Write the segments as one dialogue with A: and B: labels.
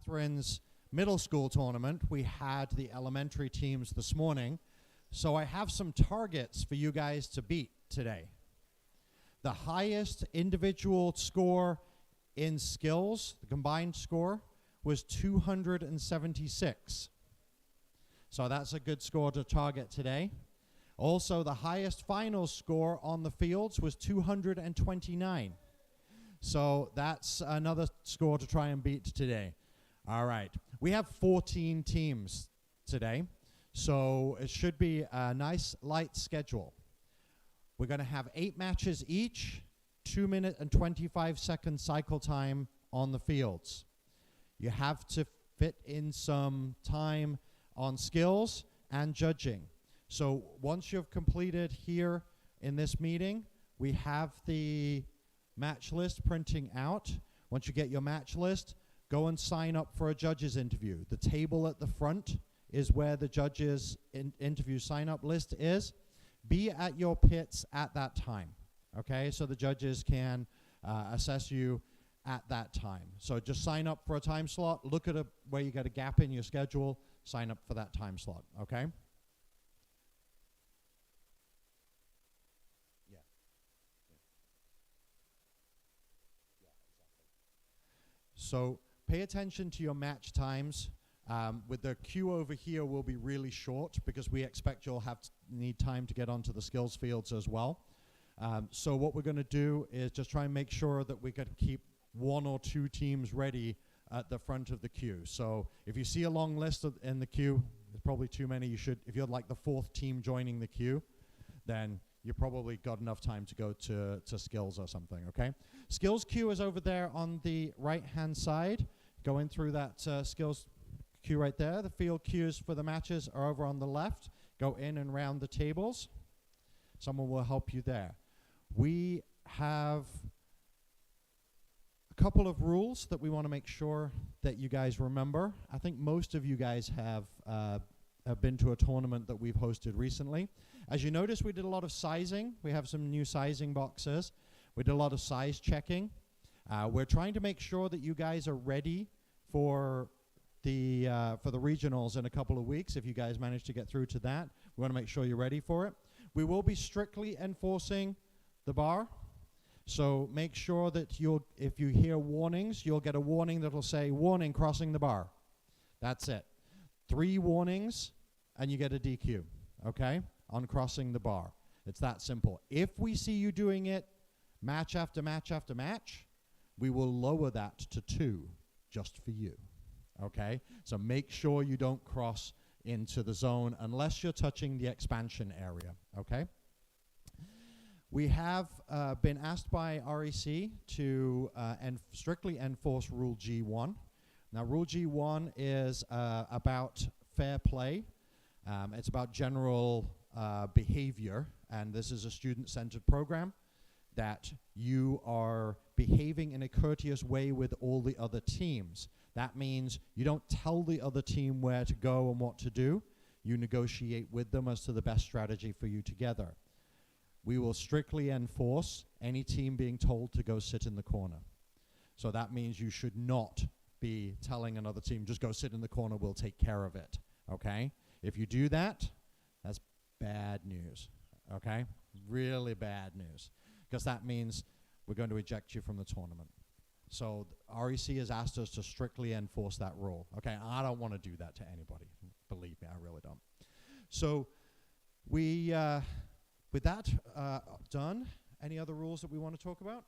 A: Catherine's middle school tournament, we had the elementary teams this morning. So I have some targets for you guys to beat today. The highest individual score in skills, the combined score, was 276. So that's a good score to target today. Also, the highest final score on the fields was 229. So that's another score to try and beat today. All right. We have 14 teams today, so it should be a nice light schedule. We're going to have 8 matches each, 2-minute and 25-second cycle time on the fields. You have to fit in some time on skills and judging. So once you've completed here in this meeting, we have the match list printing out. Once you get your match list, go and sign up for a judge's interview. The table at the front is where the judge's interview sign-up list is. Be at your pits at that time, okay? So the judges can assess you at that time. So just sign up for a time slot, look at where you got a gap in your schedule, sign up for that time slot, okay? So pay attention to your match times. With the queue over here will be really short because we expect you'll need time to get onto the skills fields as well. So what we're going to do is just try and make sure that we can keep 1 or 2 teams ready at the front of the queue. So if you see a long list in the queue, there's probably too many. If you're like the 4th team joining the queue, then you probably got enough time to go to skills or something, okay? Skills queue is over there on the right-hand side. Going through that skills queue right there. The field queues for the matches are over on the left. Go in and round the tables. Someone will help you there. We have a couple of rules that we want to make sure that you guys remember. I think most of you guys have been to a tournament that we've hosted recently. As you notice, we did a lot of sizing. We have some new sizing boxes. We did a lot of size checking. We're trying to make sure that you guys are ready for the regionals in a couple of weeks. If you guys manage to get through to that, we want to make sure you're ready for it. We will be strictly enforcing the bar. So make sure that if you hear warnings, you'll get a warning that'll say, warning, crossing the bar. That's it. 3 warnings, and you get a DQ, okay, on crossing the bar. It's that simple. If we see you doing it match after match after match, we will lower that to 2 just for you, okay? So make sure you don't cross into the zone unless you're touching the expansion area, okay? We have been asked by REC to strictly enforce Rule G1. Now, Rule G1 is about fair play. It's about general behavior, and this is a student-centered program, that you are behaving in a courteous way with all the other teams. That means you don't tell the other team where to go and what to do. You negotiate with them as to the best strategy for you together. We will strictly enforce any team being told to go sit in the corner. So that means you should not be telling another team, just go sit in the corner, we'll take care of it, okay? If you do that, that's bad news, okay? Really bad news, because that means we're going to eject you from the tournament. So REC has asked us to strictly enforce that rule, okay? I don't want to do that to anybody. Believe me, I really don't. So we, with that done, any other rules that we want to talk about?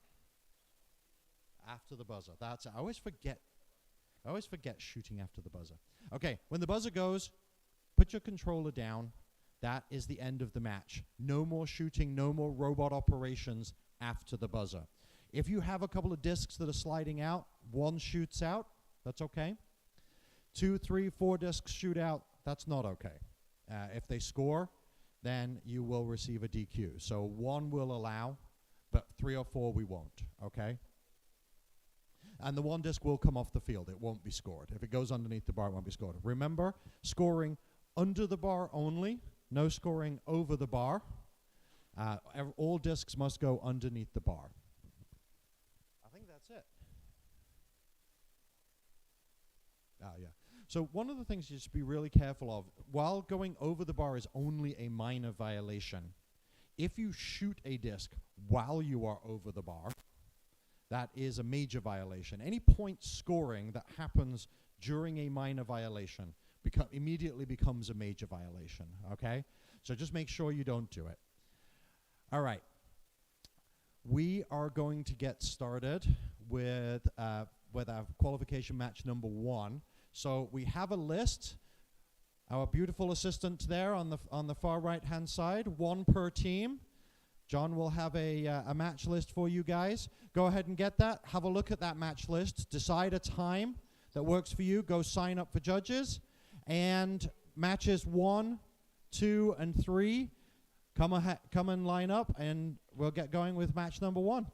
A: After the buzzer. That's it. I always forget shooting after the buzzer. Okay, when the buzzer goes, put your controller down. That is the end of the match. No more shooting, no more robot operations after the buzzer. If you have a couple of discs that are sliding out, 1 shoots out, that's okay. 2, 3, 4 discs shoot out, that's not okay. If they score, then you will receive a DQ. So 1 will allow, but 3 or 4 we won't, okay? And the 1 disc will come off the field. It won't be scored. If it goes underneath the bar, it won't be scored. Remember, scoring under the bar only, no scoring over the bar. All discs must go underneath the bar. I think that's it. So one of the things you should be really careful of, while going over the bar is only a minor violation, if you shoot a disc while you are over the bar, that is a major violation. Any point scoring that happens during a minor violation immediately becomes a major violation, okay? So just make sure you don't do it. All right. We are going to get started with our qualification match number 1. So we have a list. Our beautiful assistant there on the far right-hand side, 1 per team. John will have a match list for you guys. Go ahead and get that. Have a look at that match list. Decide a time that works for you. Go sign up for judges. And matches 1, 2, and 3, come and line up, and we'll get going with match number 1.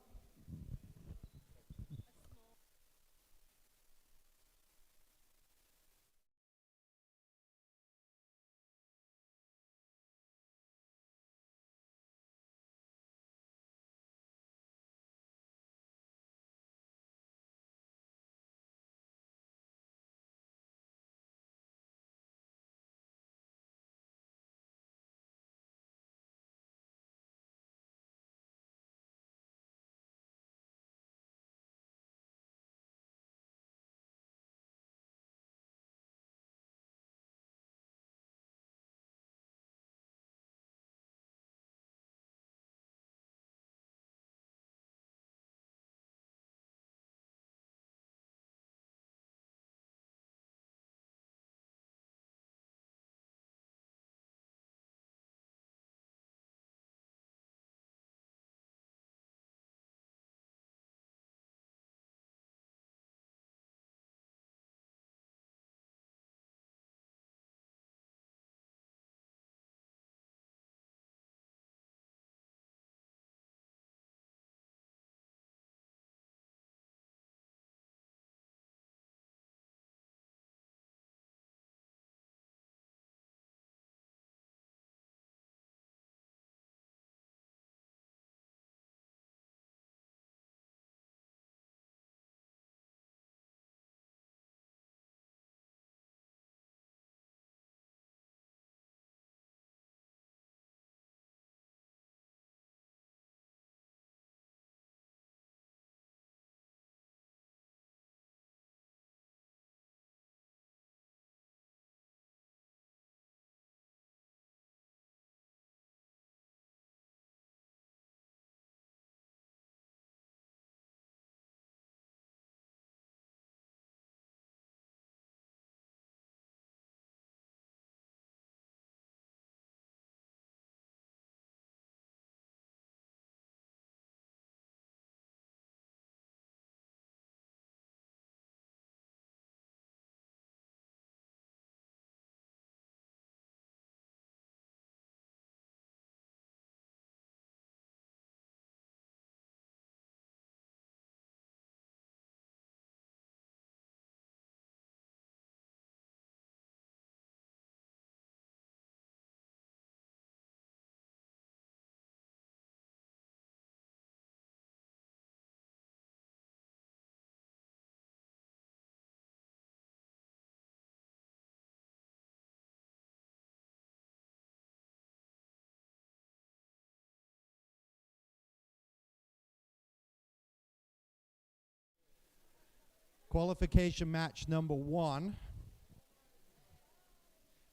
A: Qualification match number 1.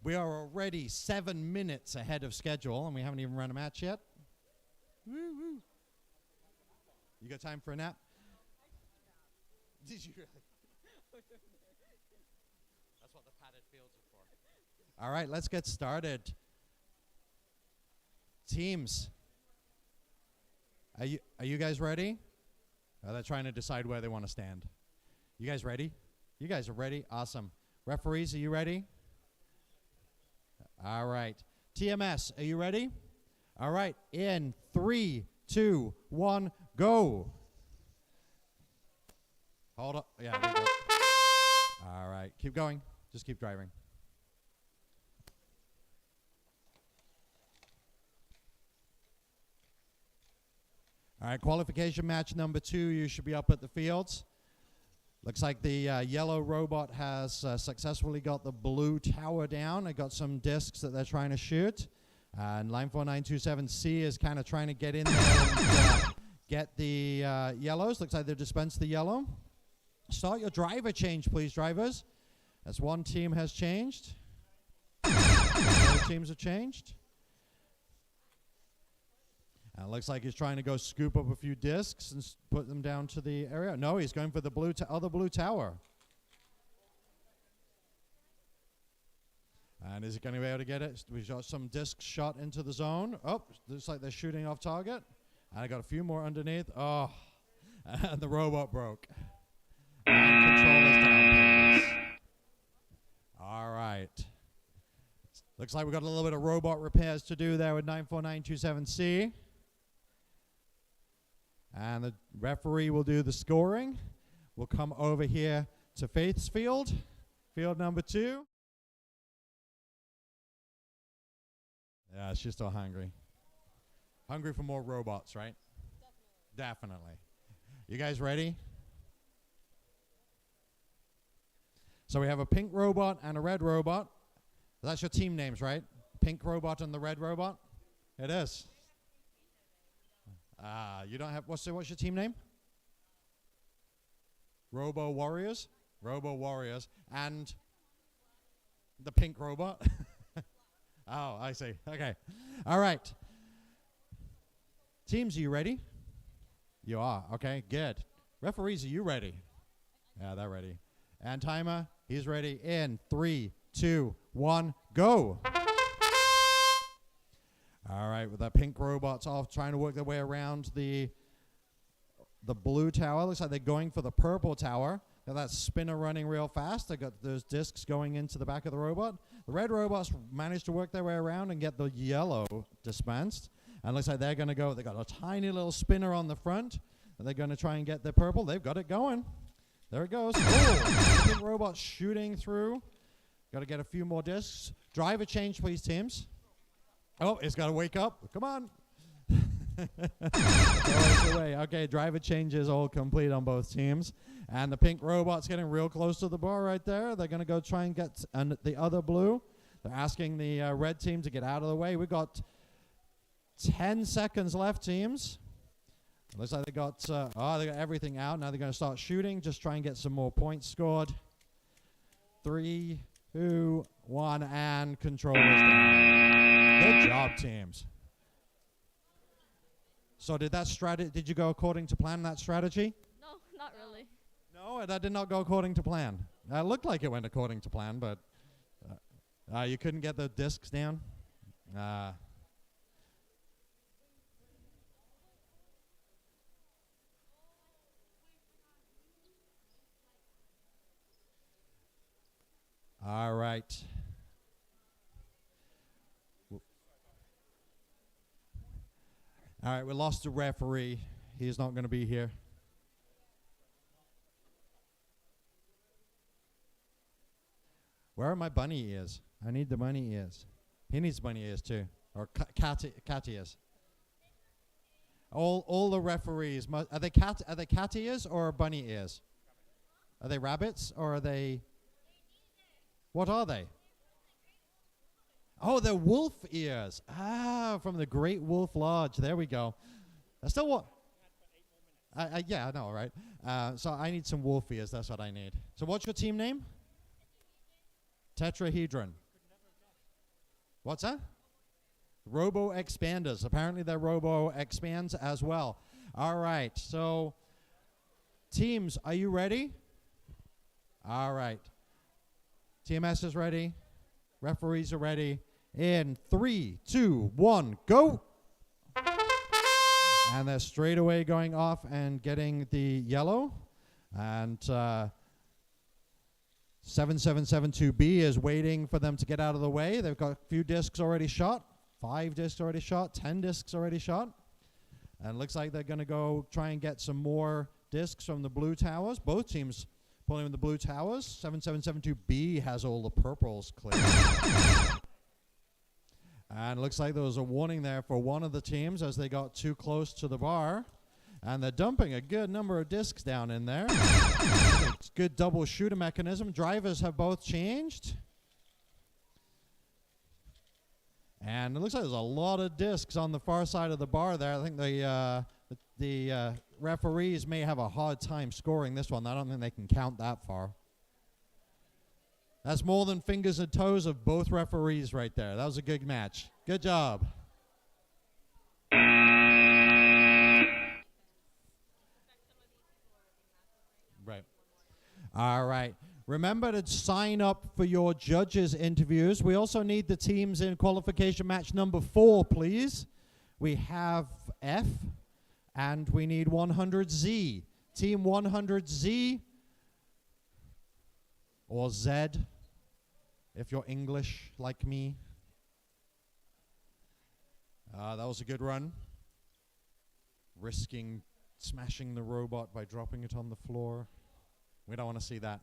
A: We are already 7 minutes ahead of schedule, and we haven't even run a match yet. Woo woo. You got time for a nap? Did you really? That's what the padded fields are for. All right, let's get started. Teams, are you guys ready? They're trying to decide where they want to stand. You guys ready? You guys are ready? Awesome. Referees, are you ready? All right. TMS, are you ready? All right. In 3, 2, 1, go. Hold up. Yeah, there you go. All right. Keep going. Just keep driving. All right. Qualification match number 2. You should be up at the fields. Looks like the yellow robot has successfully got the blue tower down. They got some discs that they're trying to shoot. And line 4927C is kind of trying to get in there and get the yellows. Looks like they've dispensed the yellow. Start your driver change, please, drivers. As one team has changed. Other teams have changed. And it looks like he's trying to go scoop up a few discs and put them down to the area. No, he's going for the other blue tower. And is he going to be able to get it? We've got some discs shot into the zone. Oh, looks like they're shooting off target. And I got a few more underneath. Oh, and the robot broke. And controllers down, please. All right. Looks like we've got a little bit of robot repairs to do there with 94927C. And the referee will do the scoring. We'll come over here to Faith's field, field number 2. Yeah, she's still hungry. Hungry for more robots, right? Definitely. You guys ready? So we have a pink robot and a red robot. That's your team names, right? Pink robot and the red robot? It is. You don't have, what's your team name? Robo Warriors? Robo Warriors. And the pink robot? Oh, I see. Okay. All right. Teams, are you ready? You are. Okay, good. Referees, are you ready? Yeah, they're ready. And timer, he's ready in 3, 2, 1, go. All right, with the pink robots off, trying to work their way around the blue tower. Looks like they're going for the purple tower. Got that spinner running real fast. They got those discs going into the back of the robot. The red robots managed to work their way around and get the yellow dispensed. And looks like they're going to go. They got a tiny little spinner on the front. And they're going to try and get the purple. They've got it going. There it goes. Oh, pink robot shooting through. Got to get a few more discs. Driver change, please, teams. Oh, it's got to wake up. Come on. Okay, driver change is all complete on both teams. And the pink robot's getting real close to the bar right there. They're going to go try and get the other blue. They're asking the red team to get out of the way. We've got 10 seconds left, teams. Looks like they got everything out. Now they're going to start shooting. Just try and get some more points scored. 3, 2, 1, and controllers down. Good job, teams. So did you go according to plan, that strategy?
B: No, not really.
A: No, that did not go according to plan. It looked like it went according to plan, but you couldn't get the discs down? All right. All right, we lost the referee. He's not going to be here. Where are my bunny ears? I need the bunny ears. He needs bunny ears too, or cat ears. All the referees are they cat ears or bunny ears? Are they rabbits or are they? What are they? Oh, they're wolf ears. Ah, from the Great Wolf Lodge. There we go. That's still what? Yeah, I know, right? So I need some wolf ears. That's what I need. So what's your team name? Tetrahedron. What's that? Robo Expanders. Apparently they're Robo Expands as well. All right. So teams, are you ready? All right. TMS is ready. Referees are ready. In 3, 2, 1, go. And they're straight away going off and getting the yellow. And 7772B is waiting for them to get out of the way. They've got a few discs already shot. 5 discs already shot. 10 discs already shot. And it looks like they're going to go try and get some more discs from the blue towers. Both teams pulling in the blue towers. 7772B has all the purples clear. And it looks like there was a warning there for one of the teams as they got too close to the bar. And they're dumping a good number of discs down in there. It's good double shooter mechanism. Drivers have both changed. And it looks like there's a lot of discs on the far side of the bar there. I think the referees may have a hard time scoring this one. I don't think they can count that far. That's more than fingers and toes of both referees right there. That was a good match. Good job. Right. All right. Remember to sign up for your judges' interviews. We also need the teams in qualification match number 4, please. We have F, and we need 100Z. Team 100Z, or Z, if you're English like me. That was a good run. Risking smashing the robot by dropping it on the floor. We don't want to see that.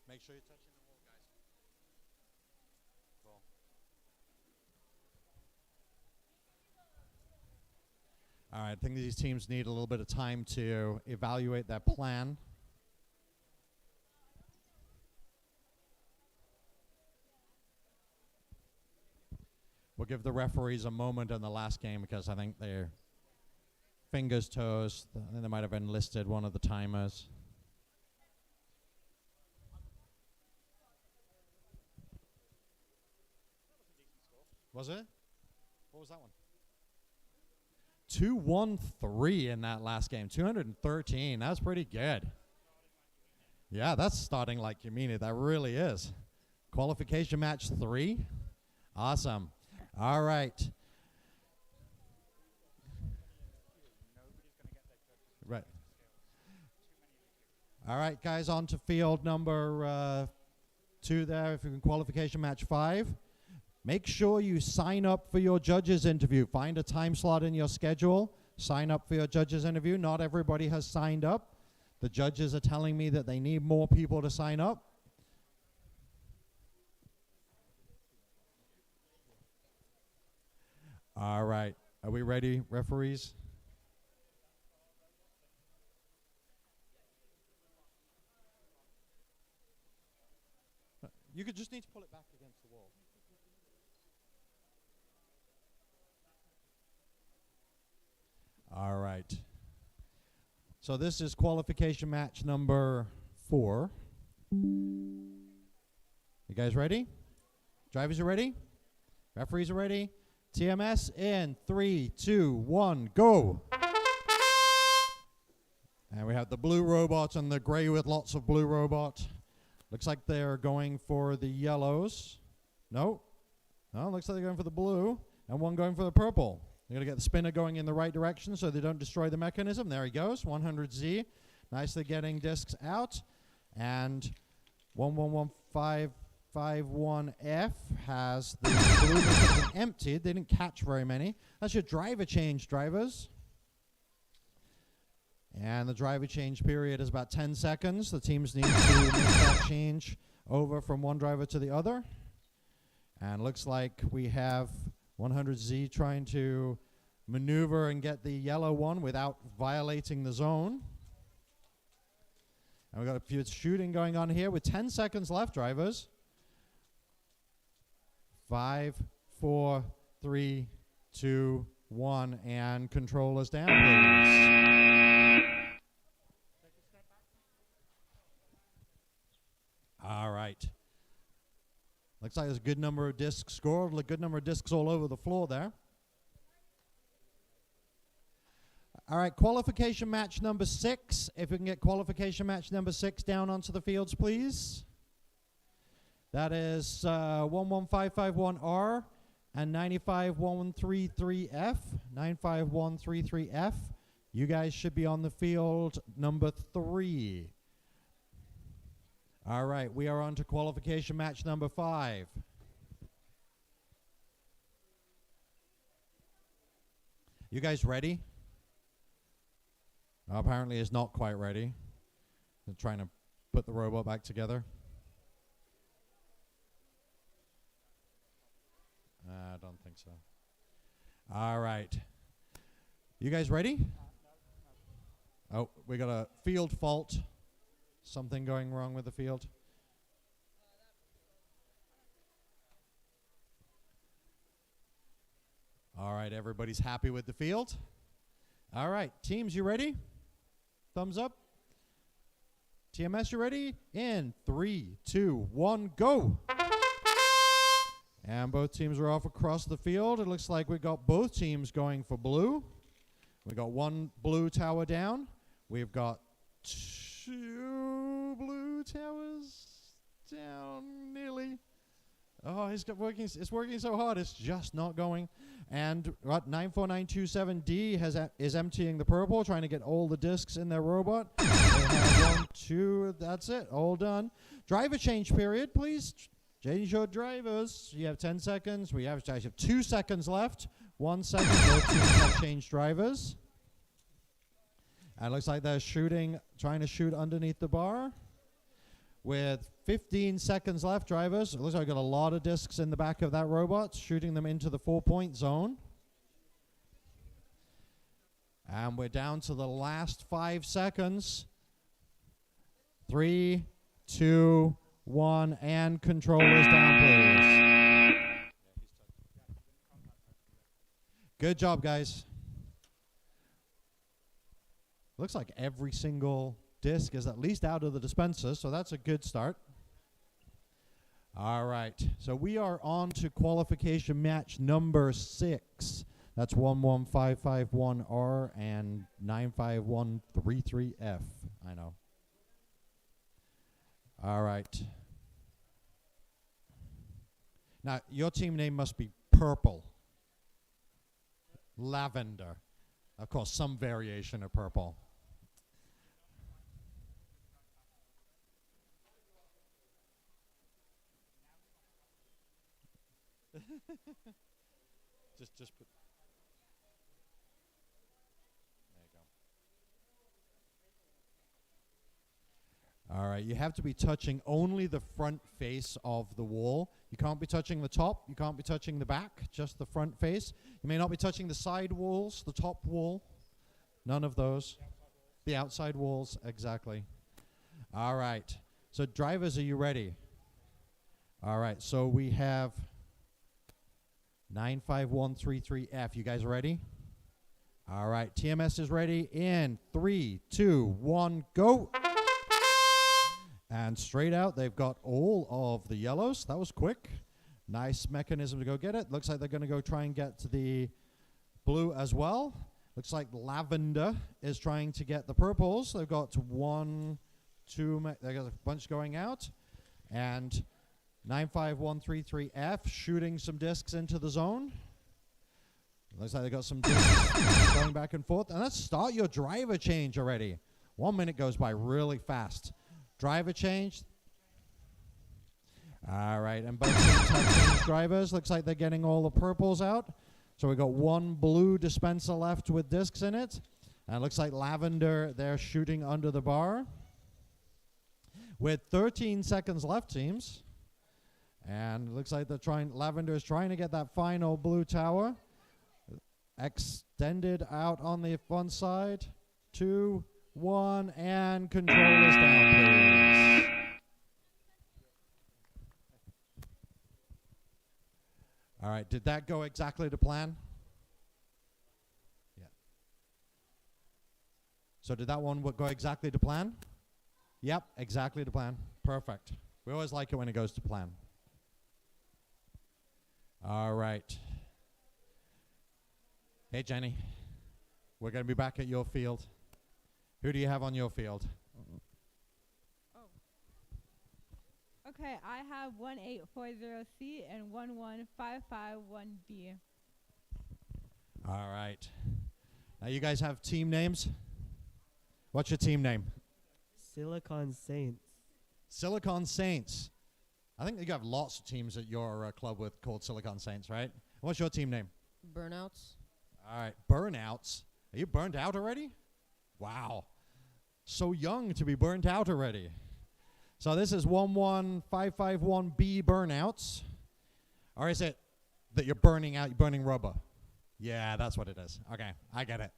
A: Make sure you're touching the wall, guys. Cool. All right, I think these teams need a little bit of time to evaluate their plan. We'll give the referees a moment in the last game because I think they're fingers, toes. I think they might have enlisted one of the timers. Was it? What was that one? 2-1-3 in that last game. 213. That's pretty good. Yeah, that's starting like you mean it. That really is. Qualification match 3. Awesome. All right. Right. All right, guys, on to field number 2 there. If you can qualification match 5. Make sure you sign up for your judges interview. Find a time slot in your schedule. Sign up for your judges interview. Not everybody has signed up. The judges are telling me that they need more people to sign up. All right. Are we ready, referees? You could just need to pull it back against the wall. All right. So this is qualification match number 4. You guys ready? Drivers are ready? Referees are ready? TMS in 3, 2, 1, go. And we have the blue robot and the gray with lots of blue robot. Looks like they're going for the yellows. No. No, looks like they're going for the blue. And one going for the purple. They're going to get the spinner going in the right direction so they don't destroy the mechanism. There he goes, 100Z. Nicely getting discs out. And 111551F has the blue mechanism emptied. They didn't catch very many. That's your driver change, drivers. And the driver change period is about 10 seconds. The teams need to make that change over from one driver to the other. And looks like we have 100Z trying to maneuver and get the yellow one without violating the zone. And we've got a few shooting going on here with 10 seconds left, drivers. 5, 4, 3, 2, 1, and controllers down, please. All right. Looks like there's a good number of discs scored, a good number of discs all over the floor there. All right, qualification match number 6. If we can get qualification match number 6 down onto the fields, please. That is 11551R and 95133F. 95133F. You guys should be on the field number 3. All right, we are on to qualification match number 5. You guys ready? Apparently it's not quite ready. They're trying to put the robot back together. I don't think so. All right. You guys ready? Oh, we got a field fault. Something going wrong with the field. All right, everybody's happy with the field. All right, teams, you ready? Thumbs up. TMS, you ready? In 3, 2, 1, go. And both teams are off across the field. It looks like we got both teams going for blue. We got one blue tower down. We've got 2 blue towers down nearly. Oh, it's working so hard. It's just not going. And 94927D is emptying the purple, trying to get all the discs in their robot. They have 1, 2. That's it. All done. Driver change period, please. Change your drivers. You have 10 seconds. We have 2 seconds left. 1 second. Both teams have changed drivers. And it looks like they're trying to shoot underneath the bar. With 15 seconds left, drivers. It looks like I got a lot of discs in the back of that robot, shooting them into the 4-point zone. And we're down to the last 5 seconds. 3, 2, 1, and controllers down, please. Good job, guys. Looks like every single disc is at least out of the dispenser, so that's a good start. All right, so we are on to qualification match number 6. That's 11551R and 95133F. I know. All right. Now, your team name must be purple. Lavender. Of course, some variation of purple. just put. There you go. All right, you have to be touching only the front face of the wall. You can't be touching the top. You can't be touching the back. Just the front face. You may not be touching the side walls, the top wall. None of those. The outside walls, exactly. All right. So drivers, are you ready? All right. So we have 95133F. You guys ready? All right. TMS is ready in 3, 2, 1, go. And straight out, they've got all of the yellows. That was quick. Nice mechanism to go get it. Looks like they're going to go try and get to the blue as well. Looks like lavender is trying to get the purples. They've got 1, 2, they got a bunch going out. And 95133F shooting some discs into the zone. Looks like they got some discs going back and forth. And let's start your driver change already. 1 minute goes by really fast. Driver change. All right, and both teams have changed drivers. Looks like they're getting all the purples out. So we've got 1 blue dispenser left with discs in it. And it looks like lavender, they're shooting under the bar. With 13 seconds left, teams. And it looks like lavender is trying to get that final blue tower. Extended out on the front side. 2, 1, and controllers down, please. All right, did that go exactly to plan? Yeah. So did that one go exactly to plan? Yep, exactly to plan. Perfect. We always like it when it goes to plan. All right. Hey, Jenny. We're going to be back at your field. Who do you have on your field?
B: Oh. Okay, I have 1840C and 11551B.
A: All right. Now you guys have team names? What's your team name?
C: Silicon Saints.
A: Silicon Saints. I think you have lots of teams at your club with called Silicon Saints, right? What's your team name?
D: Burnouts.
A: All right, Burnouts. Are you burned out already? Wow. So young to be burnt out already. So this is 11551B Burnouts. Or is it That you're burning out, you're burning rubber. Yeah, that's what it is. Okay, I get it.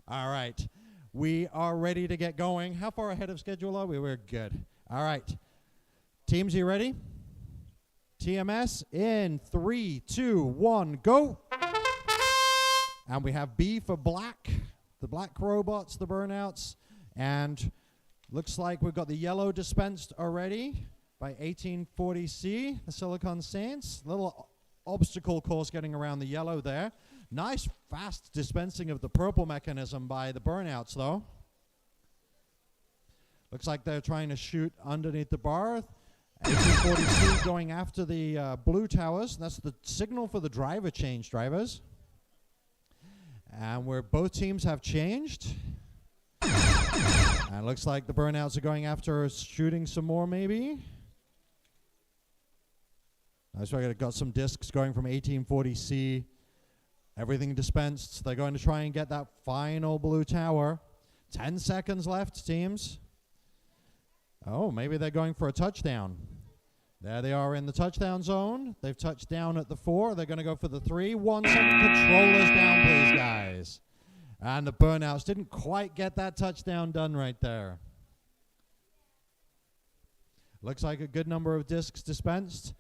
A: All right. We are ready to get going. How far ahead of schedule are we? We're good. All right. Teams, you ready? TMS in 3, 2, 1, go. And we have B for black. The black robots, the burnouts. And looks like we've got the yellow dispensed already by 1840C, the Silicon Saints. Little obstacle course getting around the yellow there. Nice fast dispensing of the purple mechanism by the burnouts, though. Looks like they're trying to shoot underneath the bar. 1840C going after the blue towers. That's the signal for the driver change, drivers. And where both teams have changed. And it looks like the burnouts are going after shooting some more, maybe. So I got some discs going from 1840C. Everything dispensed. They're going to try and get that final blue tower. 10 seconds left, teams. Oh, maybe they're going for a touchdown. There they are in the touchdown zone. They've touched down at the 4. They're going to go for the 3. 1 second. Controllers down, please, guys. And the burnouts didn't quite get that touchdown done right there. Looks like a good number of discs dispensed.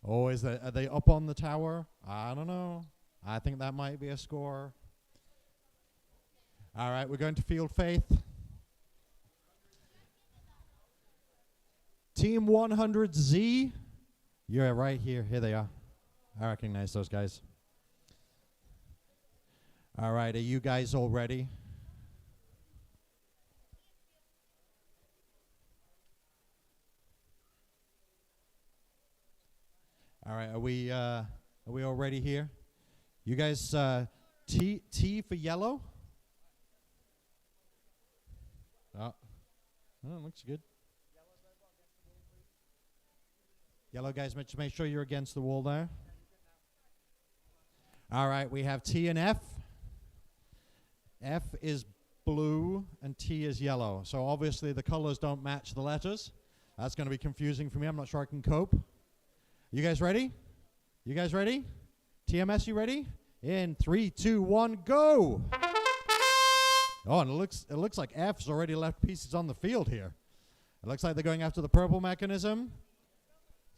A: Oh, are they up on the tower? I don't know. I think that might be a score. All right, we're going to field faith. Team 100Z. You're right here. Here they are. I recognize those guys. All right, are you guys all ready? All right, are we all ready here? You guys, T for yellow. Oh, looks good. Yellow guys, make sure you're against the wall there. All right, we have T and F. F is blue and T is yellow. So obviously the colors don't match the letters. That's going to be confusing for me. I'm not sure I can cope. You guys ready? You guys ready? TMS, you ready? In 3, 2, 1, go! Oh, and it looks like F's already left pieces on the field here. It looks like they're going after the purple mechanism.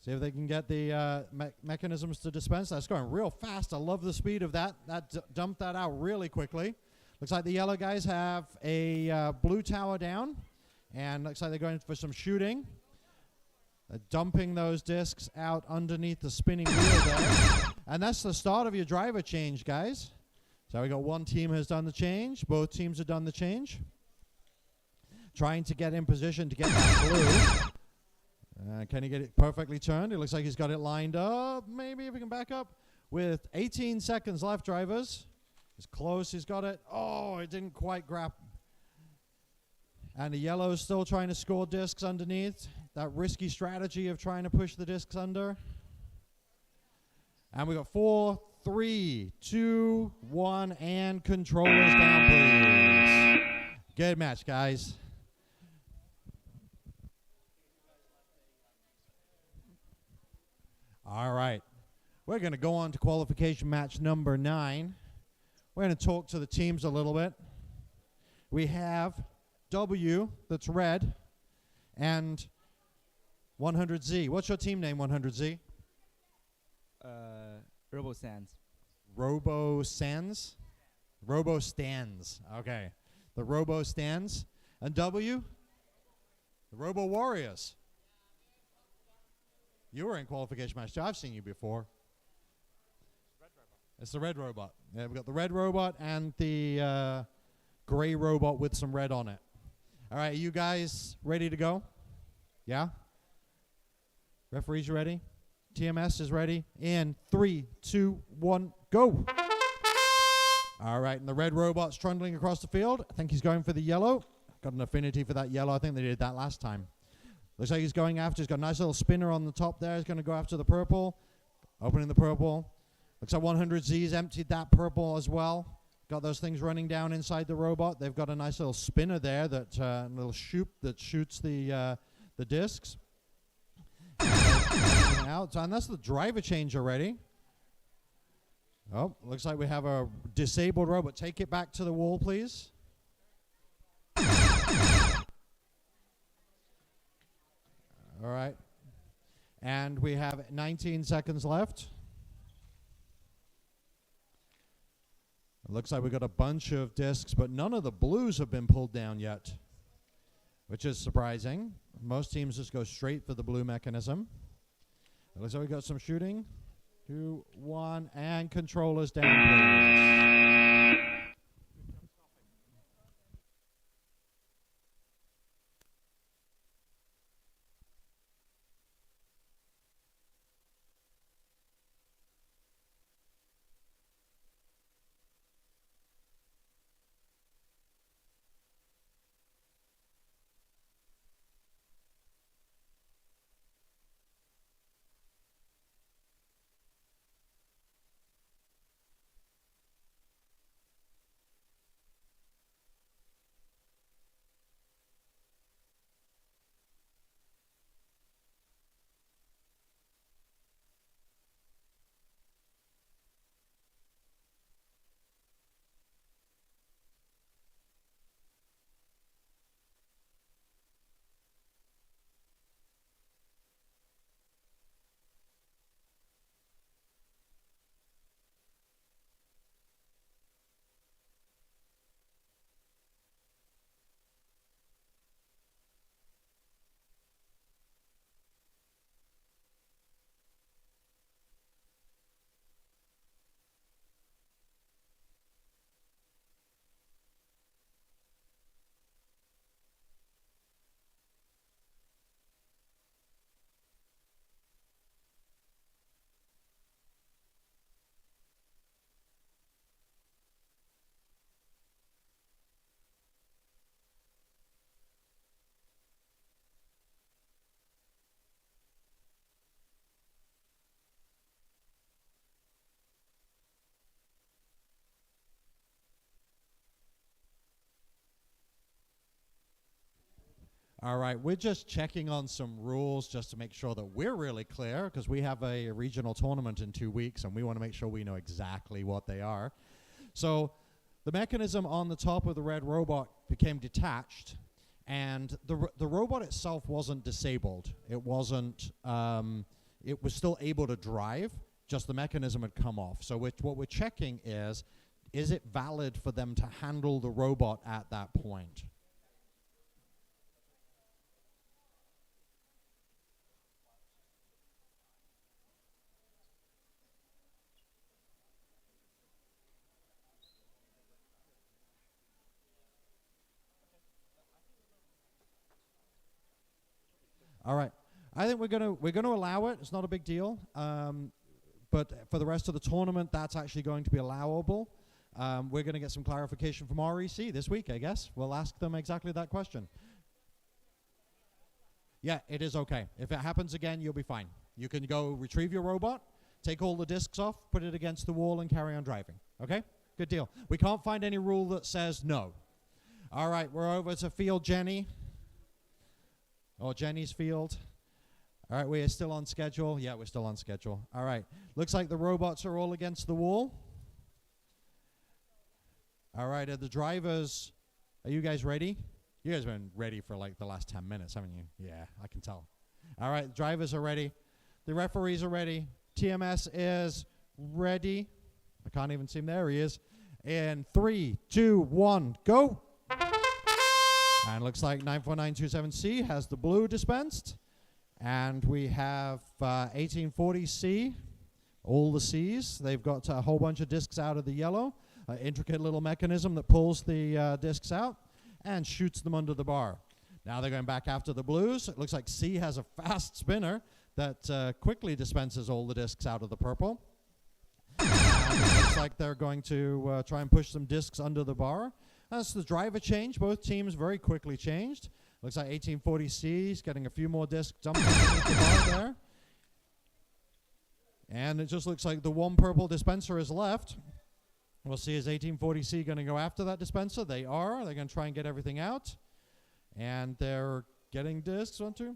A: See if they can get the mechanisms to dispense. That's going real fast. I love the speed of that. That dumped that out really quickly. Looks like the yellow guys have a blue tower down. And looks like they're going for some shooting. They're dumping those discs out underneath the spinning wheel there. And that's the start of your driver change, guys. So we got one team has done the change. Both teams have done the change. Trying to get in position to get that blue. Can he get it perfectly turned? It looks like he's got it lined up. Maybe if we can back up. With 18 seconds left, drivers. It's close. He's got it. Oh, it didn't quite grab. And the yellow is still trying to score discs underneath. That risky strategy of trying to push the discs under. And we got 4, 3, 2, 1, and controllers down, please. Good match, guys. All right. We're going to go on to qualification match number 9. We're going to talk to the teams a little bit. We have W, that's red, and 100Z. What's your team name, 100Z?
D: RoboSands.
A: RoboSands? RoboStands. Okay. The RoboStands. And W? The Robo Warriors. You were in qualification match too. I've seen you before. It's the red robot. Yeah, we've got the red robot and the gray robot with some red on it. All right, are you guys ready to go? Yeah? Referees, you ready? TMS is ready. In 3, 2, 1, go. All right, and the red robot's trundling across the field. I think he's going for the yellow. Got an affinity for that yellow. I think they did that last time. Looks like he's going after. He's got a nice little spinner on the top there. He's going to go after the purple. Opening the purple. Looks like 100Z's emptied that purple as well. Got those things running down inside the robot. They've got a nice little spinner there, that little shoop that shoots the discs. Now, and that's the driver change already. Oh, looks like we have a disabled robot. Take it back to the wall, please. All right. And we have 19 seconds left. It looks like we got a bunch of discs, but none of the blues have been pulled down yet, which is surprising. Most teams just go straight for the blue mechanism. It looks like we got some shooting. 2, 1, and controllers down, please. All right, we're just checking on some rules just to make sure that we're really clear, because we have a regional tournament in 2 weeks, and we want to make sure we know exactly what they are. So the mechanism on the top of the red robot became detached, and the robot itself wasn't disabled. It wasn't. It was still able to drive, just the mechanism had come off. So what we're checking is it valid for them to handle the robot at that point? All right. I think we're gonna allow it. It's not a big deal. But for the rest of the tournament, that's actually going to be allowable. We're going to get some clarification from REC this week, I guess. We'll ask them exactly that question. Yeah, it is okay. If it happens again, you'll be fine. You can go retrieve your robot, take all the discs off, put it against the wall, and carry on driving. Okay? Good deal. We can't find any rule that says no. All right, we're over to Field Jenny. Or Jenny's field. All right, we are still on schedule. Yeah, we're still on schedule. All right. Looks like the robots are all against the wall. All right, are the drivers, are you guys ready? You guys have been ready for like the last 10 minutes, haven't you? Yeah, I can tell. All right, the drivers are ready. The referees are ready. TMS is ready. I can't even see him. There he is. In 3, 2, 1, go. And looks like 94927C has the blue dispensed. And we have 1840C, all the C's. They've got a whole bunch of discs out of the yellow. An intricate little mechanism that pulls the discs out and shoots them under the bar. Now they're going back after the blues. It looks like C has a fast spinner that quickly dispenses all the discs out of the purple. And it looks like they're going to try and push some discs under the bar. That's the driver change. Both teams very quickly changed. Looks like 1840C is getting a few more discs dumped underneath the bar there. And it just looks like the one purple dispenser is left. We'll see, is 1840C going to go after that dispenser? They are. They're going to try and get everything out. And they're getting discs, 1, 2.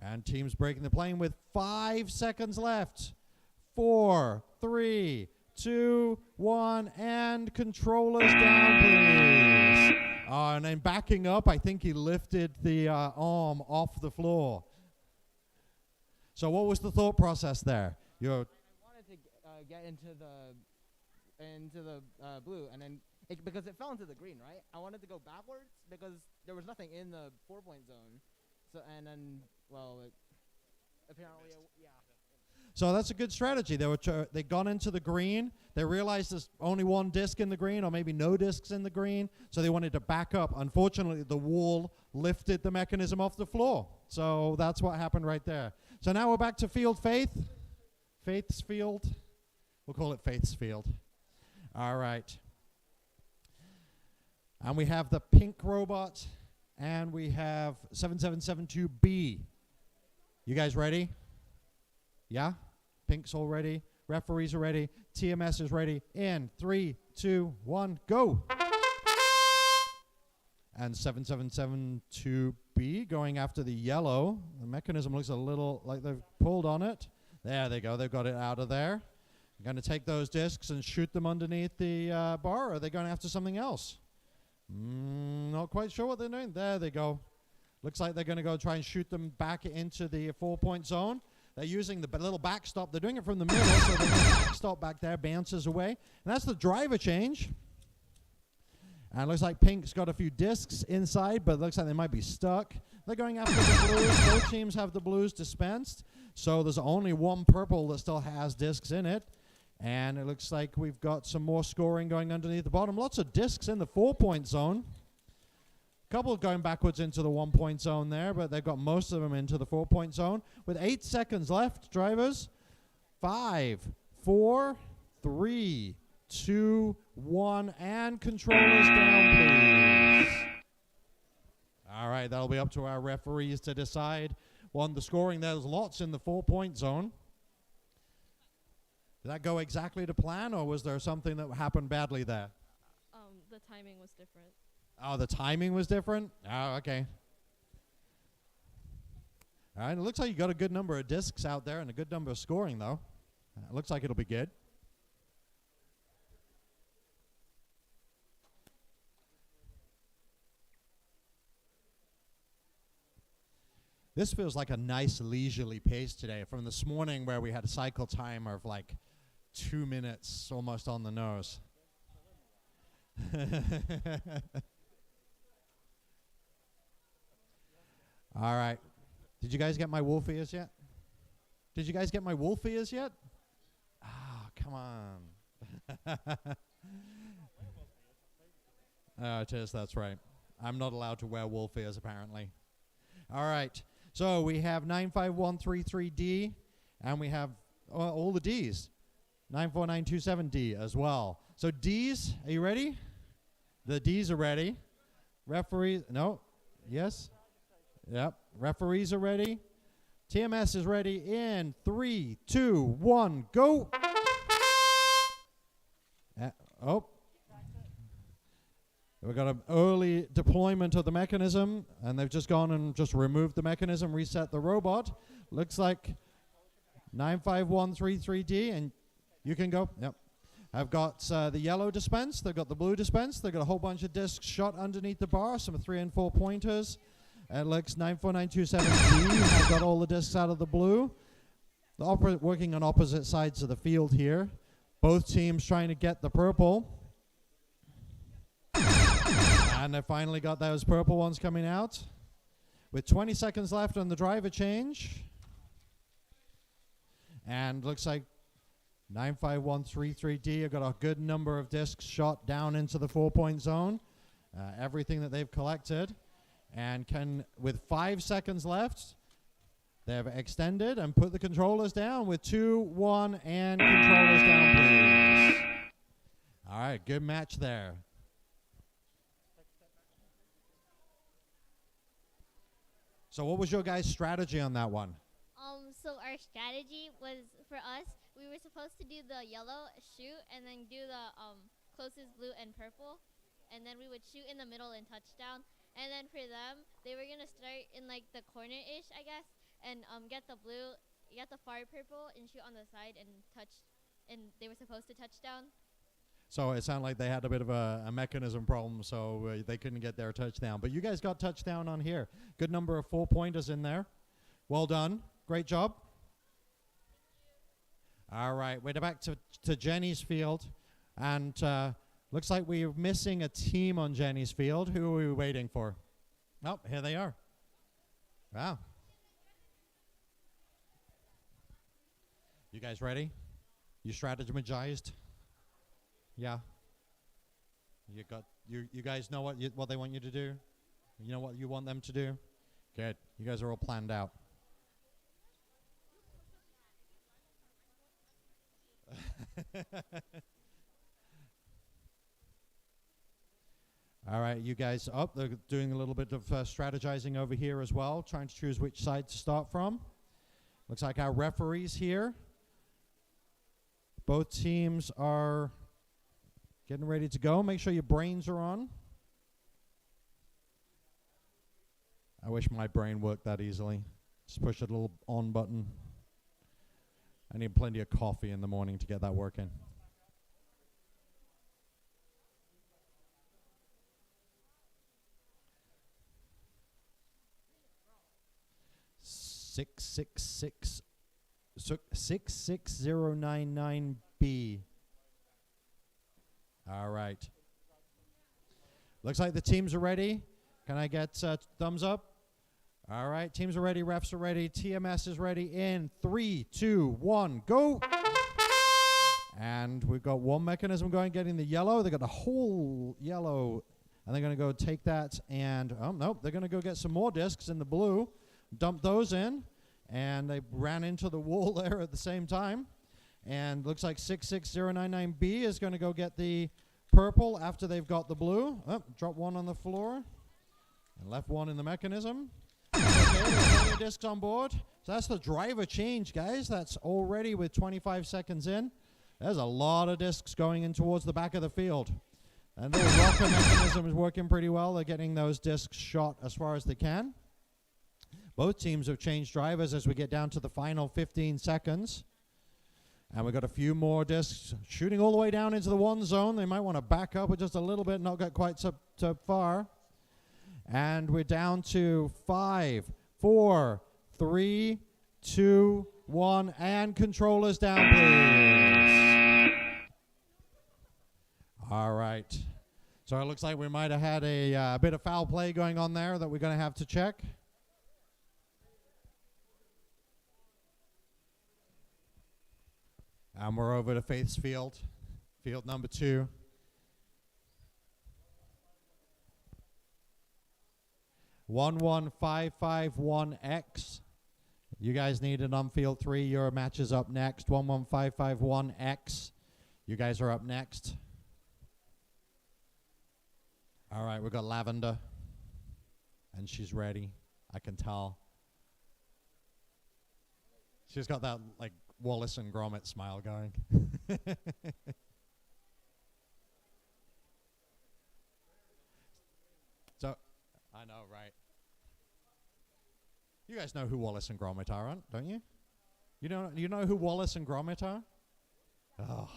A: And teams breaking the plane with 5 seconds left. 4, 3, 2, 1, and controllers down, please. And then backing up, I think he lifted the arm off the floor. So what was the thought process there?
D: I wanted to get into the blue, and then because it fell into the green, right? I wanted to go backwards because there was nothing in the 4-point zone. So and then, well, apparently, yeah.
A: So that's a good strategy. They gone into the green. They realized there's only one disc in the green, or maybe no discs in the green. So they wanted to back up. Unfortunately, the wall lifted the mechanism off the floor. So that's what happened right there. So now we're back to field Faith. Faith's field. We'll call it Faith's field. All right. And we have the pink robot, and we have 7772B. You guys ready? Yeah? Pink's all ready. Referees are ready. TMS is ready. In 3, 2, 1, go. And 7772B going after the yellow. The mechanism looks a little like they've pulled on it. There they go. They've got it out of there. They're going to take those discs and shoot them underneath the bar, or are they going after something else? Not quite sure what they're doing. There they go. Looks like they're going to go try and shoot them back into the 4-point zone. They're using the little backstop. They're doing it from the middle, so the backstop back there bounces away. And that's the driver change. And it looks like Pink's got a few discs inside, but it looks like they might be stuck. They're going after the blues. Both teams have the blues dispensed. So there's only one purple that still has discs in it. And it looks like we've got some more scoring going underneath the bottom. Lots of discs in the 4-point zone. A couple going backwards into the 1-point zone there, but they've got most of them into the 4-point zone. With 8 seconds left, drivers. 5, 4, 3, 2, 1, and controllers down, please. All right, that'll be up to our referees to decide on the scoring. There's lots in the 4-point zone. Did that go exactly to plan, or was there something that happened badly there?
E: The timing was different.
A: Oh, the timing was different? Oh, okay. All right, it looks like you got a good number of discs out there and a good number of scoring, though. It looks like it'll be good. This feels like a nice leisurely pace today from this morning where we had a cycle time of like 2 minutes almost on the nose. All right. Did you guys get my wolf ears yet? Did you guys get my wolf ears yet? Ah, come on. Oh, it is, that's right. I'm not allowed to wear wolf ears, apparently. All right. So we have 95133D, and we have all the Ds. 94927D as well. So Ds, are you ready? The Ds are ready. Referees, no? Yes? Yep. Referees are ready. TMS is ready in 3, 2, 1, go. Oh. We've got an early deployment of the mechanism, and they've just gone and just removed the mechanism, reset the robot. Looks like 95133D, and you can go. Yep. I've got the yellow dispense. They've got the blue dispense. They've got a whole bunch of discs shot underneath the bar, some 3 and 4 pointers. It looks 94927D. I've got all the discs out of the blue. Working on opposite sides of the field here. Both teams trying to get the purple. And they finally got those purple ones coming out. With 20 seconds left on the driver change. And looks like 95133D have got a good number of discs shot down into the 4-point zone. Everything that they've collected. And with 5 seconds left, they've extended and put the controllers down with 2, 1, and controllers down, please. All right, good match there. So what was your guys' strategy on that one?
F: So our strategy was, for us, we were supposed to do the yellow shoot and then do the closest blue and purple, and then we would shoot in the middle and touchdown. And then for them, they were gonna start in like the corner-ish, I guess. and get the blue, get the fire purple, and shoot on the side and touch. And they were supposed to touch down.
A: So it sounded like they had a bit of a mechanism problem, so they couldn't get their touchdown. But you guys got touchdown on here. Good number of 4-pointers in there. Well done. Great job. All right, we're back to Jenny's field. And looks like we're missing a team on Jenny's field. Who are we waiting for? Oh, here they are. Wow. You guys ready? You strategized? Yeah. You guys know what they want you to do? You know what you want them to do? Good. You guys are all planned out. All right, you guys up. They're doing a little bit of strategizing over here as well, trying to choose which side to start from. Looks like our referees here. Both teams are getting ready to go. Make sure your brains are on. I wish my brain worked that easily. Just push a little on button. I need plenty of coffee in the morning to get that working. Six 66099B. All right. Looks like the teams are ready. Can I get thumbs up? All right, teams are ready, refs are ready, TMS is ready in 3, 2, 1, go. And we've got one mechanism going, getting the yellow. They got the whole yellow, and they're going to go take that and, oh, nope, they're going to go get some more discs in the blue, dump those in, and they ran into the wall there at the same time. And looks like 66099B is going to go get the purple after they've got the blue. Oh, drop one on the floor and left one in the mechanism. Okay, there's all the discs on board. So that's the driver change, guys. That's already with 25 seconds in. There's a lot of discs going in towards the back of the field. And the rocker mechanism is working pretty well. They're getting those discs shot as far as they can. Both teams have changed drivers as we get down to the final 15 seconds. And we've got a few more discs shooting all the way down into the one zone. They might want to back up just a little bit, not get quite so far. And we're down to 5, 4, 3, 2, 1, and controllers down, please. All right. So it looks like we might have had a bit of foul play going on there that we're going to have to check. And we're over to Faith's field, field number 2. One 11551X. You guys need it on field 3. Your match is up next. 11551X. You guys are up next. All right, we've got Lavender. And she's ready. I can tell. She's got that, like, Wallace and Gromit smile going. So, I know, right? You guys know who Wallace and Gromit are, don't you? You know who Wallace and Gromit are? Oh,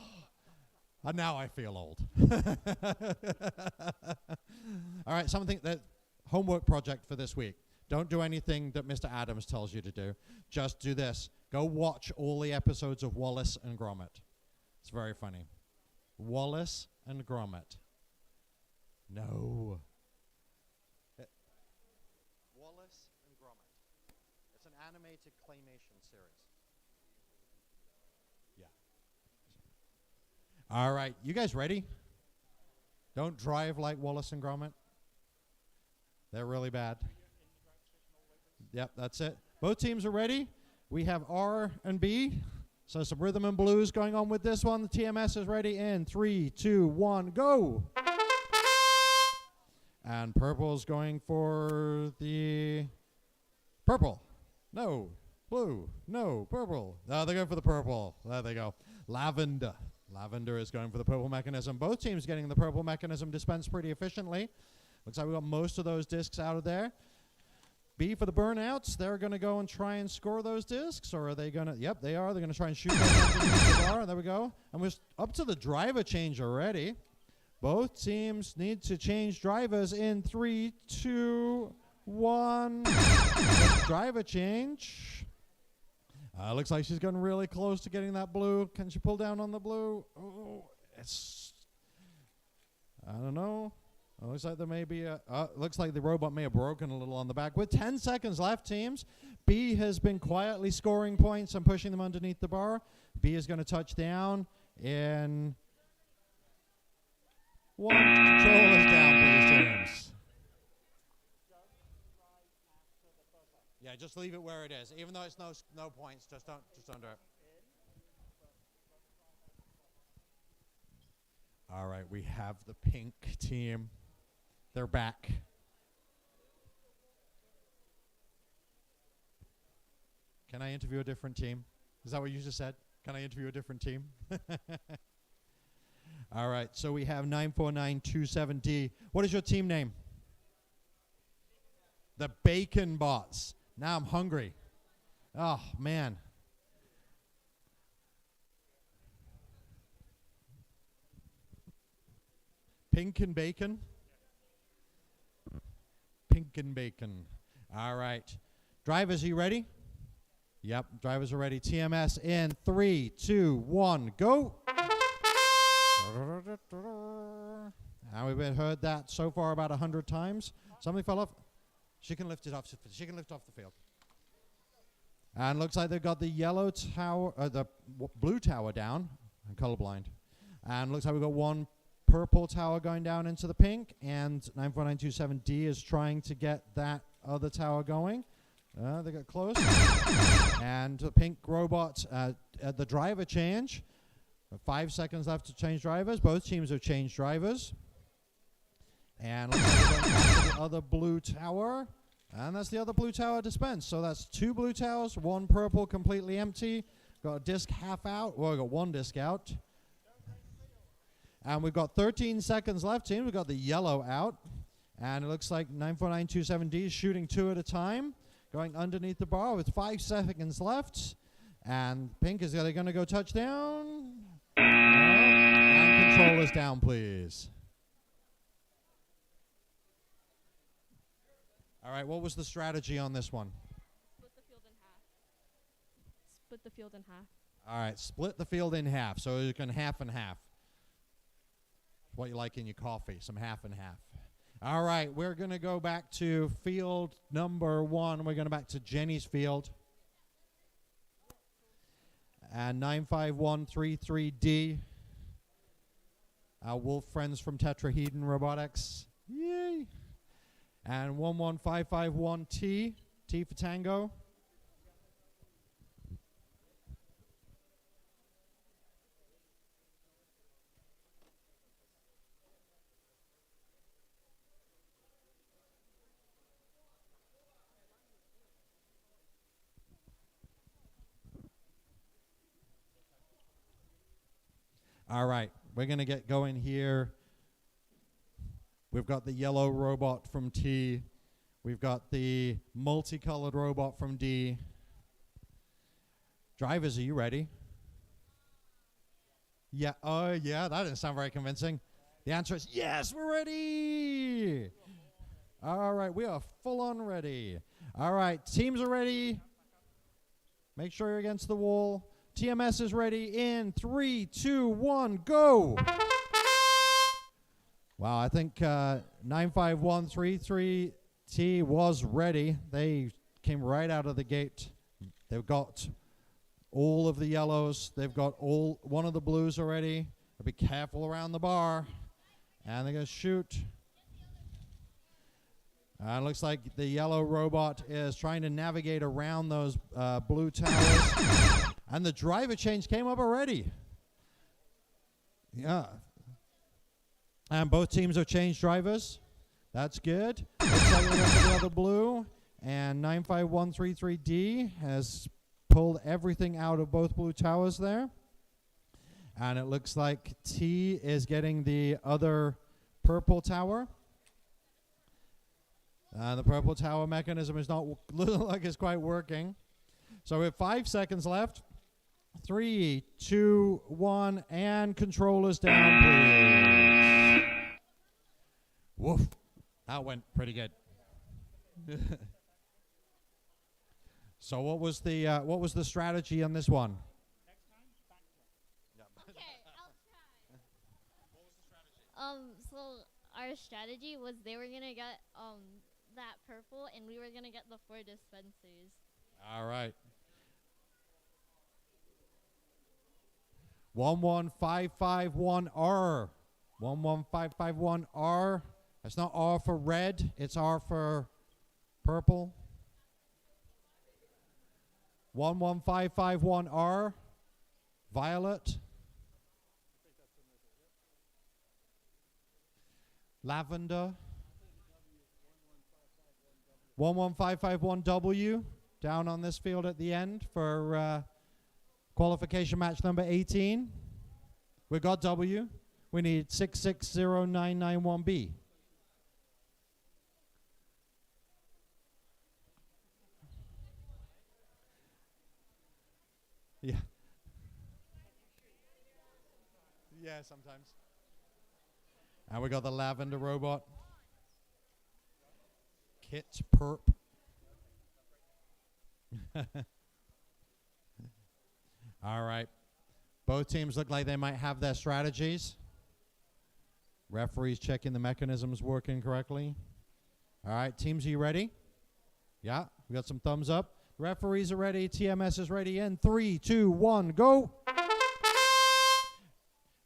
A: and now I feel old. All right, something that homework project for this week. Don't do anything that Mr. Adams tells you to do. Just do this. Go watch all the episodes of Wallace and Gromit. It's very funny. Wallace and Gromit. No. Wallace and Gromit. It's an animated claymation series. Yeah. All right. You guys ready? Don't drive like Wallace and Gromit. They're really bad. Yep, that's it. Both teams are ready. We have R and B. So some rhythm and blues going on with this one. The TMS is ready in 3, 2, 1, go. And purple's going for the purple. No. Blue. No. Purple. They're going for the purple. There they go. Lavender. Lavender is going for the purple mechanism. Both teams getting the purple mechanism dispensed pretty efficiently. Looks like we got most of those discs out of there. B for the burnouts. They're going to go and try and score those discs, or are they going to? Yep, they are. They're going to try and shoot those underneath the bar. There we go. And we're up to the driver change already. Both teams need to change drivers in 3, 2, 1. Driver change. Looks like she's getting really close to getting that blue. Can she pull down on the blue? Oh, it's. I don't know. Looks like there may be looks like the robot may have broken a little on the back. With 10 seconds left, teams, B has been quietly scoring points and pushing them underneath the bar. B is going to touch down in 1. Control us down, please, teams. Yeah, just leave it where it is. Even though it's no points, just don't do it. All right, we have the pink team. They're back. Can I interview a different team? Is that what you just said? Can I interview a different team? All right, so we have 94927D. What is your team name? The Bacon Bots. Now I'm hungry. Oh, man. Pink and bacon? Pink and bacon. All right. Drivers, are you ready? Yep, drivers are ready. TMS in 3, 2, 1, go. Now we've heard that so far about 100 times. Somebody fell off. She can lift it off. She can lift off the field. And looks like they've got the yellow tower, the blue tower down. I'm colorblind. And looks like we've got one purple tower going down into the pink, and 94927D is trying to get that other tower going. They got close. And the pink robot at the driver change. 5 seconds left to change drivers. Both teams have changed drivers. And looks like we're going after the other blue tower. And that's the other blue tower dispensed. So that's 2 blue towers, 1 purple completely empty. Got a disc half out. Well, we've got 1 disc out. And we've got 13 seconds left, team. We've got the yellow out. And it looks like 94927D is shooting 2 at a time, going underneath the bar with 5 seconds left. And pink is going to go touchdown. And control us down, please. All right, what was the strategy on this one?
E: Split the field in half. Split the field in half.
A: All right, split the field in half. So you can half and half. What you like in your coffee, some half and half. All right, we're going to go back to field number 1. We're going back to Jenny's field. And 95133D, our wolf friends from Tetrahedron Robotics. Yay! And 11551T, T for Tango. All right, we're going to get going here. We've got the yellow robot from T. We've got the multicolored robot from D. Drivers, are you ready? Yeah. Oh, yeah, that didn't sound very convincing. The answer is yes, we're ready. All right, we are full on ready. All right, teams are ready. Make sure you're against the wall. TMS is ready in 3, 2, 1, go. Wow, I think 95133T was ready. They came right out of the gate. They've got all of the yellows. They've got one of the blues already. Be careful around the bar. And they're going to shoot. It looks like the yellow robot is trying to navigate around those blue towers. And the driver change came up already. Yeah. And both teams have changed drivers. That's good. Looks like we got the other blue. And 95133D has pulled everything out of both blue towers there. And it looks like T is getting the other purple tower. The purple tower mechanism is not looking like it's quite working. So we have 5 seconds left. 3, 2, 1, and controllers down, please. Woof. That went pretty good. So what was the strategy on this one?
F: Okay, I'll try. So our strategy was they were gonna get that purple, and we were gonna get the 4 dispensers.
A: All right. 11551R. 11551R. That's not R for red. It's R for purple. 11551R. Violet. Lavender. 11551W. Down on this field at the end for qualification match number 18. We got W. We need 660991B. Yeah. Yeah, sometimes. And we got the lavender robot. Kit Perp. All right. Both teams look like they might have their strategies. Referees checking the mechanisms working correctly. All right, teams, are you ready? Yeah, we got some thumbs up. Referees are ready. TMS is ready in 3, 2, 1, go.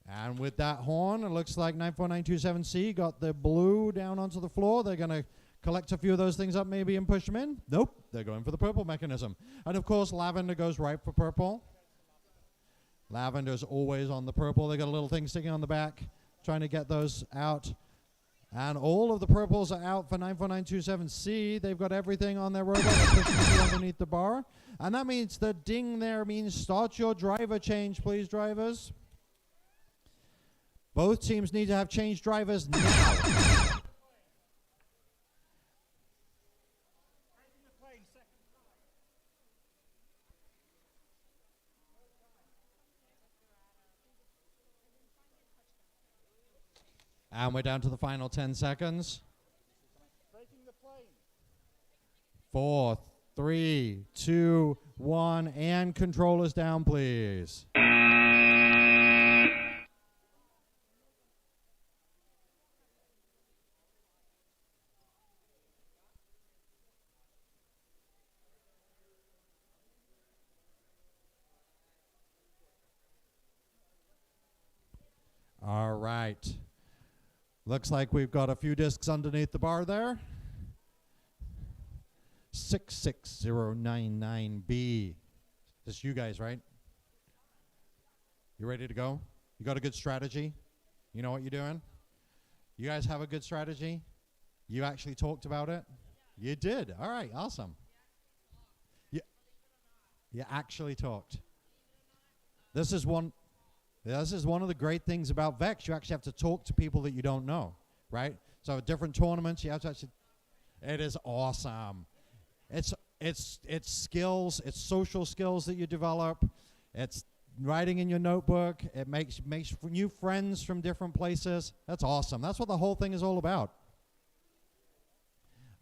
A: And with that horn, it looks like 94927C got the blue down onto the floor. They're going to collect a few of those things up maybe and push them in. Nope, they're going for the purple mechanism. And of course, lavender goes right for purple. Lavender's always on the purple. They got a little thing sticking on the back, trying to get those out. And all of the purples are out for 94927C. They've got everything on their robot. They're pushing it underneath the bar. And that means the ding there means start your driver change, please, drivers. Both teams need to have changed drivers now. And we're down to the final 10 seconds. 4, 3, 2, 1, and controllers down, please. All right. Looks like we've got a few discs underneath the bar there. 66099B. This you guys, right? You ready to go? You got a good strategy? You know what you're doing? You guys have a good strategy? You actually talked about it? You did. All right, awesome. You actually talked. This is one of the great things about Vex. You actually have to talk to people that you don't know, right? So at different tournaments, you have to actually. It is awesome. It's skills. It's social skills that you develop. It's writing in your notebook. It makes new friends from different places. That's awesome. That's what the whole thing is all about.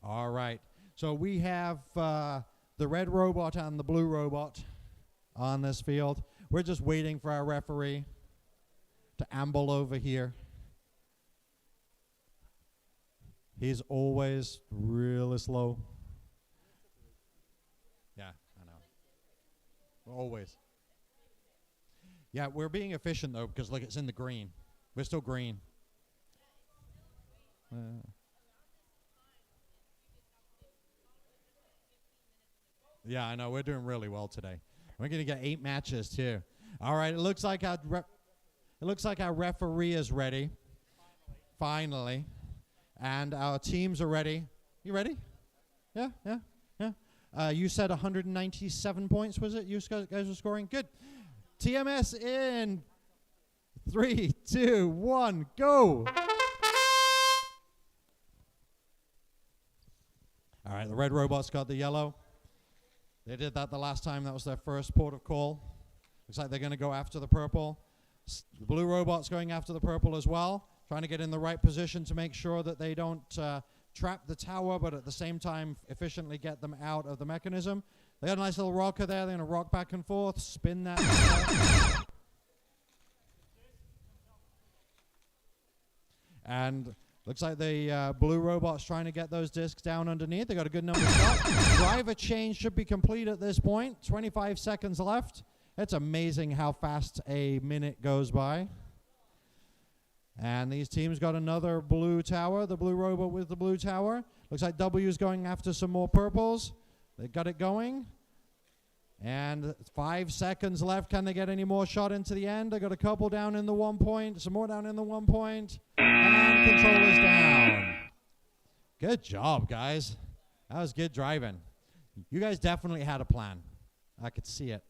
A: All right. So we have the red robot and the blue robot on this field. We're just waiting for our referee to amble over here. He's always really slow. Yeah, I know. Always. Yeah, we're being efficient, though, because, look, it's in the green. We're still green. Yeah, I know. We're doing really well today. We're going to get 8 matches, too. All right, it looks like our referee is ready. Finally. And our teams are ready. You ready? Yeah. You said 197 points, was it? You guys were scoring? Good. TMS in 3, 2, 1, go. right, the red robots got the yellow. They did that the last time. That was their first port of call. Looks like they're going to go after the purple. The blue robot's going after the purple as well, trying to get in the right position to make sure that they don't trap the tower, but at the same time efficiently get them out of the mechanism. They got a nice little rocker there. They're going to rock back and forth, spin that. And looks like the blue robot's trying to get those discs down underneath. They got a good number shot. Driver change should be complete at this point. 25 seconds left. It's amazing how fast a minute goes by. And these teams got another blue tower, the blue robot with the blue tower. Looks like W's going after some more purples. They got it going. And 5 seconds left. Can they get any more shot into the end? They got a couple down in the 1 point, some more down in the 1 point. And controller's down. Good job, guys. That was good driving. You guys definitely had a plan. I could see it.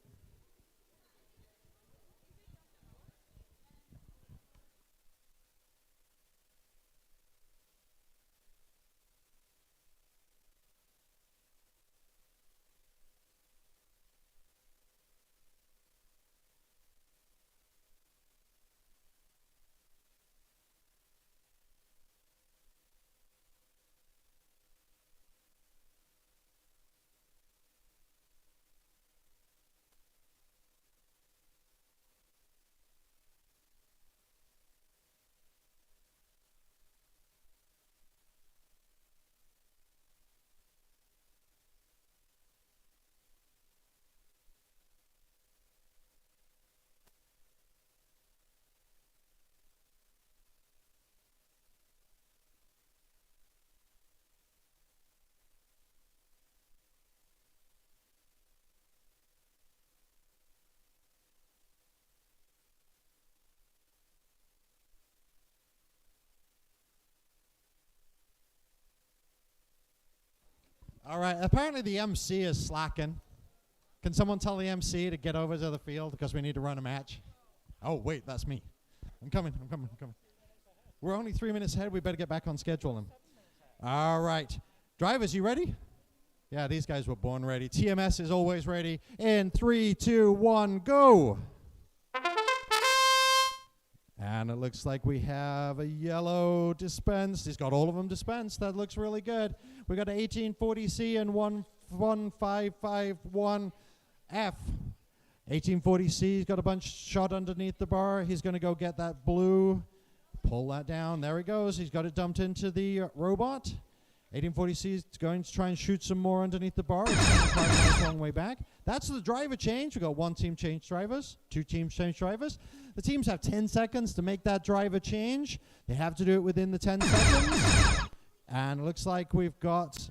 A: All right, apparently the MC is slacking. Can someone tell the MC to get over to the field because we need to run a match? Oh, wait, that's me. I'm coming. We're only 3 minutes ahead. We better get back on schedule then. All right. Drivers, you ready? Yeah, these guys were born ready. TMS is always ready. In 3, 2, 1, go. And it looks like we have a yellow dispensed. He's got all of them dispensed. That looks really good. We got an 1840C and 11551F. 1840C's got a bunch shot underneath the bar. He's going to go get that blue. Pull that down. There he goes. He's got it dumped into the robot. 1840C is going to try and shoot some more underneath the bar. It's quite a nice long way back. That's the driver change. We've got 1 team change drivers, 2 teams change drivers. The teams have 10 seconds to make that driver change. They have to do it within the 10 seconds. And it looks like we've got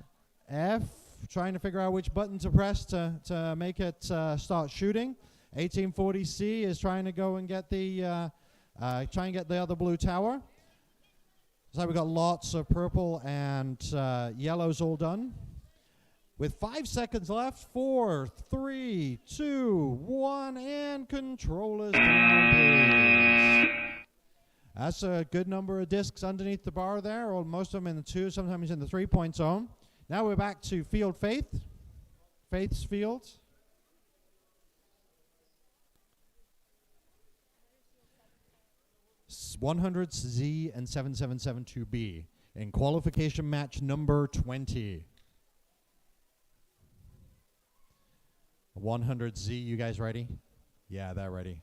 A: F trying to figure out which button to press to make it start shooting. 1840C is trying to go and get the other blue tower. So we've got lots of purple and yellows all done. With 5 seconds left, 4, 3, 2, 1, and controllers down, please. That's a good number of discs underneath the bar there, or most of them in the 2, sometimes in the 3-point zone. Now we're back to field Faith. Faith's field. S 100Z and 7772B in qualification match number 20. 100Z, you guys ready? Yeah, they're ready.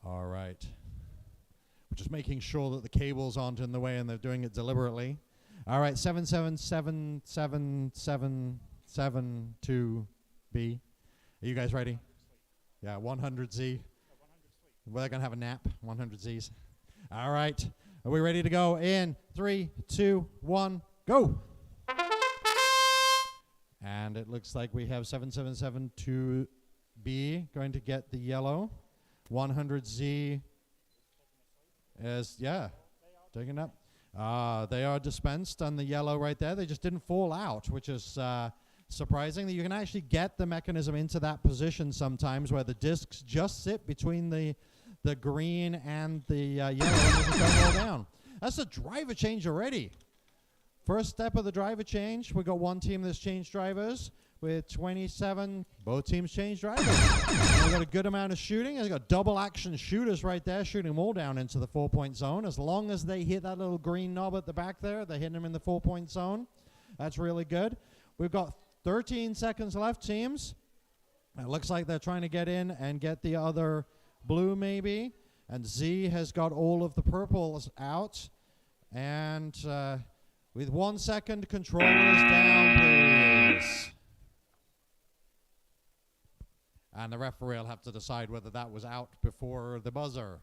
A: All right. We're just making sure that the cables aren't in the way and they're doing it deliberately. All right, 777772B. Are you guys ready? Yeah, 100Z. We're going to have a nap, 100Zs. All right. Are we ready to go? In 3, 2, 1, go. And it looks like we have 7772B going to get the yellow. 100Z is, taken up. They are dispensed on the yellow right there. They just didn't fall out, which is surprising. That you can actually get the mechanism into that position sometimes where the discs just sit between the the green and the yellow, and they just don't roll down. That's a driver change already. First step of the driver change. We got one team that's changed drivers with 27. Both teams changed drivers. We got a good amount of shooting. They've got double action shooters right there, shooting them all down into the 4-point zone. As long as they hit that little green knob at the back there, they're hitting them in the 4-point zone. That's really good. We've got 13 seconds left, teams. It looks like they're trying to get in and get the other blue maybe. And Z has got all of the purples out. And with 1 second, controllers down, please. And the referee will have to decide whether that was out before the buzzer.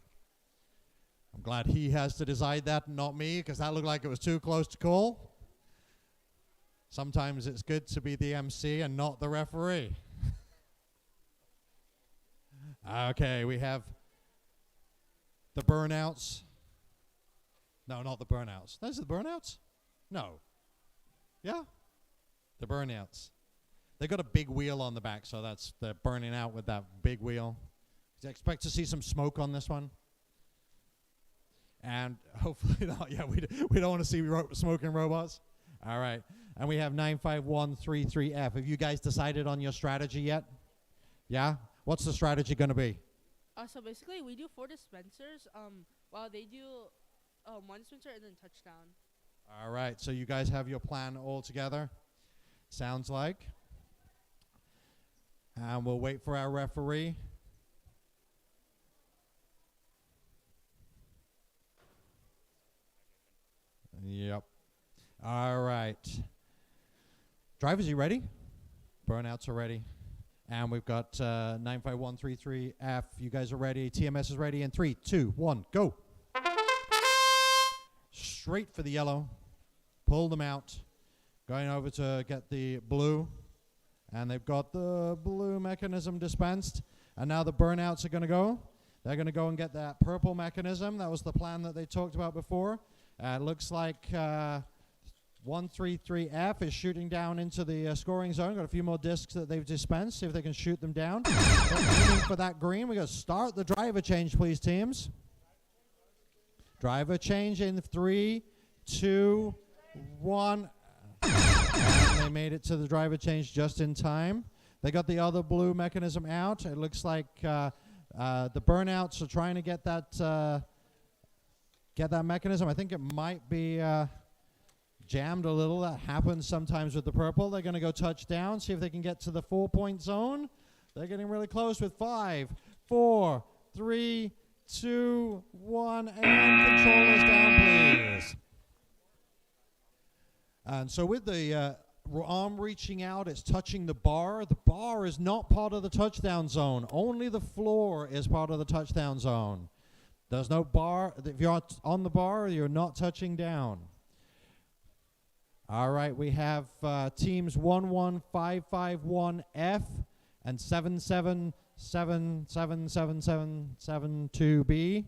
A: I'm glad he has to decide that, not me, because that looked like it was too close to call. Sometimes it's good to be the MC and not the referee. Okay, we have the burnouts. No, not the burnouts. Those are the burnouts? No. Yeah? The burnouts. They got a big wheel on the back, so they're burning out with that big wheel. Do you expect to see some smoke on this one? And hopefully not. Yeah, we don't want to see smoking robots. All right. And we have 95133F. Have you guys decided on your strategy yet? Yeah? What's the strategy going to be?
E: So basically, we do 4 dispensers, while they do 1 dispenser and then touchdown.
A: All right. So you guys have your plan all together? Sounds like. And we'll wait for our referee. Yep. All right. Drivers, you ready? Burnouts are ready. And we've got 95133F. You guys are ready. TMS is ready. In 3, 2, 1, go. Straight for the yellow. Pull them out. Going over to get the blue. And they've got the blue mechanism dispensed. And now the burnouts are going to go. They're going to go and get that purple mechanism. That was the plan that they talked about before. It looks like 133F is shooting down into the scoring zone. Got a few more discs that they've dispensed. See if they can shoot them down. Aiming for that green. We got to start the driver change, please, teams. Driver change in 3, 2, 1. And they made it to the driver change just in time. They got the other blue mechanism out. It looks like the burnouts are trying to get that mechanism. I think it might be jammed a little. That happens sometimes with the purple. They're going to go touchdown, see if they can get to the 4-point zone. They're getting really close with 5, 4, 3, 2, 1, and controllers down, please. And so with the arm reaching out, it's touching the bar. The bar is not part of the touchdown zone. Only the floor is part of the touchdown zone. There's no bar. If you're on the bar, you're not touching down. All right, we have teams 11551F and 77777772B.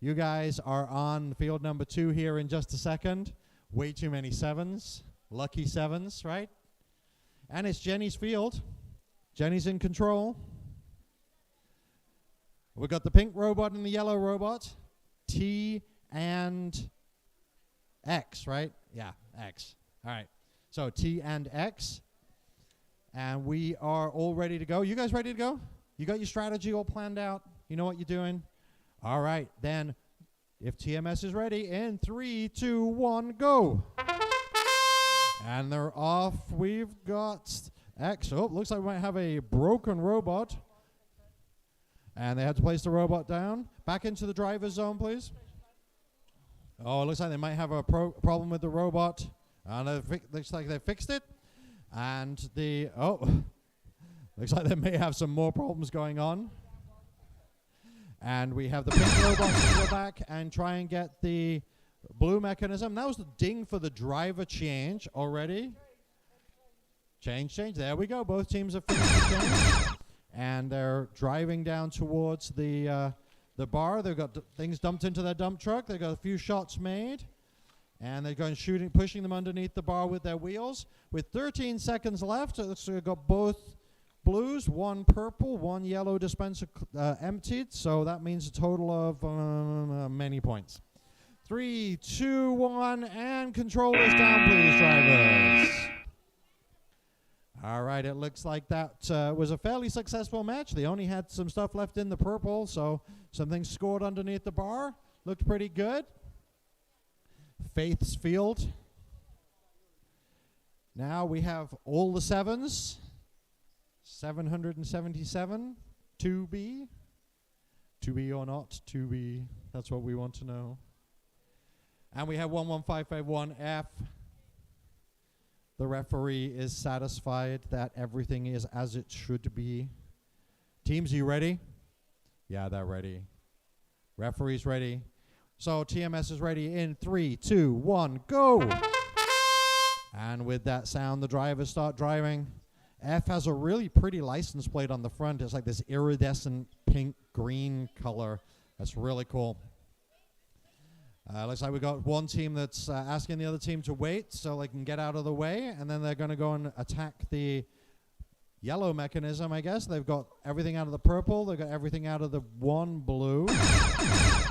A: You guys are on field number 2 here in just a second. Way too many 7s. Lucky 7s, right? And it's Jenny's field. Jenny's in control. We've got the pink robot and the yellow robot. T and X, right? Yeah, X. All right. So T and X. And we are all ready to go. You guys ready to go? You got your strategy all planned out? You know what you're doing? All right. Then if TMS is ready, in 3, 2, 1, go. And they're off. We've got X. Oh, looks like we might have a broken robot. And they had to place the robot down. Back into the driver's zone, please. Oh, it looks like they might have a problem with the robot. And looks like they fixed it. And looks like they may have some more problems going on. And we have the pink robot to go back and try and get the blue mechanism. That was the ding for the driver change already. Change. There we go. Both teams have finished the change. And they're driving down towards the bar. They've got things dumped into their dump truck. They've got a few shots made. And they're going shooting, pushing them underneath the bar with their wheels. With 13 seconds left, it looks like we've got both blues, 1 purple, 1 yellow dispenser emptied. So that means a total of many points. 3, 2, 1, and controllers down, please, drivers. All right, it looks like that was a fairly successful match. They only had some stuff left in the purple, so something scored underneath the bar. Looked pretty good. Faith's Field. Now we have all the 7s. 777. 2B. 2B or not 2B. That's what we want to know. And we have 11551F. The referee is satisfied that everything is as it should be. Teams, you ready? Yeah, they're ready. Referee's ready. So TMS is ready in 3, 2, 1, go! And with that sound, the drivers start driving. F has a really pretty license plate on the front. It's like this iridescent pink-green color. That's really cool. Looks like we've got one team that's asking the other team to wait so they can get out of the way, and then they're going to go and attack the yellow mechanism, I guess. They've got everything out of the purple. They've got everything out of the 1 blue.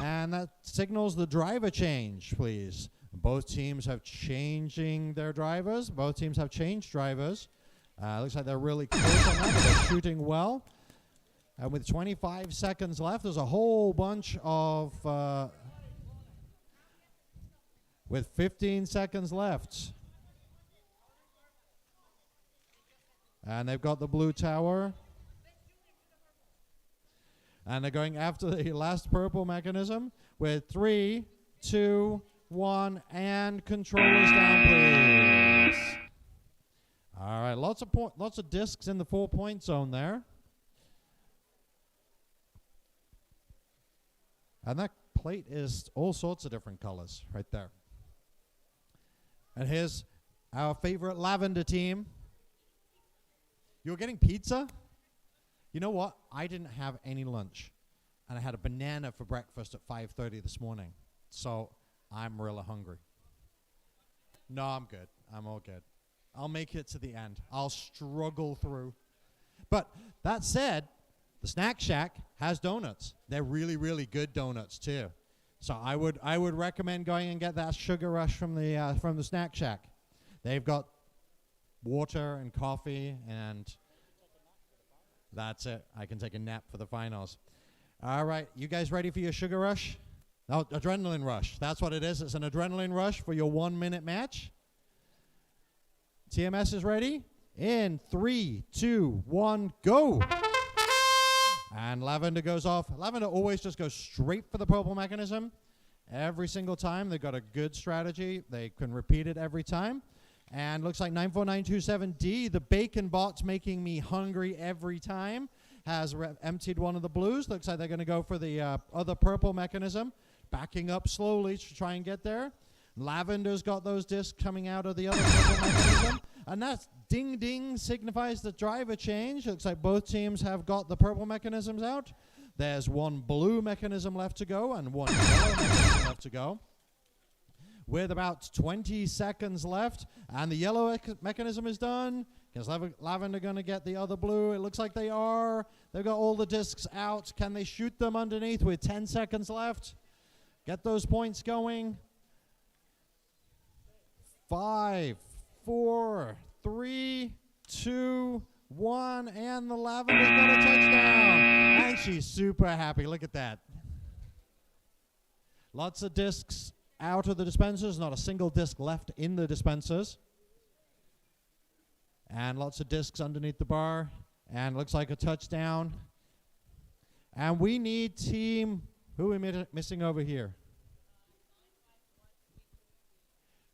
A: And that signals the driver change, please. Both teams have changing their drivers. Both teams have changed drivers. Looks like they're really close on that, but they're shooting well. And with 25 seconds left, there's a whole bunch of... with 15 seconds left. And they've got the blue tower. And they're going after the last purple mechanism with 3, 2, 1, and controllers down, please. All right, lots of discs in the 4-point zone there. And that plate is all sorts of different colors right there. And here's our favorite lavender team. You're getting pizza? You know what? I didn't have any lunch. And I had a banana for breakfast at 5:30 this morning. So I'm really hungry. No, I'm good. I'm all good. I'll make it to the end. I'll struggle through. But that said, the Snack Shack has donuts. They're really, really good donuts too. So I would recommend going and get that Sugar Rush from the Snack Shack. They've got water and coffee, and that's it. I can take a nap for the finals. All right, you guys ready for your Sugar Rush? No, adrenaline rush. That's what it is. It's an adrenaline rush for your 1-minute match. TMS is ready. In 3, 2, 1, go. And Lavender goes off. Lavender always just goes straight for the purple mechanism. Every single time. They've got a good strategy. They can repeat it every time. And looks like 94927D, the bacon bot's making me hungry every time, has emptied one of the blues. Looks like they're going to go for the other purple mechanism. Backing up slowly to try and get there. Lavender's got those discs coming out of the other purple mechanism. And that ding ding signifies the driver change. Looks like both teams have got the purple mechanisms out. There's 1 blue mechanism left to go and 1 yellow mechanism left to go. With about 20 seconds left, and the yellow mechanism is done. Is Lavender going to get the other blue? It looks like they are. They've got all the discs out. Can they shoot them underneath with 10 seconds left? Get those points going. 5, 4, 3, 2, 1, and the Lavender's got a touchdown. And she's super happy. Look at that. Lots of discs out of the dispensers. Not a single disc left in the dispensers. And lots of discs underneath the bar. And looks like a touchdown. And we need team... Who are we missing over here?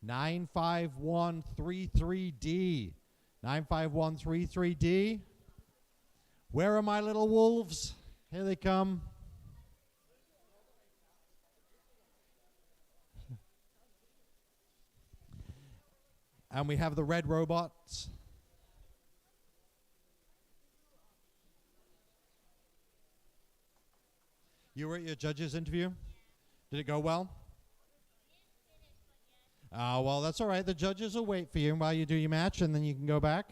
A: 95133D. 95133D. Where are my little wolves? Here they come. And we have the red robots. You were at your judge's interview? Did it go well? Well, that's all right. The judges will wait for you while you do your match, and then you can go back.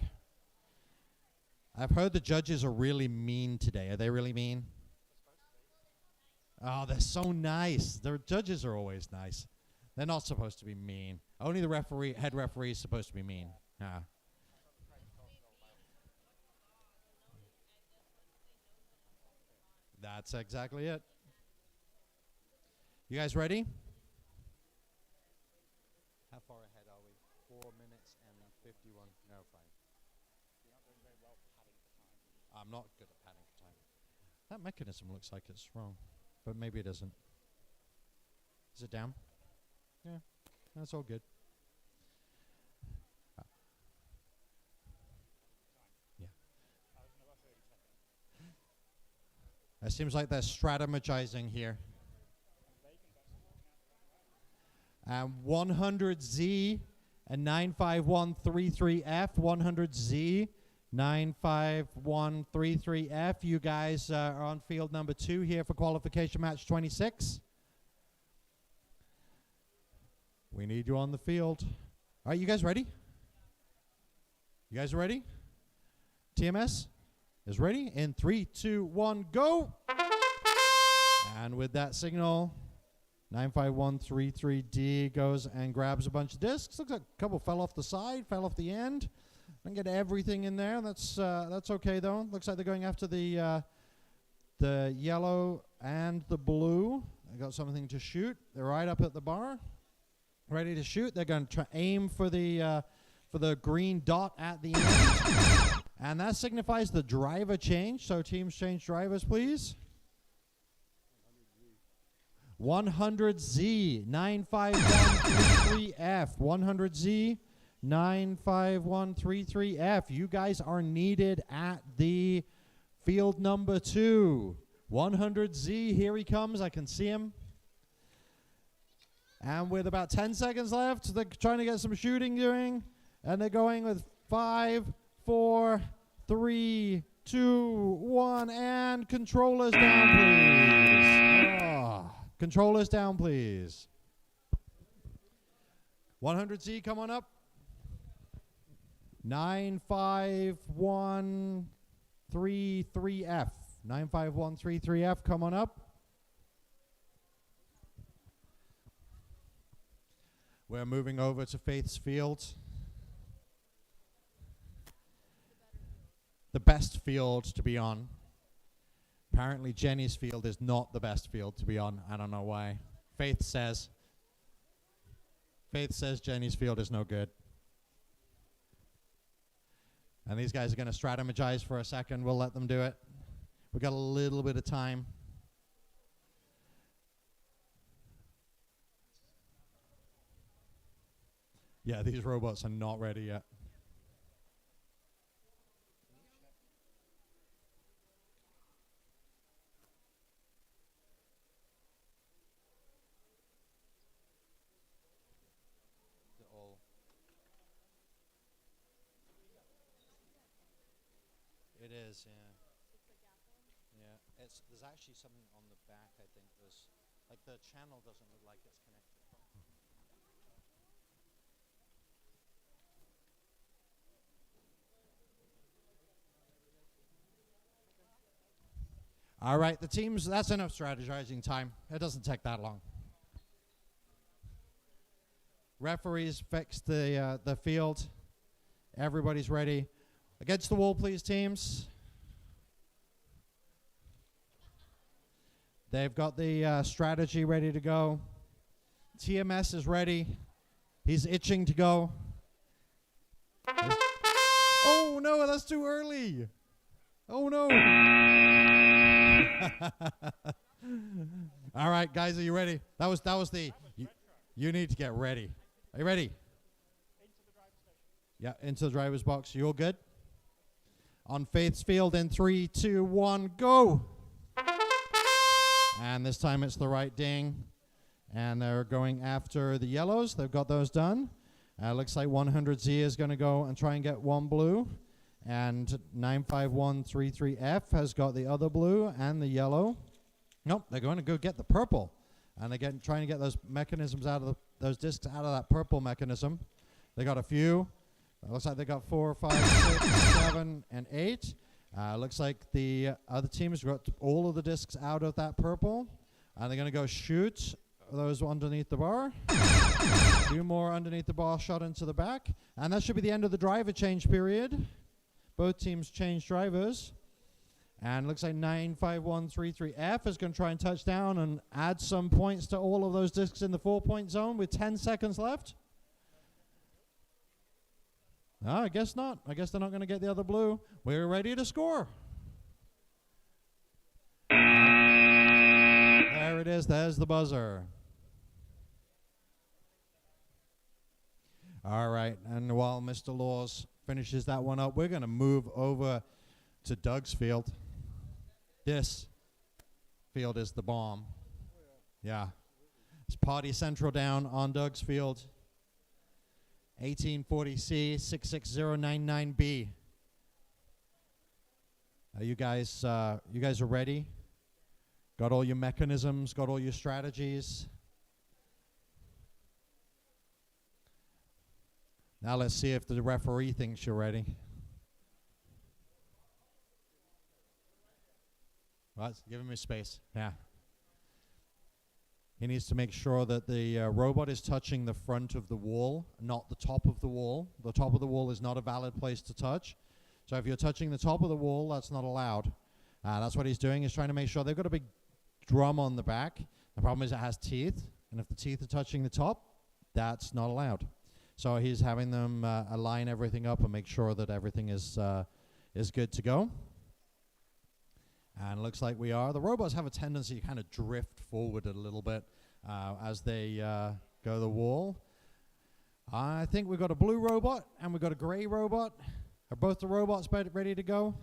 A: I've heard the judges are really mean today. Are they really mean? Oh, they're so nice. The judges are always nice. They're not supposed to be mean. Only the head referee is supposed to be mean. Yeah. That's exactly it. You guys ready? How far ahead are we? 4 minutes and 51. No, fine. I'm not good at padding for time. That mechanism looks like it's wrong, but maybe it isn't. Is it down? Yeah, that's all good. Yeah. It seems like they're strategizing here. 100Z and 95133F, 100Z, 95133F. You guys are on field number 2 here for qualification match 26. We need you on the field. All right, you guys ready? You guys ready? TMS is ready. In 3, 2, 1, go. And with that signal, 95133D goes and grabs a bunch of discs. Looks like a couple fell off the side, fell off the end. Didn't get everything in there. That's okay though. Looks like they're going after the yellow and the blue. They got something to shoot. They're right up at the bar, ready to shoot. They're going to aim for the green dot at the end, and that signifies the driver change. So teams change drivers, please. 100Z 95133F. 100Z 95133F. You guys are needed at the field number 2. 100Z, here he comes. I can see him. And with about 10 seconds left, they're trying to get some shooting doing. And they're going with 5, 4, 3, 2, 1, and controllers down, please. Controllers down, please. 100Z, come on up. 95133F. 95133F, come on up. We're moving over to Faith's field. The best field to be on. Apparently Jenny's field is not the best field to be on. I don't know why. Faith says Jenny's field is no good. And these guys are going to strategize for a second. We'll let them do it. We've got a little bit of time. Yeah, these robots are not ready yet. It is, yeah. Yeah, there's actually something on the back, I think. There's, like, the channel doesn't look like it's connected. All right, the teams, that's enough strategizing time. It doesn't take that long. Referees fixed the field. Everybody's ready. Against the wall, please, teams. They've got the strategy ready to go. TMS is ready. He's itching to go. Oh, no, that's too early. Oh, no. All right, guys, are you ready? That was the... You need to get ready. Are you ready? Yeah, into the driver's box. You all good? On Faith's field in 3, 2, 1, go! And this time it's the right ding. And they're going after the yellows. They've got those done. Looks like 100Z is going to go and try and get one blue. And 95133F has got the other blue and the yellow. Nope, they're going to go get the purple. And they're trying to get those mechanisms out of those discs out of that purple mechanism. They got a few. It looks like they got 4, 5, 6, 7, and 8. Looks like the other team has got all of the discs out of that purple. And they're going to go shoot those underneath the bar. 2 more underneath the bar shot into the back. And that should be the end of the driver change period. Both teams change drivers. And looks like 95133F is going to try and touch down and add some points to all of those discs in the 4-point zone with 10 seconds left. No, I guess not. I guess they're not going to get the other blue. We're ready to score. There it is. There's the buzzer. All right. And while Mr. Laws finishes that one up, we're going to move over to Doug's field. This field is the bomb. Yeah. It's Party Central down on Doug's field. 1840C 66099B. You guys are ready? Got all your mechanisms, got all your strategies. Now let's see if the referee thinks you're ready. What? Give him his space. Yeah. He needs to make sure that the robot is touching the front of the wall, not the top of the wall. The top of the wall is not a valid place to touch. So if you're touching the top of the wall, that's not allowed. That's what he's doing. He's trying to make sure they've got a big drum on the back. The problem is it has teeth. And if the teeth are touching the top, that's not allowed. So he's having them align everything up and make sure that everything is good to go. And it looks like we are. The robots have a tendency to kind of drift forward a little bit as they go the wall. I think we've got a blue robot and we've got a gray robot. Are both the robots ready to go?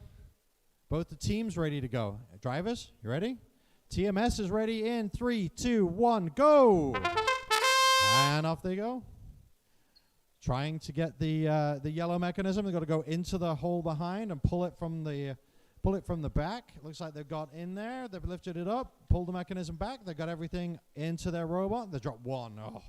A: Both the teams ready to go. Drivers, you ready? TMS is ready in 3, 2, 1, go! And off they go. Trying to get the yellow mechanism. They've got to go into the hole behind and pull it from the back. It looks like they've got in there. They've lifted it up, pulled the mechanism back. They've got everything into their robot. They dropped 1. Oh,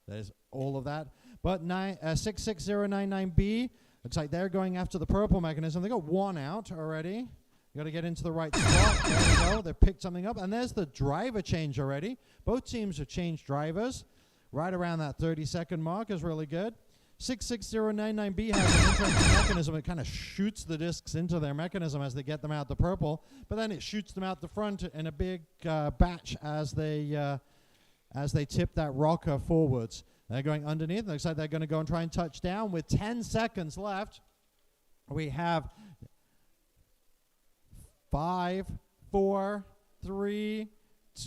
A: there's all of that. But 66099B, looks like they're going after the purple mechanism. They got 1 out already. You got to get into the right spot. There we go. They picked something up. And there's the driver change already. Both teams have changed drivers. Right around that 30-second mark is really good. 66099B has an interesting mechanism. It kind of shoots the discs into their mechanism as they get them out the purple, but then it shoots them out the front in a big batch as they tip that rocker forwards. They're going underneath. It looks like they're going to go and try and touch down with 10 seconds left. We have 5, 4, 3,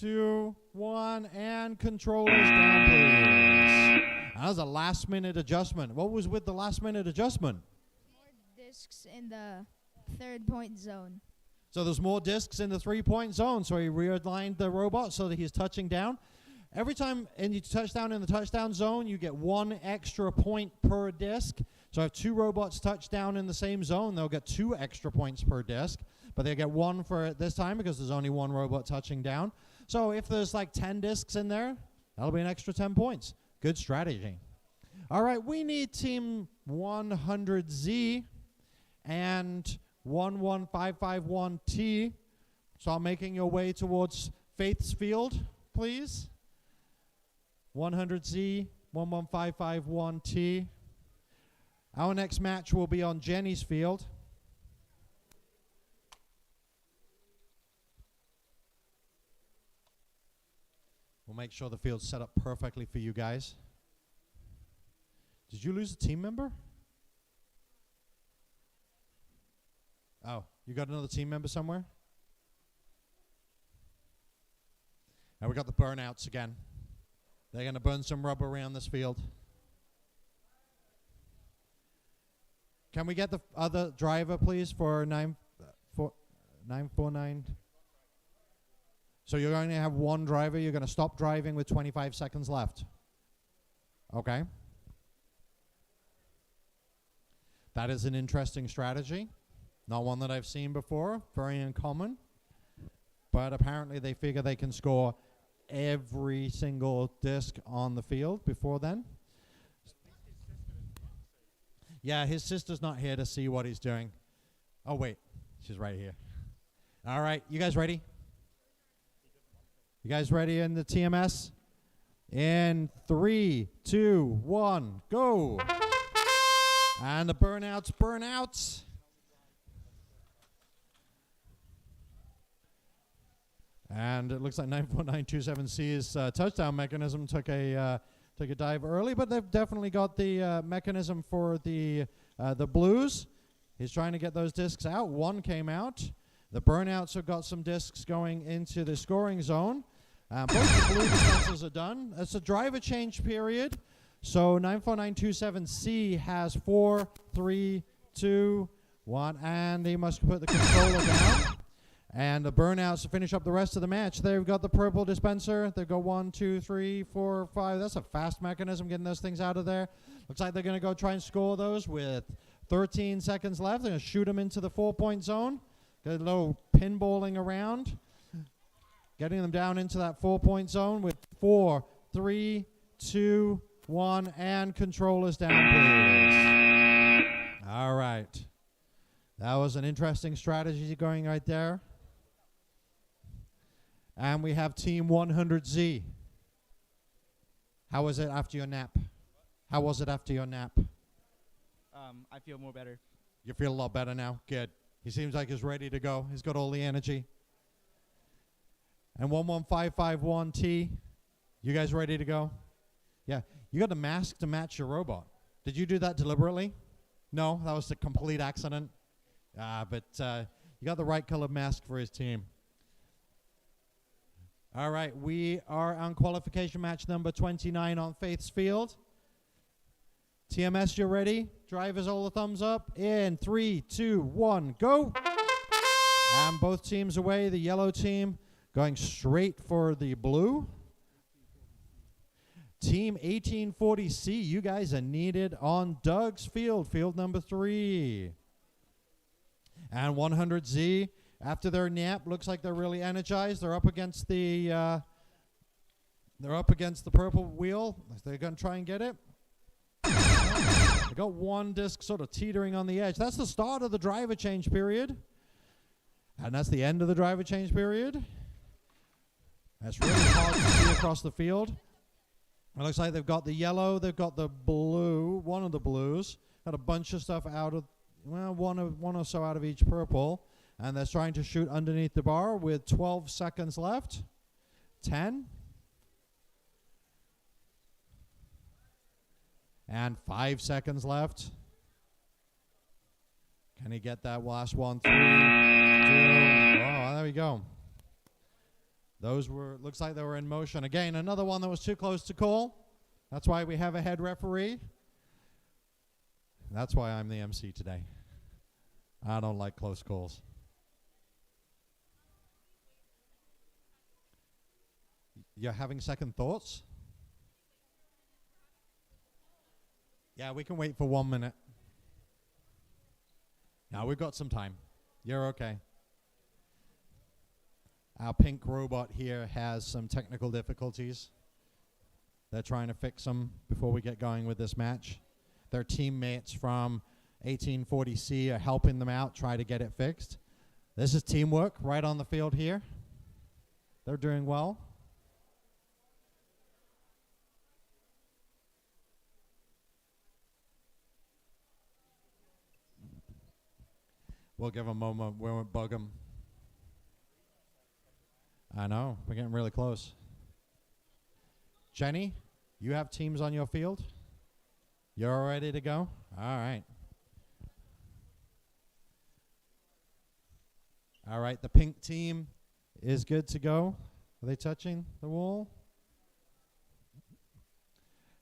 A: 2, 1, and controllers down, please. That was a last-minute adjustment. What was with the last-minute adjustment?
B: More discs in the 3rd-point zone.
A: So there's more discs in the 3-point zone. So he realigned the robot so that he's touching down. Every time you touch down in the touchdown zone, you get 1 extra point per disc. So if 2 robots touch down in the same zone, they'll get 2 extra points per disc. But they'll get 1 for it this time because there's only 1 robot touching down. So if there's like 10 discs in there, that'll be an extra 10 points. Good strategy. All right, we need team 100Z and 11551T. Start making your way towards Faith's field, please. 100Z, 11551T. Our next match will be on Jenny's field. We'll make sure the field's set up perfectly for you guys. Did you lose a team member? Oh, you got another team member somewhere? Now we got the burnouts again. They're going to burn some rubber around this field. Can we get the other driver, please, for 949? So you're going to have 1 driver. You're going to stop driving with 25 seconds left. Okay. That is an interesting strategy. Not one that I've seen before. Very uncommon. But apparently they figure they can score every single disc on the field before then. Yeah, his sister's not here to see what he's doing. Oh, wait. She's right here. All right, you guys ready? You guys ready in the TMS? In 3, 2, 1, go. And the burnouts. And it looks like 94927C's touchdown mechanism took a dive early, but they've definitely got the mechanism for the Blues. He's trying to get those discs out. One came out. The burnouts have got some discs going into the scoring zone. Both the blue dispensers are done. It's a driver change period. So 94927C has 4, 3, 2, 1, and he must put the controller down. And the burnouts to finish up the rest of the match. They've got the purple dispenser. They've got 1, 2, 3, 4, 5. That's a fast mechanism getting those things out of there. Looks like they're going to go try and score those with 13 seconds left. They're going to shoot them into the 4-point zone. Get a little pinballing around. Getting them down into that 4-point zone with 4, 3, 2, 1, and controllers down, please. All right. That was an interesting strategy going right there. And we have Team 100Z. How was it after your nap? How was it after your nap?
G: I feel more better.
A: You feel a lot better now? Good. He seems like he's ready to go. He's got all the energy. And 11551T, you guys ready to go? Yeah. You got a mask to match your robot. Did you do that deliberately? No, that was a complete accident. But you got the right colored mask for his team. All right, we are on qualification match number 29 on Faith's Field. TMS, you ready? Drivers, all the thumbs up. In 3, 2, 1, go. And both teams away. The yellow team going straight for the blue. Team 1840C, you guys are needed on Doug's field, field number 3. And 100Z, after their nap, looks like they're really energized. They're up against the purple wheel. They're going to try and get it. They got one disc sort of teetering on the edge. That's the start of the driver change period. And that's the end of the driver change period. That's really hard to see across the field. It looks like they've got the yellow, they've got the blue, one of the blues. Got a bunch of stuff out of, well, one or so out of each purple. And they're trying to shoot underneath the bar with 12 seconds left. 10. And 5 seconds left. Can he get that last one? 3, 2. Oh, there we go. Those were, looks like they were in motion. Again, another one that was too close to call. That's why we have a head referee. That's why I'm the MC today. I don't like close calls. You're having second thoughts? Yeah, we can wait for 1 minute. Now we've got some time. You're okay. Our pink robot here has some technical difficulties. They're trying to fix them before we get going with this match. Their teammates from 1840C are helping them out, try to get it fixed. This is teamwork right on the field here. They're doing well. We'll give them a moment. We won't bug them. I know. We're getting really close. Jenny, you have teams on your field? You're ready to go? All right. All right, the pink team is good to go. Are they touching the wall?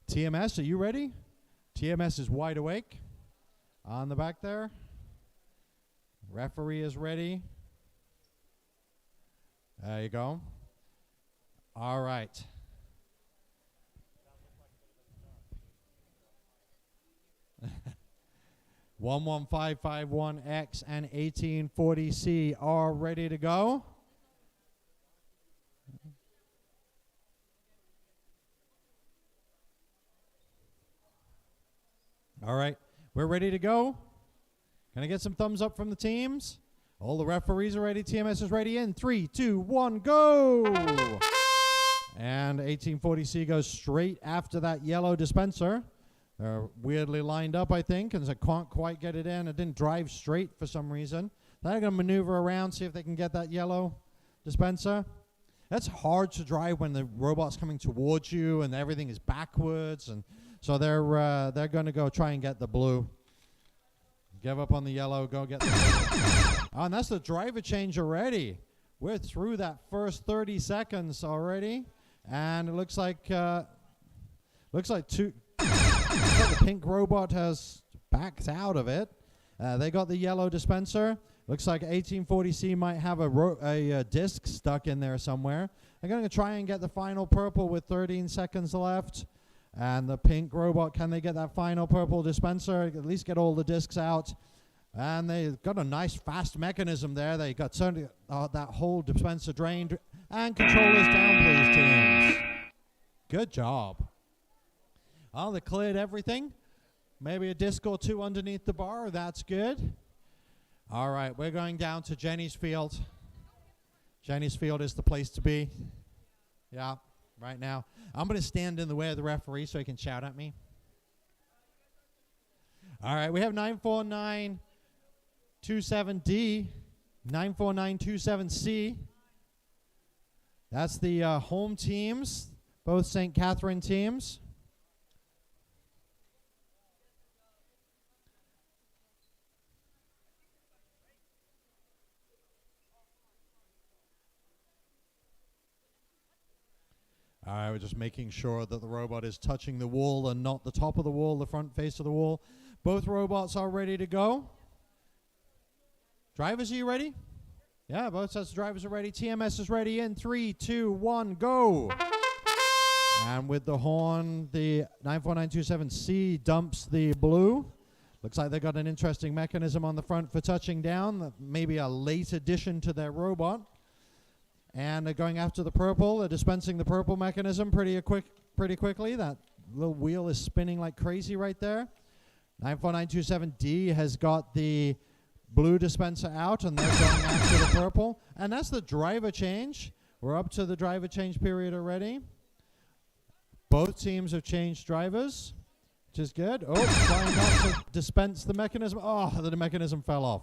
A: TMS, are you ready? TMS is wide awake. On the back there. Referee is ready. There you go. All right. One 11551X and 1840C are ready to go. All right, we're ready to go. Can I get some thumbs up from the teams? All the referees are ready. TMS is ready in 3, 2, 1, go! And 1840C goes straight after that yellow dispenser. They're weirdly lined up, I think, and they can't quite get it in. It didn't drive straight for some reason. They're going to maneuver around, see if they can get that yellow dispenser. That's hard to drive when the robot's coming towards you and everything is backwards. And so they're going to go try and get the blue. Give up on the yellow, go get the blue. Oh, and that's the driver change already. We're through that first 30 seconds already. And it looks like the pink robot has backed out of it. They got the yellow dispenser. Looks like 1840C might have a disc stuck in there somewhere. They're going to try and get the final purple with 13 seconds left. And the pink robot, can they get that final purple dispenser? At least get all the discs out. And they've got a nice fast mechanism there. They got certainly that whole dispenser drained. And controllers down, please, teams. Good job. Oh, they cleared everything. Maybe a disc or two underneath the bar. That's good. All right, we're going down to Jenny's field. Jenny's field is the place to be. Yeah, right now. I'm going to stand in the way of the referee so he can shout at me. All right, we have 94927D, 94927C. That's the home teams, both St. Catherine teams. All right, we're just making sure that the robot is touching the wall and not the top of the wall, the front face of the wall. Both robots are ready to go. Drivers, are you ready? Yeah, both sets of drivers are ready. TMS is ready in 3, 2, 1, go. And with the horn, the 94927C dumps the blue. Looks like they got an interesting mechanism on the front for touching down. Maybe a late addition to their robot. And they're going after the purple. They're dispensing the purple mechanism pretty quickly. That little wheel is spinning like crazy right there. 94927D has got the blue dispenser out, and they're going after the purple. And that's the driver change. We're up to the driver change period already. Both teams have changed drivers, which is good. Oh, trying not to dispense the mechanism. Oh, the mechanism fell off.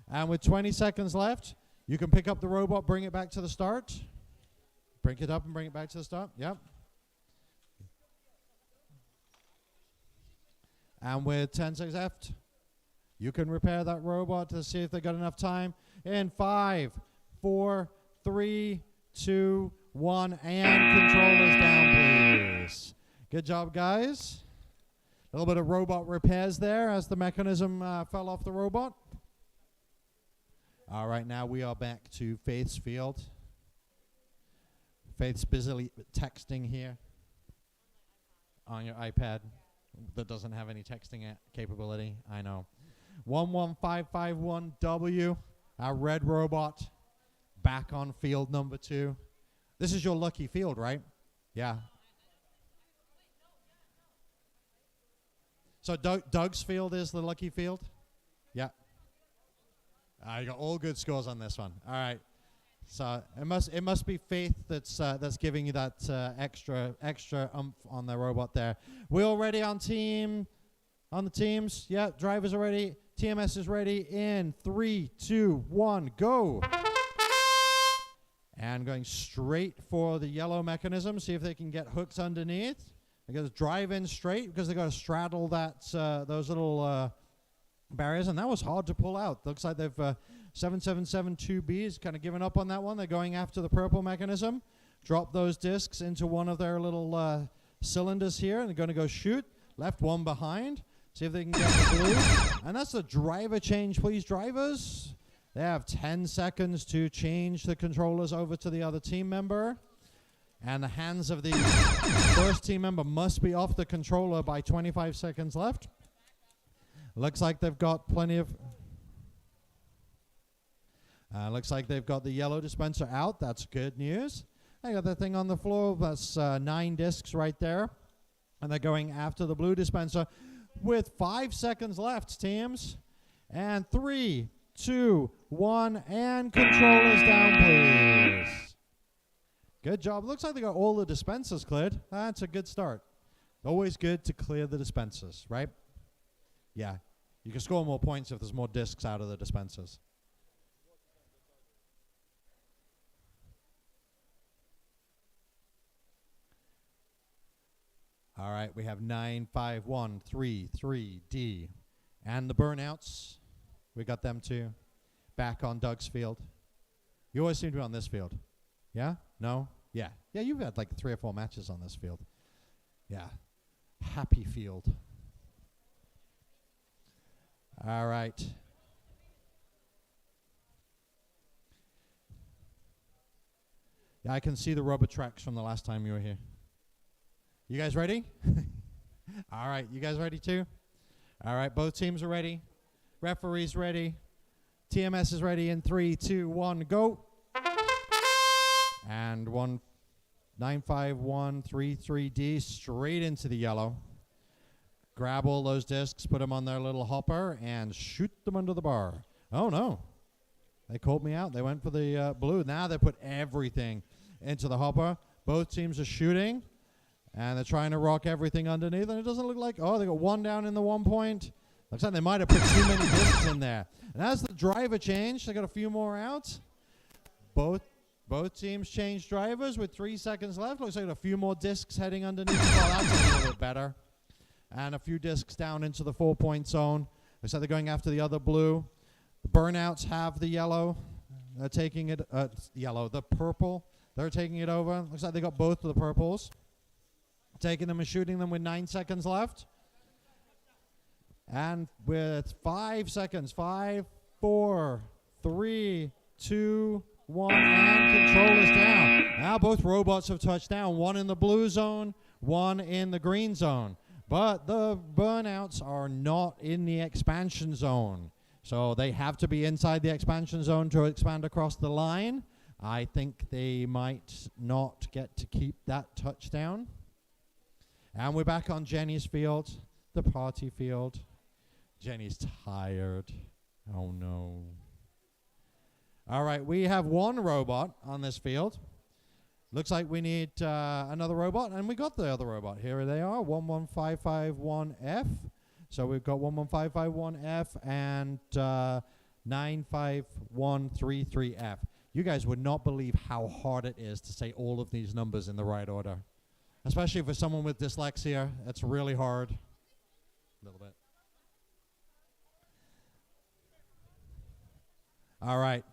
A: And with 20 seconds left, you can pick up the robot, bring it back to the start. Bring it up and bring it back to the start. Yep. And with 10 seconds left, you can repair that robot to see if they got enough time. In 5, 4, 3, 2, 1, and controllers down, please. Good job, guys. A little bit of robot repairs there as the mechanism fell off the robot. All right, now we are back to Faith's field. Faith's busily texting here on your iPad that doesn't have any texting capability. I know. 11551W, our red robot, back on field number 2. This is your lucky field, right? Yeah. So Doug's field is the lucky field? Yeah. You got all good scores on this one. All right. So it must be Faith that's giving you that extra oomph on the robot there. We all ready on the teams? Yeah, drivers are ready. TMS is ready in 3, 2, 1, go. And going straight for the yellow mechanism. See if they can get hooks underneath. They got to drive in straight because they got to straddle those little barriers, and that was hard to pull out. Looks like they've 7772B is kind of given up on that one. They're going after the purple mechanism. Drop those discs into one of their little cylinders here, and they're going to go shoot. Left one behind. See if they can get the blue. And that's the driver change, please, drivers. They have 10 seconds to change the controllers over to the other team member. And the hands of the first team member must be off the controller by 25 seconds left. Looks like they've got plenty of... looks like they've got the yellow dispenser out. That's good news. They got that thing on the floor. That's 9 discs right there. And they're going after the blue dispenser with 5 seconds left, teams. And 3, 2, 1, and controllers down, please. Good job. Looks like they got all the dispensers cleared. That's a good start. Always good to clear the dispensers, right? Yeah. You can score more points if there's more discs out of the dispensers. All right, we have 95133D. And the burnouts, we got them too. Back on Doug's field. You always seem to be on this field. Yeah? No? Yeah. Yeah, you've had like 3 or 4 matches on this field. Yeah. Happy field. All right. Yeah, I can see the rubber tracks from the last time you were here. You guys ready? All right, you guys ready too? All right, both teams are ready. Referee's ready. TMS is ready in 3, 2, 1, go. And 95133D straight into the yellow. Grab all those discs, put them on their little hopper, and shoot them under the bar. Oh, no. They called me out. They went for the blue. Now they put everything into the hopper. Both teams are shooting, and they're trying to rock everything underneath, and it doesn't look like, oh, they got one down in the 1 point. Looks like they might have put too many discs in there. And as the driver changed, they got a few more out. Both teams changed drivers with 3 seconds left. Looks like a few more discs heading underneath. Well, that's a little bit better. And a few discs down into the 4-point zone. Looks like they're going after the other blue. The burnouts have the yellow. They're taking it, the purple. They're taking it over. Looks like they got both of the purples. Taking them and shooting them with 9 seconds left. And with 5 seconds, 5, 4, 3, 2, 1, and control is down. Now both robots have touched down. One in the blue zone, one in the green zone. But the burnouts are not in the expansion zone. So they have to be inside the expansion zone to expand across the line. I think they might not get to keep that touchdown. And we're back on Jenny's field, the party field. Jenny's tired. Oh, no. All right, we have one robot on this field. Looks like we need another robot, and we got the other robot. Here they are, 11551F. So we've got 11551F and 95133F. You guys would not believe how hard it is to say all of these numbers in the right order. Especially for someone with dyslexia, it's really hard. A little bit. All right.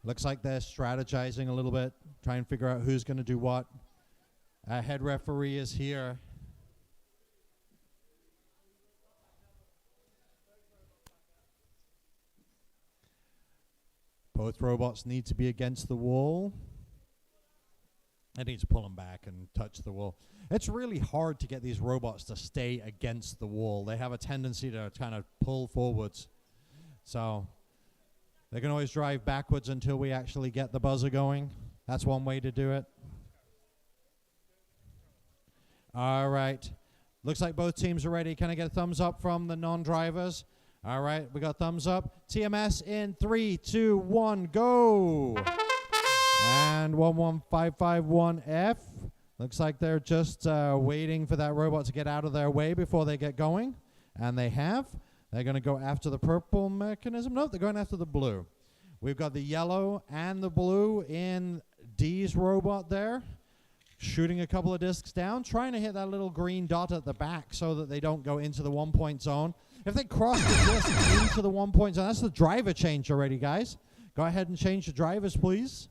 A: Looks like they're strategizing a little bit, trying to figure out who's going to do what. Head referee is here. Both robots need to be against the wall. I need to pull them back and touch the wall. It's really hard to get these robots to stay against the wall. They have a tendency to kind of pull forwards. So they can always drive backwards until we actually get the buzzer going. That's one way to do it. All right. Looks like both teams are ready. Can I get a thumbs up from the non-drivers? All right, we got thumbs up. TMS in 3, 2, 1, go. And 11551F. Looks like they're just waiting for that robot to get out of their way before they get going. And they have. They're going to go after the purple mechanism. No, they're going after the blue. We've got the yellow and the blue in D's robot there. Shooting a couple of discs down. Trying to hit that little green dot at the back so that they don't go into the 1 point zone. If they cross the disc into the 1 point zone, that's the driver change already, guys. Go ahead and change the drivers, please.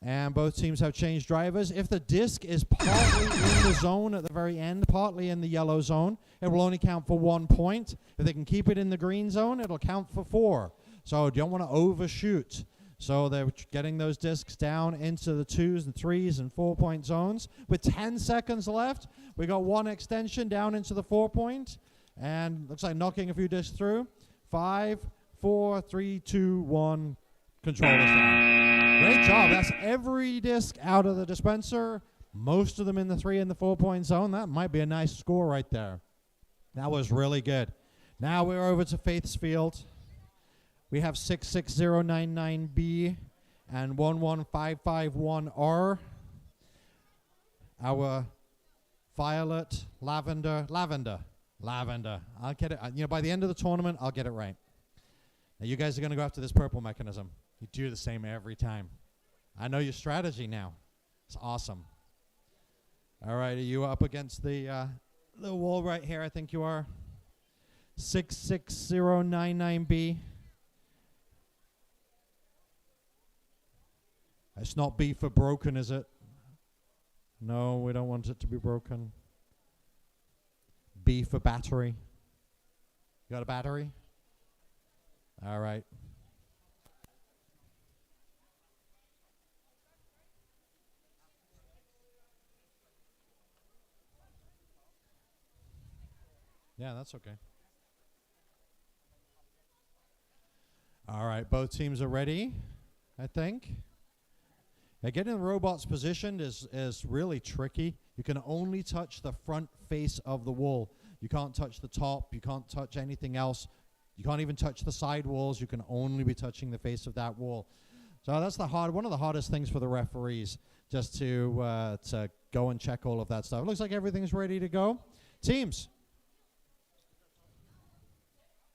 A: And both teams have changed drivers. If the disc is partly in the zone at the very end, partly in the yellow zone, it will only count for 1 point. If they can keep it in the green zone, it'll count for 4. So you don't want to overshoot. So they're getting those discs down into the 2s and 3s and 4 point zones. With 10 seconds left, we got one extension down into the 4 point. And looks like knocking a few discs through. 5, 4, 3, 2, 1. Control this down. Great job. That's every disc out of the dispenser. Most of them in the 3 and the 4 point zone. That might be a nice score right there. That was really good. Now we're over to Faith's field. We have 66099B and 11551R. Our violet, lavender. I'll get it. By the end of the tournament, I'll get it right. Now you guys are going to go after this purple mechanism. You do the same every time. I know your strategy now. It's awesome. All right, are you up against the wall right here? I think you are. 66099B. It's not B for broken, is it? No, we don't want it to be broken. B for battery. You got a battery? All right. Yeah, that's okay. All right, both teams are ready, I think. Now, getting the robots positioned is really tricky. You can only touch the front face of the wall. You can't touch the top. You can't touch anything else. You can't even touch the side walls. You can only be touching the face of that wall. So that's one of the hardest things for the referees, just to go and check all of that stuff. It looks like everything's ready to go. Teams.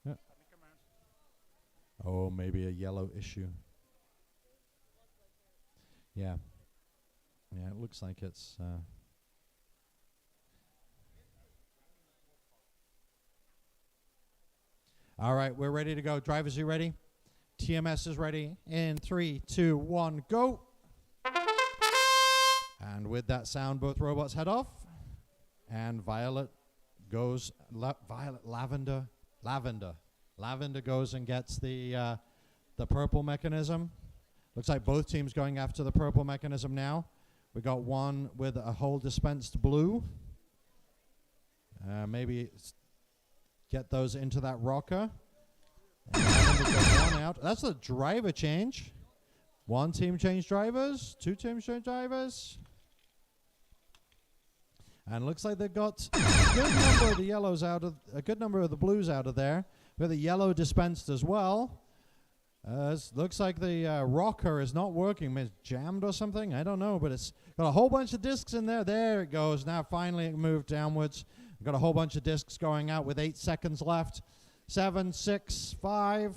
A: Yeah. Oh, maybe a yellow issue. Yeah. Yeah, it looks like it's... All right, we're ready to go. Drivers, you ready? TMS is ready. In 3, 2, 1, go. And with that sound, both robots head off. And Violet goes... Lavender goes and gets the purple mechanism. Looks like both teams going after the purple mechanism now. We got one with a whole dispensed blue. Maybe get those into that rocker. And we got one out. That's a driver change. One team changed drivers. Two teams changed drivers. And looks like they got a good number of the yellows out of a good number of the blues out of there. With the yellow dispensed as well. Looks like the rocker is not working. It's jammed or something. I don't know, but it's got a whole bunch of discs in there. There it goes. Now finally it moved downwards. We've got a whole bunch of discs going out with 8 seconds left. 7, 6, 5.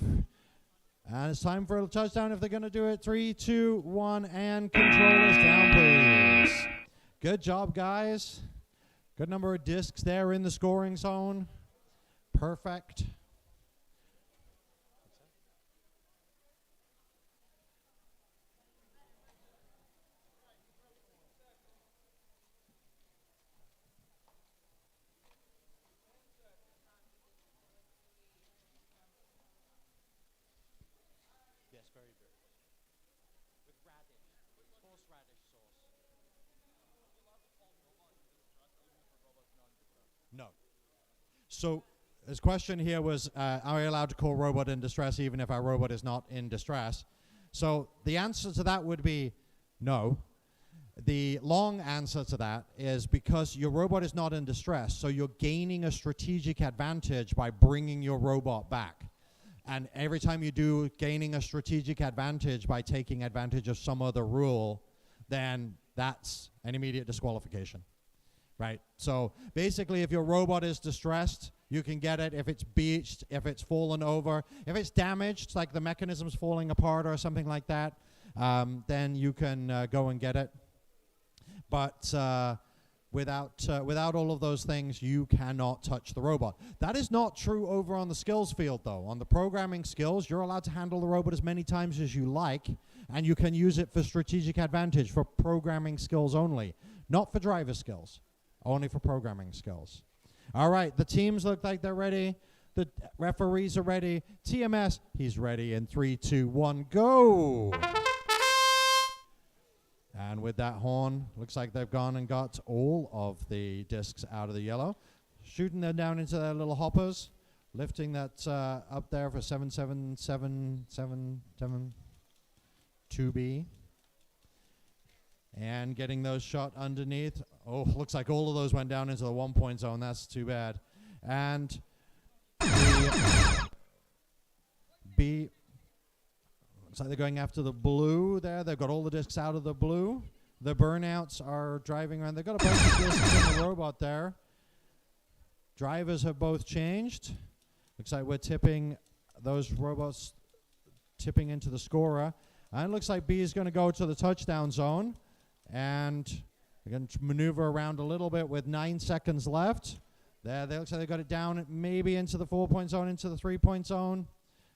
A: And it's time for a touchdown if they're going to do it. 3, 2, 1, and controllers down, please. Good job, guys. Good number of discs there in the scoring zone. Perfect. No. So his question here was, are we allowed to call robot in distress even if our robot is not in distress? So the answer to that would be no. The long answer to that is because your robot is not in distress, so you're gaining a strategic advantage by bringing your robot back. And every time you do gaining a strategic advantage by taking advantage of some other rule, then that's an immediate disqualification. Right? So basically, if your robot is distressed, you can get it if it's beached, if it's fallen over. If it's damaged, like the mechanism's falling apart or something like that, then you can go and get it. But without all of those things, you cannot touch the robot. That is not true over on the skills field, though. On the programming skills, you're allowed to handle the robot as many times as you like, and you can use it for strategic advantage for programming skills only, not for driver skills. Only for programming skills. All right, the teams look like they're ready. The referees are ready. TMS, he's ready in 3, 2, 1, go! And with that horn, looks like they've gone and got all of the discs out of the yellow. Shooting them down into their little hoppers. Lifting that up there for 77777 2B. And getting those shot underneath. Oh, looks like all of those went down into the 1-point zone. That's too bad. And the Looks like they're going after the blue there. They've got all the discs out of the blue. The burnouts are driving around. They've got a bunch of discs in the robot there. Drivers have both changed. Looks like we're tipping those robots, tipping into the scorer. And it looks like B is going to go to the touchdown zone. And they're going to maneuver around a little bit with 9 seconds left. There, they looks like they got it down maybe into the 4-point zone, into the 3-point zone.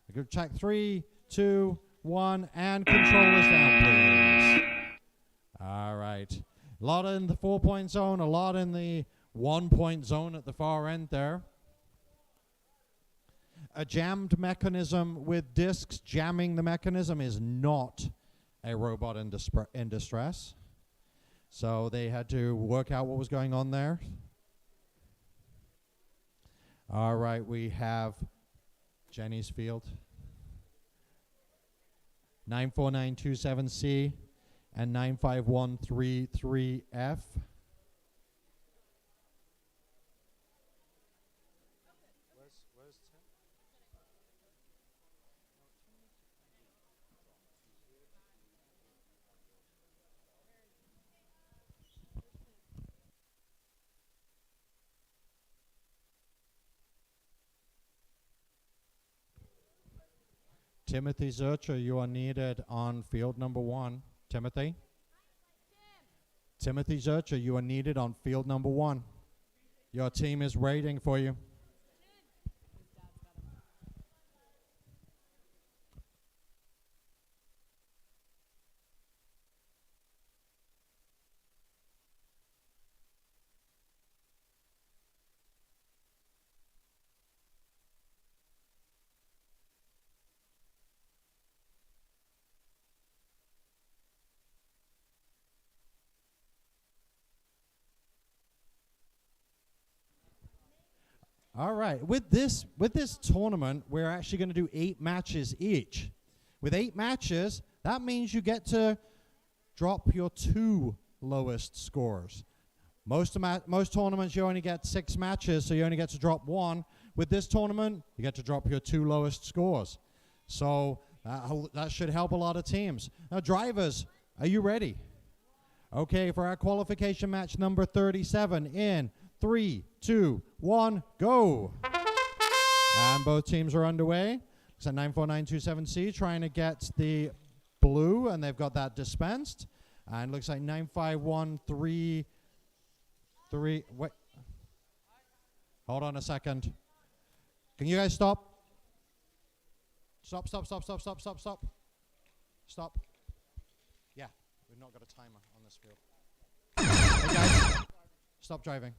A: They're going to check 3, 2, 1, and controllers down, please. All right. A lot in the 4-point zone, a lot in the 1-point zone at the far end there. A jammed mechanism with discs jamming the mechanism is not a robot in distress. So they had to work out what was going on there. All right, we have Jenny's field. 94927C and 95133F. Timothy Zurcher, you are needed on field number 1. Timothy? Timothy Zurcher, you are needed on field number 1. Your team is waiting for you. All right, with this tournament, we're actually going to do 8 matches each. With 8 matches, that means you get to drop your 2 lowest scores. Most tournaments, you only get 6 matches, so you only get to drop 1. With this tournament, you get to drop your 2 lowest scores. So that should help a lot of teams. Now, drivers, are you ready? Okay, for our qualification match number 37 in 3, 2, 1, go. And both teams are underway. It's at 94927C trying to get the blue, and they've got that dispensed. And looks like 95133. Wait. Hold on a second. Can you guys stop? Stop. Stop. Yeah, we've not got a timer on this field. Hey guys, stop driving.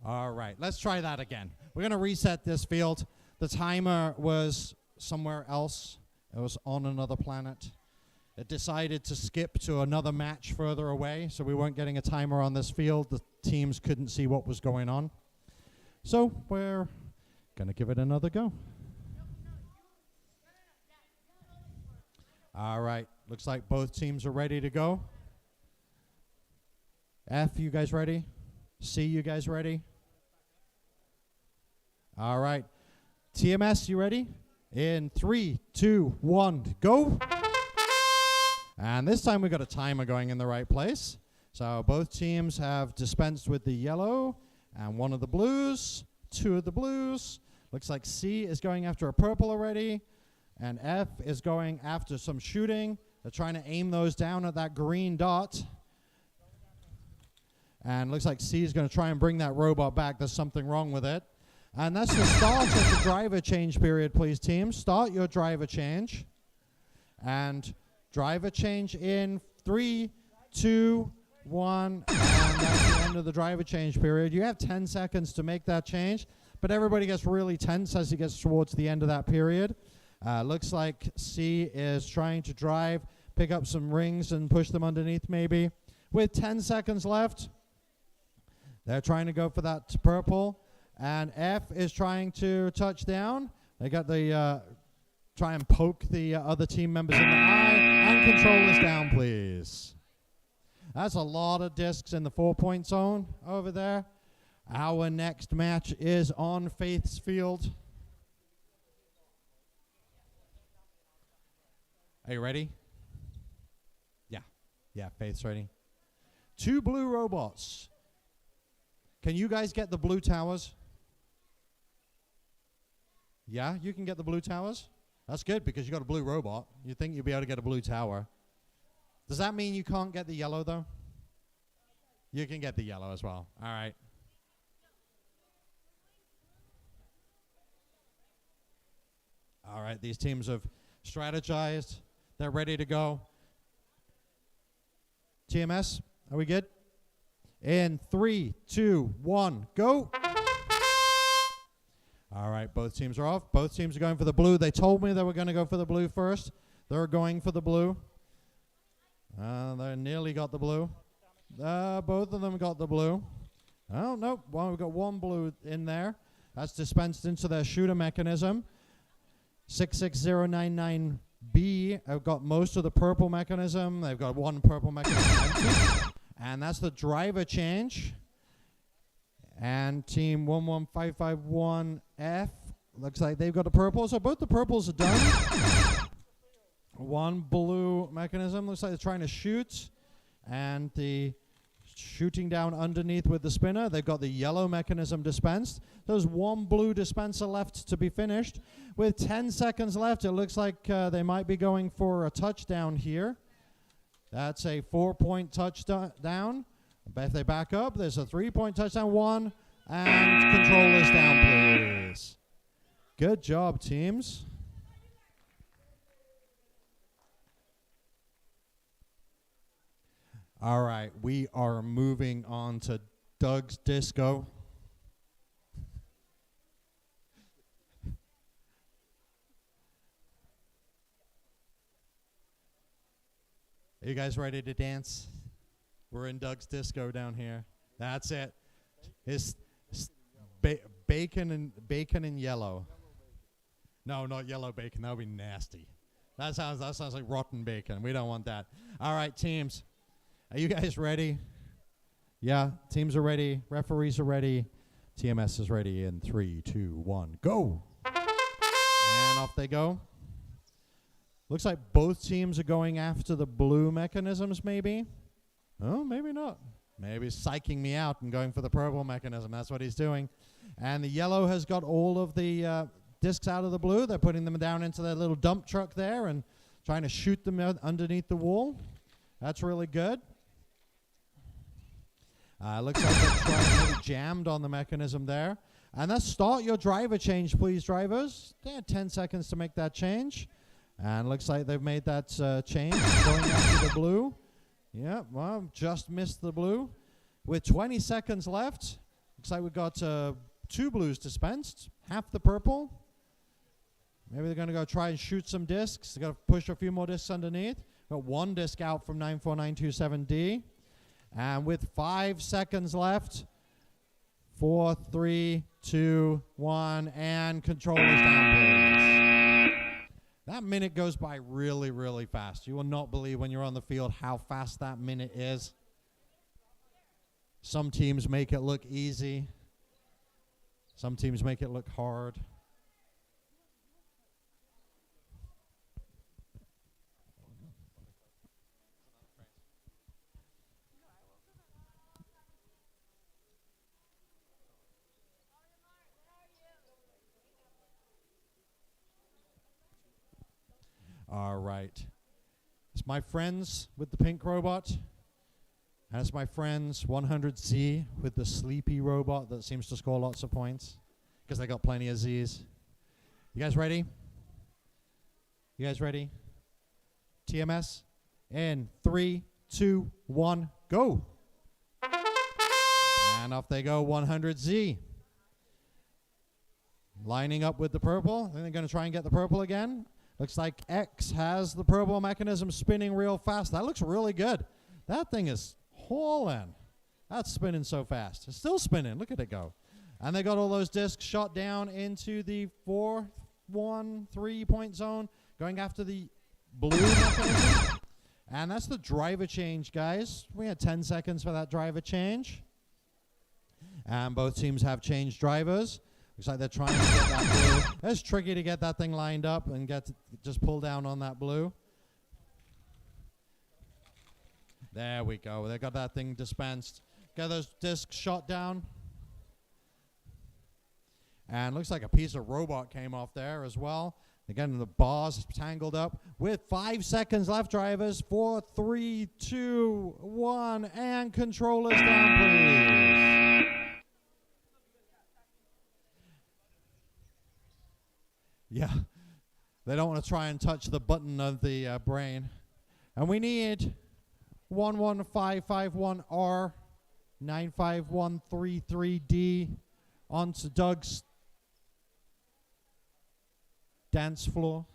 A: All right, let's try that again. We're going to reset this field. The timer was somewhere else. It was on another planet. It decided to skip to another match further away, so we weren't getting a timer on this field. The teams couldn't see what was going on. So we're going to give it another go. All right, looks like both teams are ready to go. F, you guys ready? C, you guys ready? All right. TMS, you ready? In 3, 2, 1, go. And this time we got a timer going in the right place. So both teams have dispensed with the yellow and 1 of the blues, 2 of the blues. Looks like C is going after a purple already, and F is going after some shooting. They're trying to aim those down at that green dot. And looks like C is going to try and bring that robot back. There's something wrong with it. And that's the start of the driver change period, please, teams. Start your driver change. And driver change in 3, 2, 1. And that's the end of the driver change period. You have 10 seconds to make that change. But everybody gets really tense as he gets towards the end of that period. Looks like C is trying to drive, pick up some rings and push them underneath maybe. With 10 seconds left. They're trying to go for that purple. And F is trying to touch down. They got the, try and poke the other team members in the eye. And control this down, please. That's a lot of discs in the 4-point zone over there. Our next match is on Faith's field. Are you ready? Yeah. Yeah, Faith's ready. 2 blue robots. Can you guys get the blue towers? Yeah, you can get the blue towers? That's good because you got a blue robot. You think you'll be able to get a blue tower. Does that mean you can't get the yellow, though? You can get the yellow as well. All right. All right, these teams have strategized. They're ready to go. TMS, are we good? In 3, 2, 1, go. All right, both teams are off. Both teams are going for the blue. They told me they were going to go for the blue first. They're going for the blue. They nearly got the blue. Both of them got the blue. Oh, no. Well, we've got one blue in there. That's dispensed into their shooter mechanism. 66099B have got most of the purple mechanism. They've got one purple mechanism empty. And that's the driver change. And team 11551F looks like they've got the purple. So both the purples are done. One blue mechanism looks like they're trying to shoot. And the shooting down underneath with the spinner. They've got the yellow mechanism dispensed. There's one blue dispenser left to be finished. With 10 seconds left, it looks like they might be going for a touchdown here. That's a 4-point touchdown. If they back up, there's a 3-point touchdown. 1. And control this down, please. Good job, teams. All right, we are moving on to Doug's Disco. Are you guys ready to dance? We're in Doug's Disco down here. That's it. It's bacon and yellow. No, not yellow bacon. That would be nasty. That sounds like rotten bacon. We don't want that. All right, teams. Are you guys ready? Yeah, teams are ready. Referees are ready. TMS is ready in 3, 2, 1, go. And off they go. Looks like both teams are going after the blue mechanisms, maybe. Oh, maybe not. Maybe he's psyching me out and going for the purple mechanism. That's what he's doing. And the yellow has got all of the discs out of the blue. They're putting them down into their little dump truck there and trying to shoot them underneath the wall. That's really good. Looks like they're trying to jammed on the mechanism there. And let's start your driver change, please, drivers. They had 10 seconds to make that change. And looks like they've made that change, going after the blue. Yeah, well, just missed the blue. With 20 seconds left, looks like we've got 2 blues dispensed, half the purple. Maybe they're going to go try and shoot some discs. They've got to push a few more discs underneath. Got 1 disc out from 94927D. And with 5 seconds left, 4, 3, 2, 1, and controllers down, please. That minute goes by really, really fast. You will not believe when you're on the field how fast that minute is. Some teams make it look easy. Some teams make it look hard. All right. It's my friends with the pink robot. And it's my friends 100Z with the sleepy robot that seems to score lots of points because they got plenty of Z's. You guys ready? You guys ready? TMS in 3, 2, 1, go. And off they go, 100Z. Lining up with the purple. I think they're going to try and get the purple again. Looks like X has the purple mechanism spinning real fast. That looks really good. That thing is hauling. That's spinning so fast. It's still spinning. Look at it go. And they got all those discs shot down into the 3-point zone, going after the blue mechanism. And that's the driver change, guys. We had 10 seconds for that driver change. And both teams have changed drivers. Looks like they're trying to get that blue. It's tricky to get that thing lined up and just pull down on that blue. There we go. They got that thing dispensed. Get those discs shot down. And looks like a piece of robot came off there as well. Again, the bars tangled up with 5 seconds left, drivers. 4, 3, 2, 1, and controllers down, please. Yeah, they don't want to try and touch the button of the brain. And we need 11551R, 95133D onto Doug's dance floor.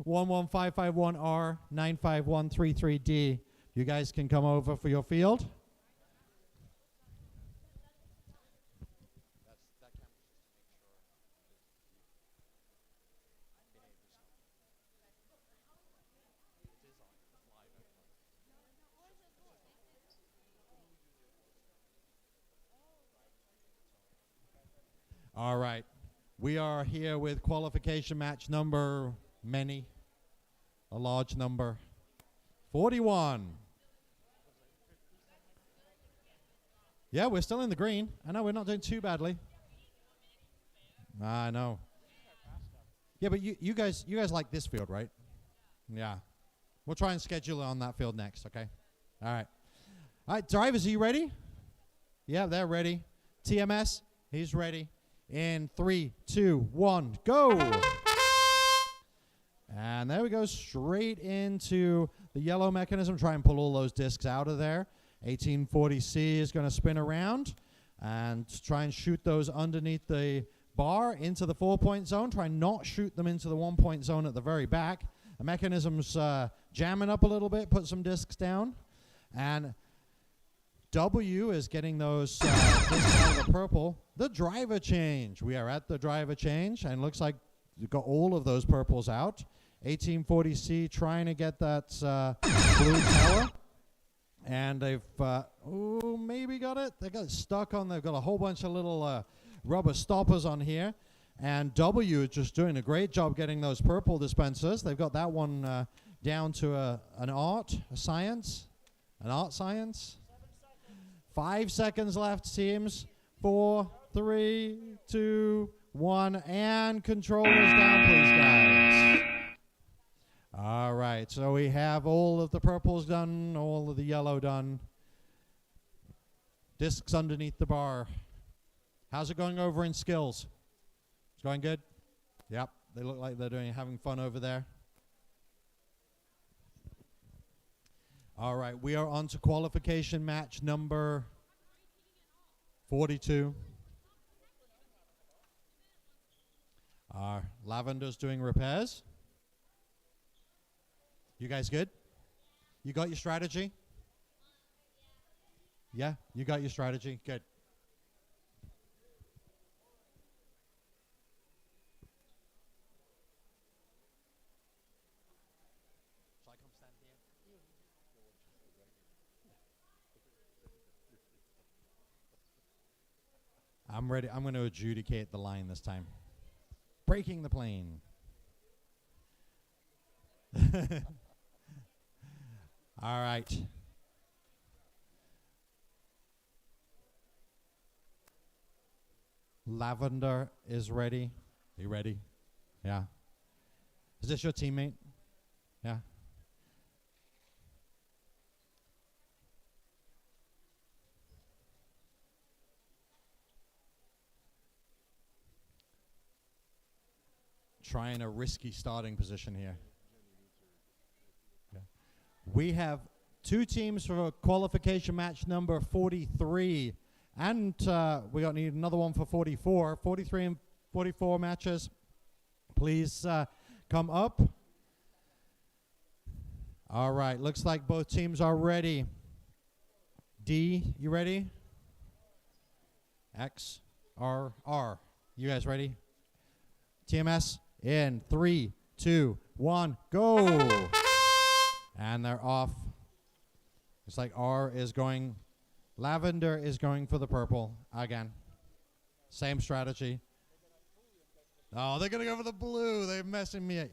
A: 11551R, 95133D. You guys can come over for your field. All right. We are here with qualification match number a large number, 41. Yeah, we're still in the green. I know we're not doing too badly. I know. Yeah, but you guys like this field, right? Yeah. We'll try and schedule it on that field next, okay? All right. All right, drivers, are you ready? Yeah, they're ready. TMS, he's ready. In 3, 2, 1, go! And there we go, straight into the yellow mechanism. Try and pull all those discs out of there. 1840C is going to spin around and try and shoot those underneath the bar into the 4-point zone. Try and not shoot them into the 1-point zone at the very back. The mechanism's jamming up a little bit, put some discs down. And W is getting those discs out of the purple. The driver change. We are at the driver change, and looks like you've got all of those purples out. 1840C trying to get that blue tower. And they've, maybe got it. They got it stuck on. They've got a whole bunch of little rubber stoppers on here. And W is just doing a great job getting those purple dispensers. They've got that one down to an art science. 5 seconds left, teams. 4, 3, 2, 1, and controllers down, please, guys. All right, so we have all of the purples done, all of the yellow done. Discs underneath the bar. How's it going over in skills? It's going good? Yep, they look like they're having fun over there. All right, we are on to qualification match number 42. Lavender's doing repairs. You guys good? You got your strategy? Yeah, you got your strategy. Good. Shall I come stand here? I'm ready. I'm going to adjudicate the line this time. Breaking the plane. All right. Lavender is ready. Are you ready? Yeah. Is this your teammate? Yeah. Trying a risky starting position here. Yeah. We have two teams for qualification match number 43. And we need another one for 44. 43 and 44 matches. Please come up. All right. Looks like both teams are ready. D, you ready? X, R, R. You guys ready? TMS in 3, 2, 1, go. And they're off. It's like R is going, lavender is going for the purple again. Same strategy. Oh, they're going to go for the blue. They're messing me.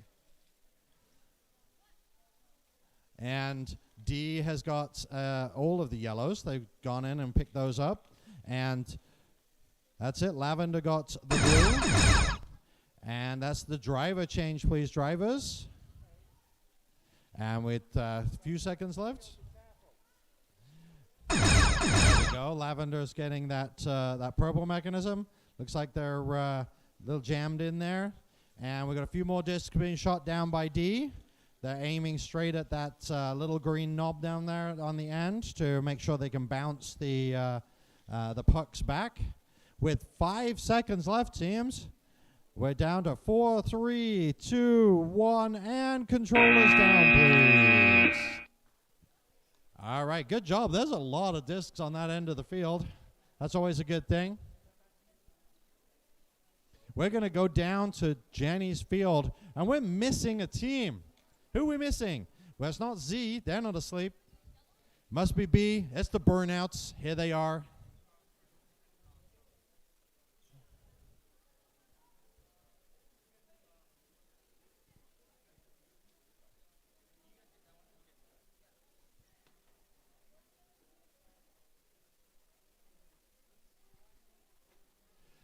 A: And D has got all of the yellows. They've gone in and picked those up. And that's it. Lavender got the blue. And that's the driver change, please, drivers. And with a few seconds left. There we go. Lavender's getting that purple mechanism. Looks like they're a little jammed in there. And we've got a few more discs being shot down by D. They're aiming straight at that little green knob down there on the end to make sure they can bounce the pucks back. With 5 seconds left, teams, we're down to 4, 3, 2, 1, and controllers down, please. All right, good job. There's a lot of discs on that end of the field. That's always a good thing. We're going to go down to Jenny's field, and we're missing a team. Who are we missing? Well, it's not Z. They're not asleep. Must be B. It's the burnouts. Here they are.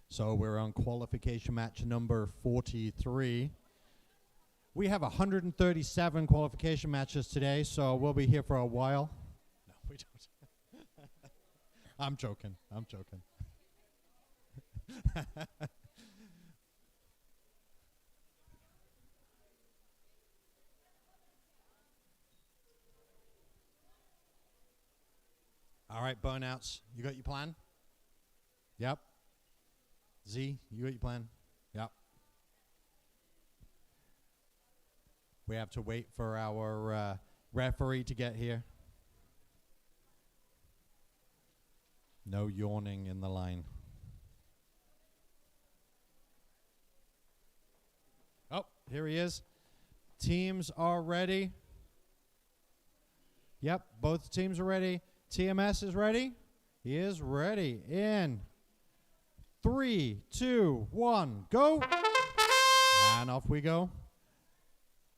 A: So we're on qualification match number 43. We have 137 qualification matches today, so we'll be here for a while. No, we don't. I'm joking. I'm joking. All right, burnouts. You got your plan? Yep. Z, you got your plan? Yep. We have to wait for our referee to get here. No yawning in the line. Oh, here he is. Teams are ready. Yep, both teams are ready. TMS is ready. He is ready. In 3, 2, 1, go. And off we go.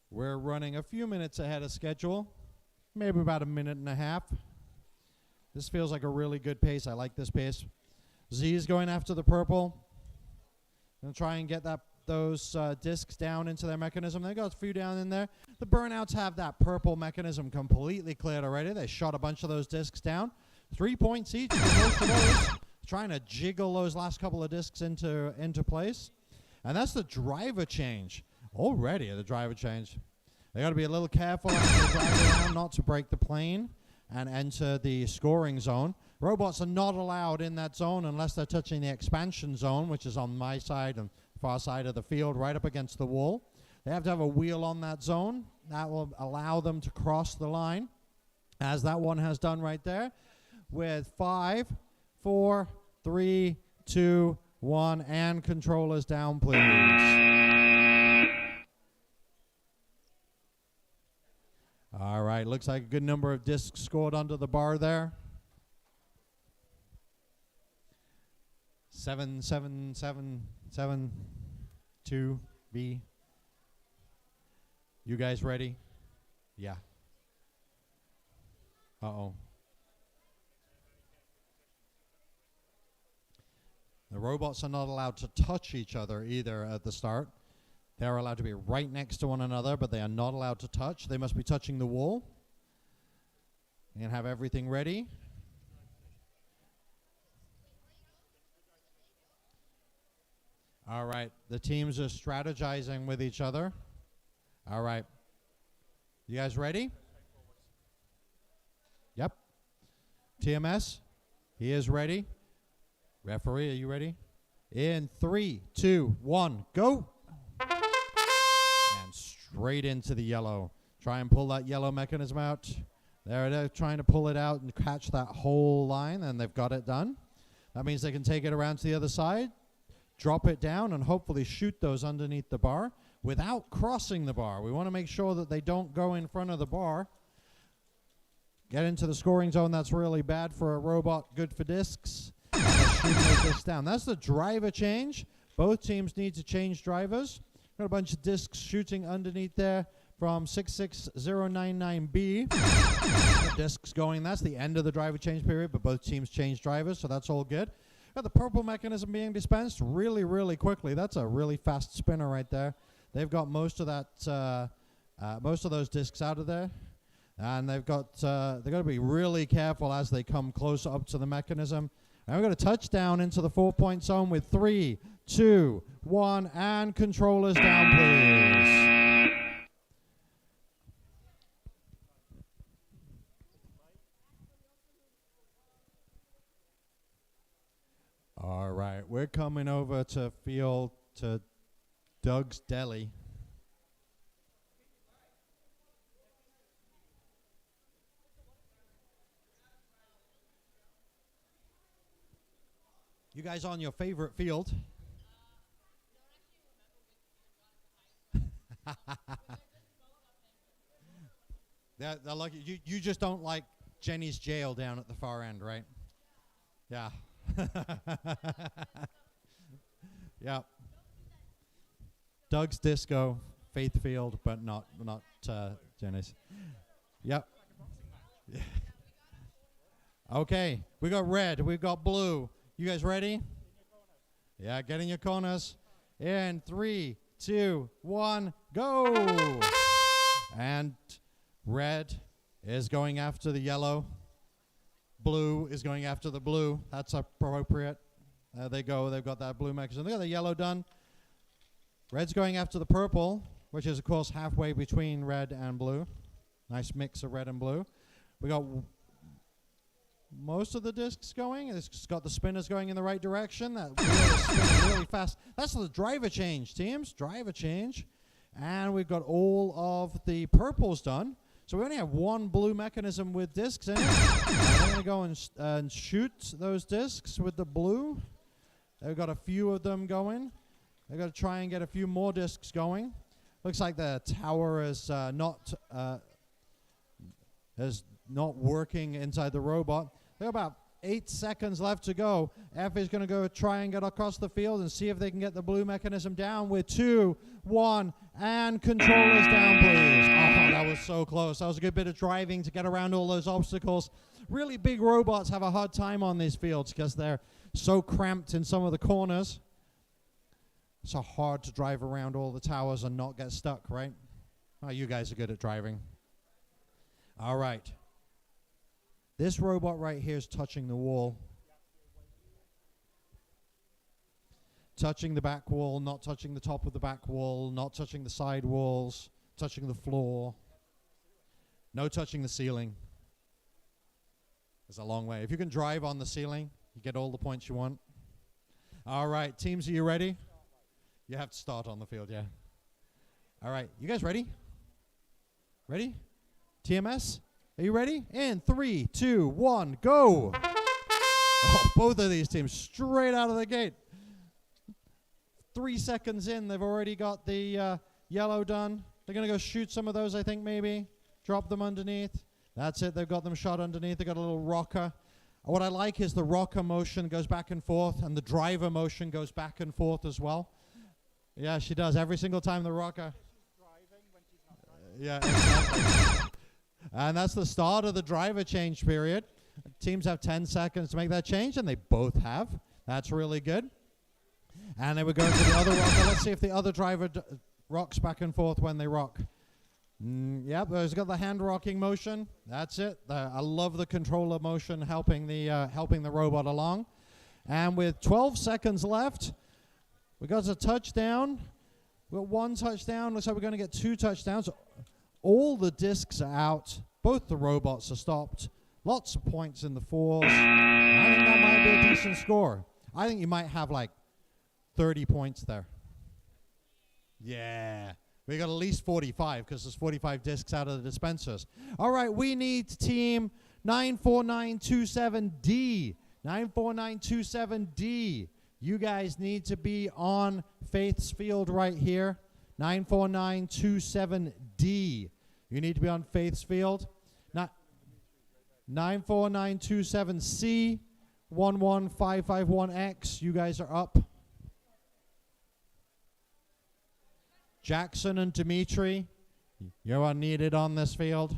A: We're running a few minutes ahead of schedule, maybe about a minute and a half. This feels like a really good pace. I like this pace. Z is going after the purple. Gonna try and get those discs down into their mechanism. They got a few down in there. The burnouts have that purple mechanism completely cleared already. They shot a bunch of those discs down. 3 points each for most of those. Trying to jiggle those last couple of discs into place. And that's the driver change. Already the driver change. They got to be a little careful as they drive around not to break the plane and enter the scoring zone. Robots are not allowed in that zone unless they're touching the expansion zone, which is on my side and far side of the field, right up against the wall. They have to have a wheel on that zone. That will allow them to cross the line, as that one has done right there. With 5, 4, 3, 2, 1, and controllers down, please. All right, looks like a good number of discs scored under the bar there. 7, 7, 7, 7, 2, B. You guys ready? Yeah. Uh-oh. The robots are not allowed to touch each other either at the start. They're allowed to be right next to one another, but they are not allowed to touch. They must be touching the wall. And have everything ready. All right, the teams are strategizing with each other. All right. You guys ready? Yep. TMS, he is ready. Referee, are you ready? In 3, 2, 1, go. And straight into the yellow. Try and pull that yellow mechanism out. They're trying to pull it out and catch that whole line, and they've got it done. That means they can take it around to the other side, drop it down, and hopefully shoot those underneath the bar without crossing the bar. We want to make sure that they don't go in front of the bar. Get into the scoring zone. That's really bad for a robot, good for discs. Shoot those discs down. That's the driver change. Both teams need to change drivers. Got a bunch of discs shooting underneath there from 66099B. Discs going. That's the end of the driver change period, but both teams change drivers, so that's all good. Got the purple mechanism being dispensed really, really quickly. That's a really fast spinner right there. They've got most of that, most of those discs out of there, and they've got to be really careful as they come closer up to the mechanism. And we've got a touchdown into the 4-point zone with 3, 2, 1, and controllers down, please. All right, we're coming over to field to Doug's Deli. You guys on your favorite field? They're lucky. You just don't like Jenny's Jail down at the far end, right? Yeah. Yeah. Doug's Disco, Faith Field, but not Jenny's. Yep. Yeah. Okay, we got red, we got blue. You guys ready? Yeah, get in your corners. In 3, 2, 1, go! And red is going after the yellow. Blue is going after the blue. That's appropriate. There they go. They've got that blue mechanism. They got the yellow done. Red's going after the purple, which is, of course, halfway between red and blue. Nice mix of red and blue. We got most of the discs going. It's got the spinners going in the right direction. That wheel is spinning really fast. That's the driver change, teams. Driver change. And we've got all of the purples done. So we only have one blue mechanism with discs in it. I'm going to go and shoot those discs with the blue. They've got a few of them going. They've got to try and get a few more discs going. Looks like the tower is not working inside the robot. They've got about 8 seconds left to go. F is going to go try and get across the field and see if they can get the blue mechanism down with 2, 1, and controllers down, please. Oh, that was so close. That was a good bit of driving to get around all those obstacles. Really big robots have a hard time on these fields because they're so cramped in some of the corners. So hard to drive around all the towers and not get stuck, right? Oh, you guys are good at driving. All right. This robot right here is touching the wall. Touching the back wall, not touching the top of the back wall, not touching the side walls, touching the floor. No touching the ceiling. It's a long way. If you can drive on the ceiling, you get all the points you want. All right, teams, are you ready? You have to start on the field, yeah. All right, you guys ready? Ready? TMS? Are you ready? In 3, 2, 1, go! Oh, both of these teams straight out of the gate. 3 seconds in, they've already got the yellow done. They're going to go shoot some of those, I think, maybe. Drop them underneath. That's it. They've got them shot underneath. They've got a little rocker. What I like is the rocker motion goes back and forth, and the driver motion goes back and forth as well. Yeah, she does. Every single time the rocker.
H: She's driving when she's not driving.
A: Yeah, exactly. And that's the start of the driver change period. Teams have 10 seconds to make that change, and they both have. That's really good. And then we're going to the other rocker. Let's see if the other driver rocks back and forth when they rock. Yep, there's got the hand rocking motion. That's it. I love the controller motion helping the robot along. And with 12 seconds left, we got a touchdown. We got 1 touchdown. Looks like we're going to get 2 touchdowns. All the discs are out. Both the robots are stopped. Lots of points in the 4s. I think that might be a decent score. I think you might have like 30 points there. Yeah. We got at least 45 because there's 45 discs out of the dispensers. All right, we need team 94927D. 94927D. You guys need to be on Faith's field right here. 94927D. You need to be on Faith's field. 94927C. 11551X. You guys are up. Jackson and Dimitri, you are needed on this field.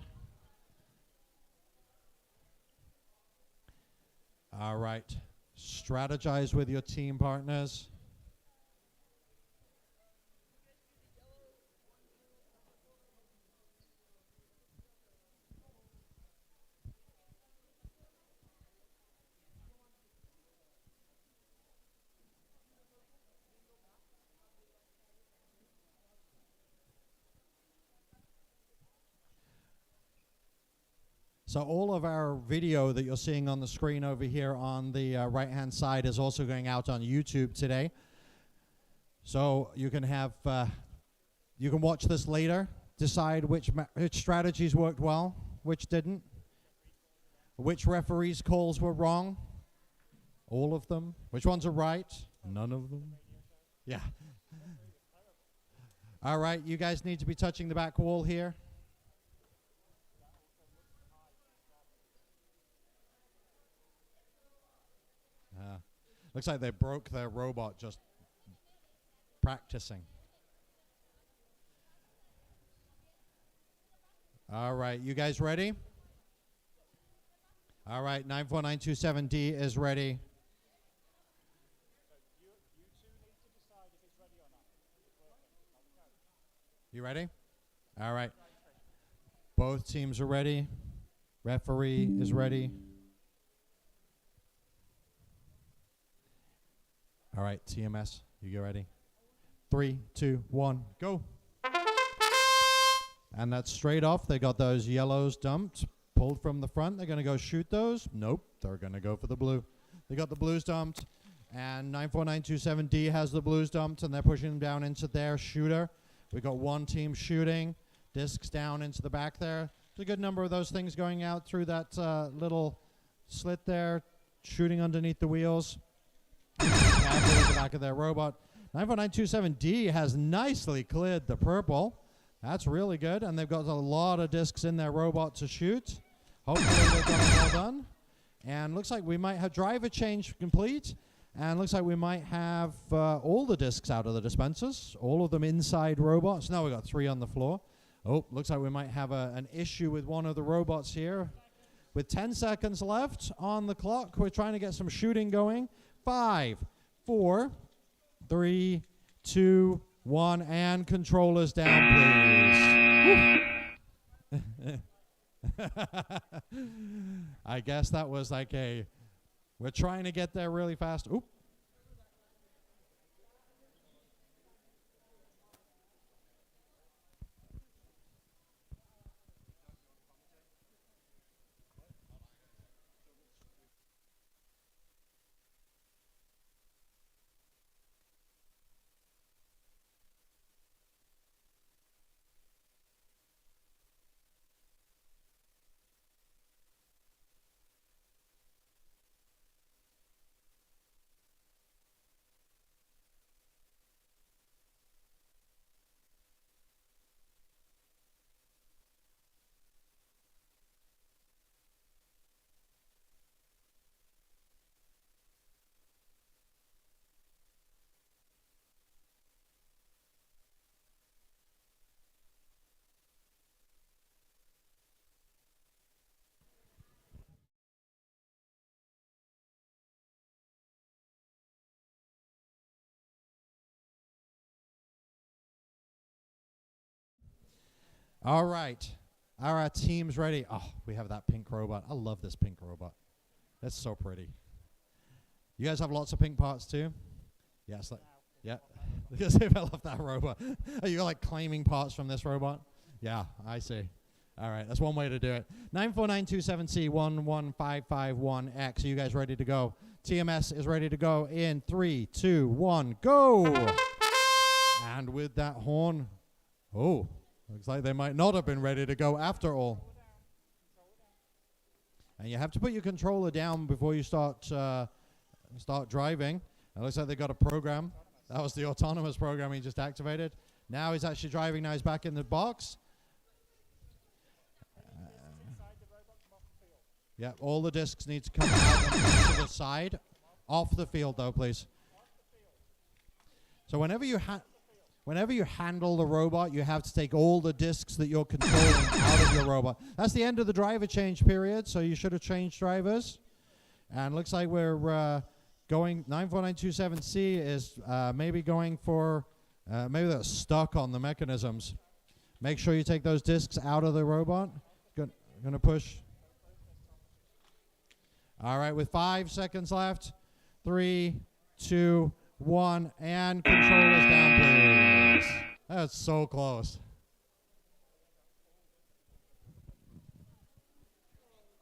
A: All right. Strategize with your team partners. So all of our video that you're seeing on the screen over here on the right-hand side is also going out on YouTube today. So you can have, you can watch this later, decide which strategies worked well, which didn't, which referees' calls were wrong, all of them, which ones are right, none of them. Yeah. All right, you guys need to be touching the back wall here. Looks like they broke their robot just practicing. All right, you guys ready? All right, 94927D is ready. You ready? All right. Both teams are ready. Referee is ready. All right, TMS, you get ready? 3, 2, 1, go. And that's straight off. They got those yellows dumped, pulled from the front. They're going to go shoot those. Nope, they're going to go for the blue. They got the blues dumped, and 94927D has the blues dumped, and they're pushing them down into their shooter. We got one team shooting, discs down into the back there. There's a good number of those things going out through that little slit there, shooting underneath the wheels. The back of their robot. 94927D has nicely cleared the purple. That's really good, and they've got a lot of discs in their robot to shoot. Hopefully they've got it well done. And looks like we might have driver change complete, and looks like we might have all the discs out of the dispensers, all of them inside robots. Now we've got 3 on the floor. Oh, looks like we might have an issue with one of the robots here. With 10 seconds left on the clock, we're trying to get some shooting going. 5, 4, 3, 2, 1, and controllers down, please. I guess that was like we're trying to get there really fast. Oop. All right. Are our teams ready? Oh, we have that pink robot. I love this pink robot. That's so pretty. You guys have lots of pink parts too? Yes. Yeah. Because I love that robot. Are you like claiming parts from this robot? Yeah, I see. All right, that's one way to do it. 94927C11551X. Are you guys ready to go? TMS is ready to go in 3, 2, 1, go! And with that horn, Oh, looks like they might not have been ready to go after all. And you have to put your controller down before you start driving. It looks like they got a program. That was the autonomous program he just activated. Now he's actually driving. Now he's back in the box. Yeah, all the discs need to come out and come to the side. Off the field, though, please. So whenever you handle the robot, you have to take all the discs that you're controlling out of your robot. That's the end of the driver change period, so you should have changed drivers. And looks like we're going, 94927C is maybe going for, maybe they're stuck on the mechanisms. Make sure you take those discs out of the robot. Gonna push. All right, with 5 seconds left. 3, 2, 1, and controllers down, please. That's so close.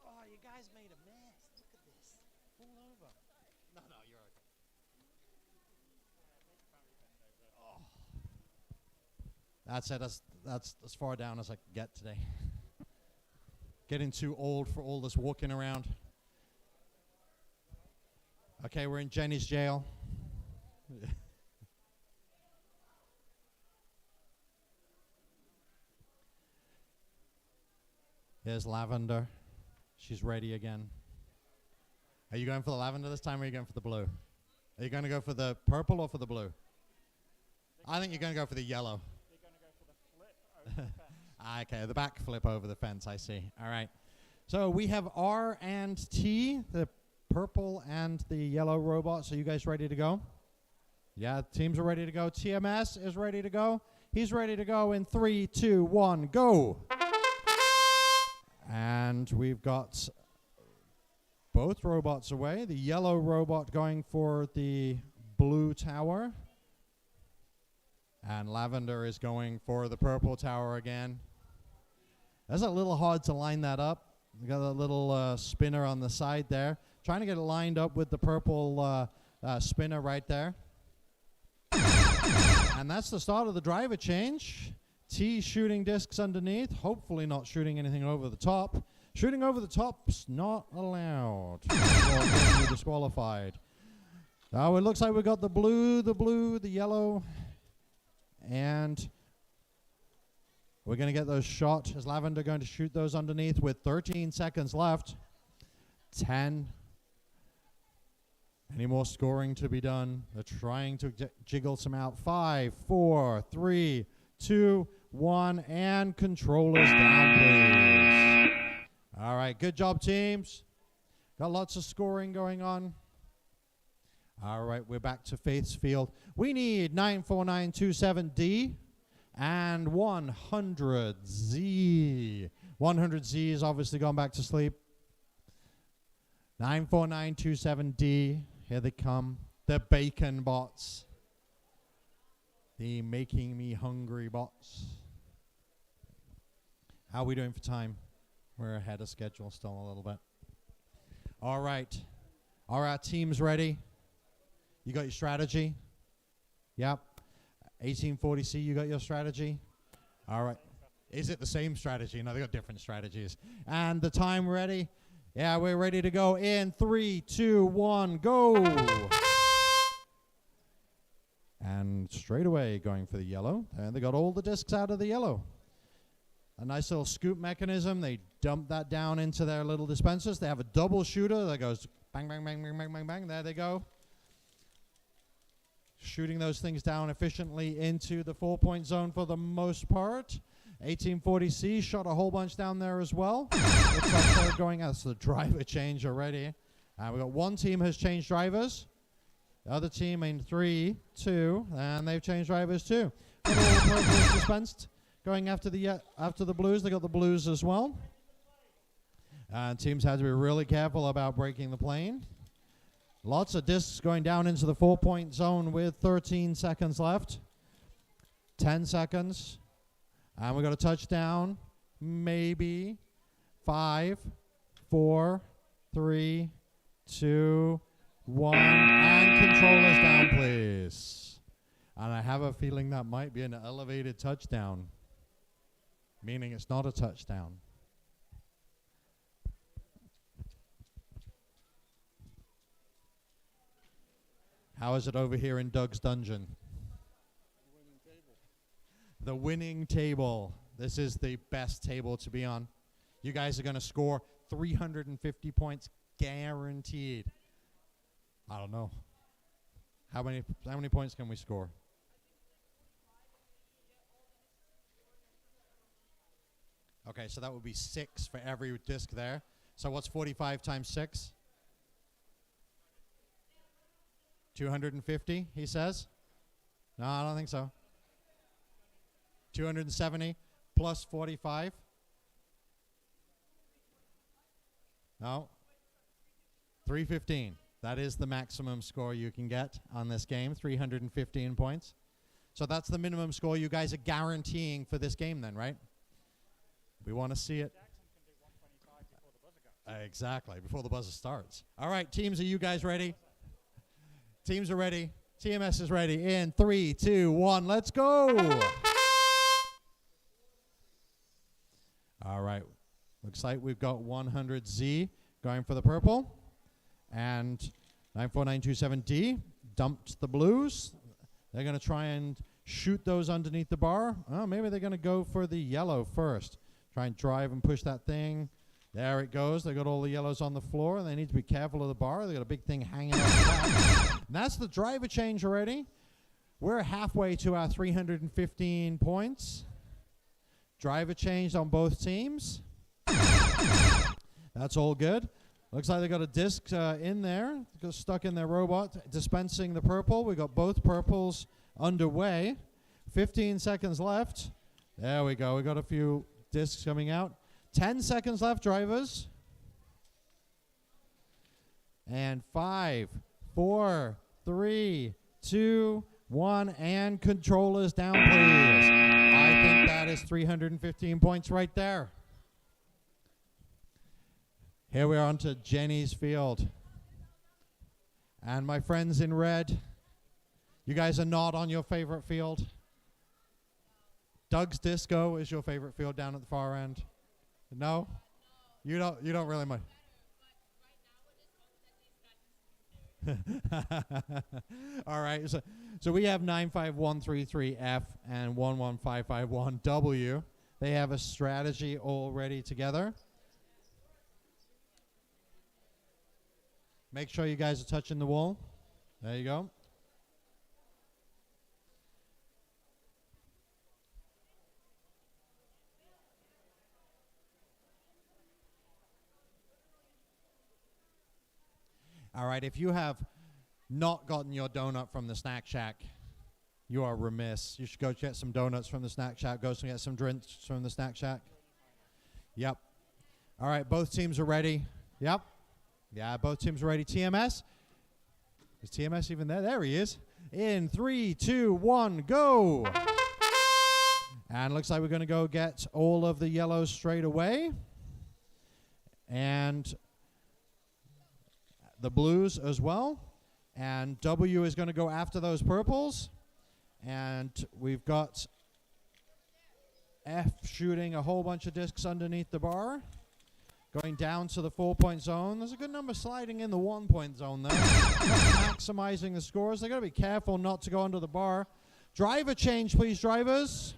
H: Oh, you guys made a mess. Look at this. All over. No, you're okay.
A: That's it. That's as far down as I can get today. Getting too old for all this walking around. Okay, we're in Jenny's jail. Here's Lavender. She's ready again. Are you going for the lavender this time, or are you going for the blue? Are you going to go for the purple or for the blue? I think you're going to go for the yellow.
H: You're going to go for the flip over the fence.
A: Okay, the back flip over the fence, I see. All right. So we have R and T, the purple and the yellow robots. Are you guys ready to go? Yeah, teams are ready to go. TMS is ready to go. He's ready to go in 3, 2, 1, go. And we've got both robots away. The yellow robot going for the blue tower. And Lavender is going for the purple tower again. That's a little hard to line that up. We got a little spinner on the side there. Trying to get it lined up with the purple spinner right there. And that's the start of the driver change. T shooting discs underneath, hopefully not shooting anything over the top. Shooting over the top's not allowed. Or getting you disqualified. Now it looks like we've got the blue, the yellow, and we're going to get those shot. Is Lavender going to shoot those underneath with 13 seconds left? 10. Any more scoring to be done? They're trying to jiggle some out. 5, 4, 3, 2, 1, and controllers down, please. All right, good job, teams. Got lots of scoring going on. All right, we're back to Faith's field. We need 94927D and 100Z. 100Z is obviously gone back to sleep. 94927D. Here they come. The bacon bots. The making me hungry bots. How are we doing for time? We're ahead of schedule still a little bit. All right. Are our teams ready? You got your strategy? Yep. 1840C, you got your strategy? All right. Is it the same strategy? No, they got different strategies. And the time ready? Yeah, we're ready to go in 3, 2, 1, go. And straight away going for the yellow. And they got all the discs out of the yellow. A nice little scoop mechanism. They dump that down into their little dispensers. They have a double shooter that goes bang, bang, bang, bang, bang, bang, bang. There they go. Shooting those things down efficiently into the 4-point zone for the most part. 1840C shot a whole bunch down there as well. Looks like they're going as the driver change already. We've got one team has changed drivers. The other team in 3, 2, and they've changed drivers too. Got all the purples dispensed. Going after the blues, they got the blues as well. Teams had to be really careful about breaking the plane. Lots of discs going down into the 4-point zone with 13 seconds left. 10 seconds. And we got a touchdown. Maybe. 5, 4, 3, 2, 1. And controllers down, please. And I have a feeling that might be an elevated touchdown. meaning it's not a touchdown. How is it over here in Doug's dungeon? The winning table. This is the best table to be on. You guys are going to score 350 points guaranteed. I don't know. How many points can we score? Okay, so that would be 6 for every disc there. So what's 45 times 6? 250, he says? No, I don't think so. 270 plus 45? No. 315. That is the maximum score you can get on this game, 315 points. So that's the minimum score you guys are guaranteeing for this game then, right? We want to see it. Exactly, before the buzzer starts. All right, teams, are you guys ready? Teams are ready. TMS is ready. In 3, 2, 1, let's go. All right. Looks like we've got 100Z going for the purple. And 94927D dumped the blues. They're going to try and shoot those underneath the bar. Oh, maybe they're going to go for the yellow first. Try and drive and push that thing. There it goes. They got all the yellows on the floor, and they need to be careful of the bar. They got a big thing hanging off the back. And that's the driver change already. We're halfway to our 315 points. Driver changed on both teams. That's all good. Looks like they got a disc in there, stuck in their robot, dispensing the purple. We got both purples underway. 15 seconds left. There we go. We got a few discs coming out. 10 seconds left, drivers. And 5, 4, 3, 2, 1, and controllers down, please. I think that is 315 points right there. Here we are on to Jenny's field. And my friends in red, you guys are not on your favorite field. Doug's Disco is your favorite field down at the far end. No? You don't really mind. All right. So we have 95133F and 11551W. They have a strategy already together. Make sure you guys are touching the wall. There you go. All right, if you have not gotten your donut from the Snack Shack, you are remiss. You should go get some donuts from the Snack Shack. Go get some drinks from the Snack Shack. Yep. All right, both teams are ready. Yep. Yeah, both teams are ready. TMS? Is TMS even there? There he is. In 3, 2, 1, go. And looks like we're going to go get all of the yellows straight away. And the blues as well. And W is going to go after those purples. And we've got F shooting a whole bunch of discs underneath the bar. Going down to the 4-point zone. There's a good number sliding in the 1-point zone there. Not maximizing the scores. They've got to be careful not to go under the bar. Driver change, please, drivers.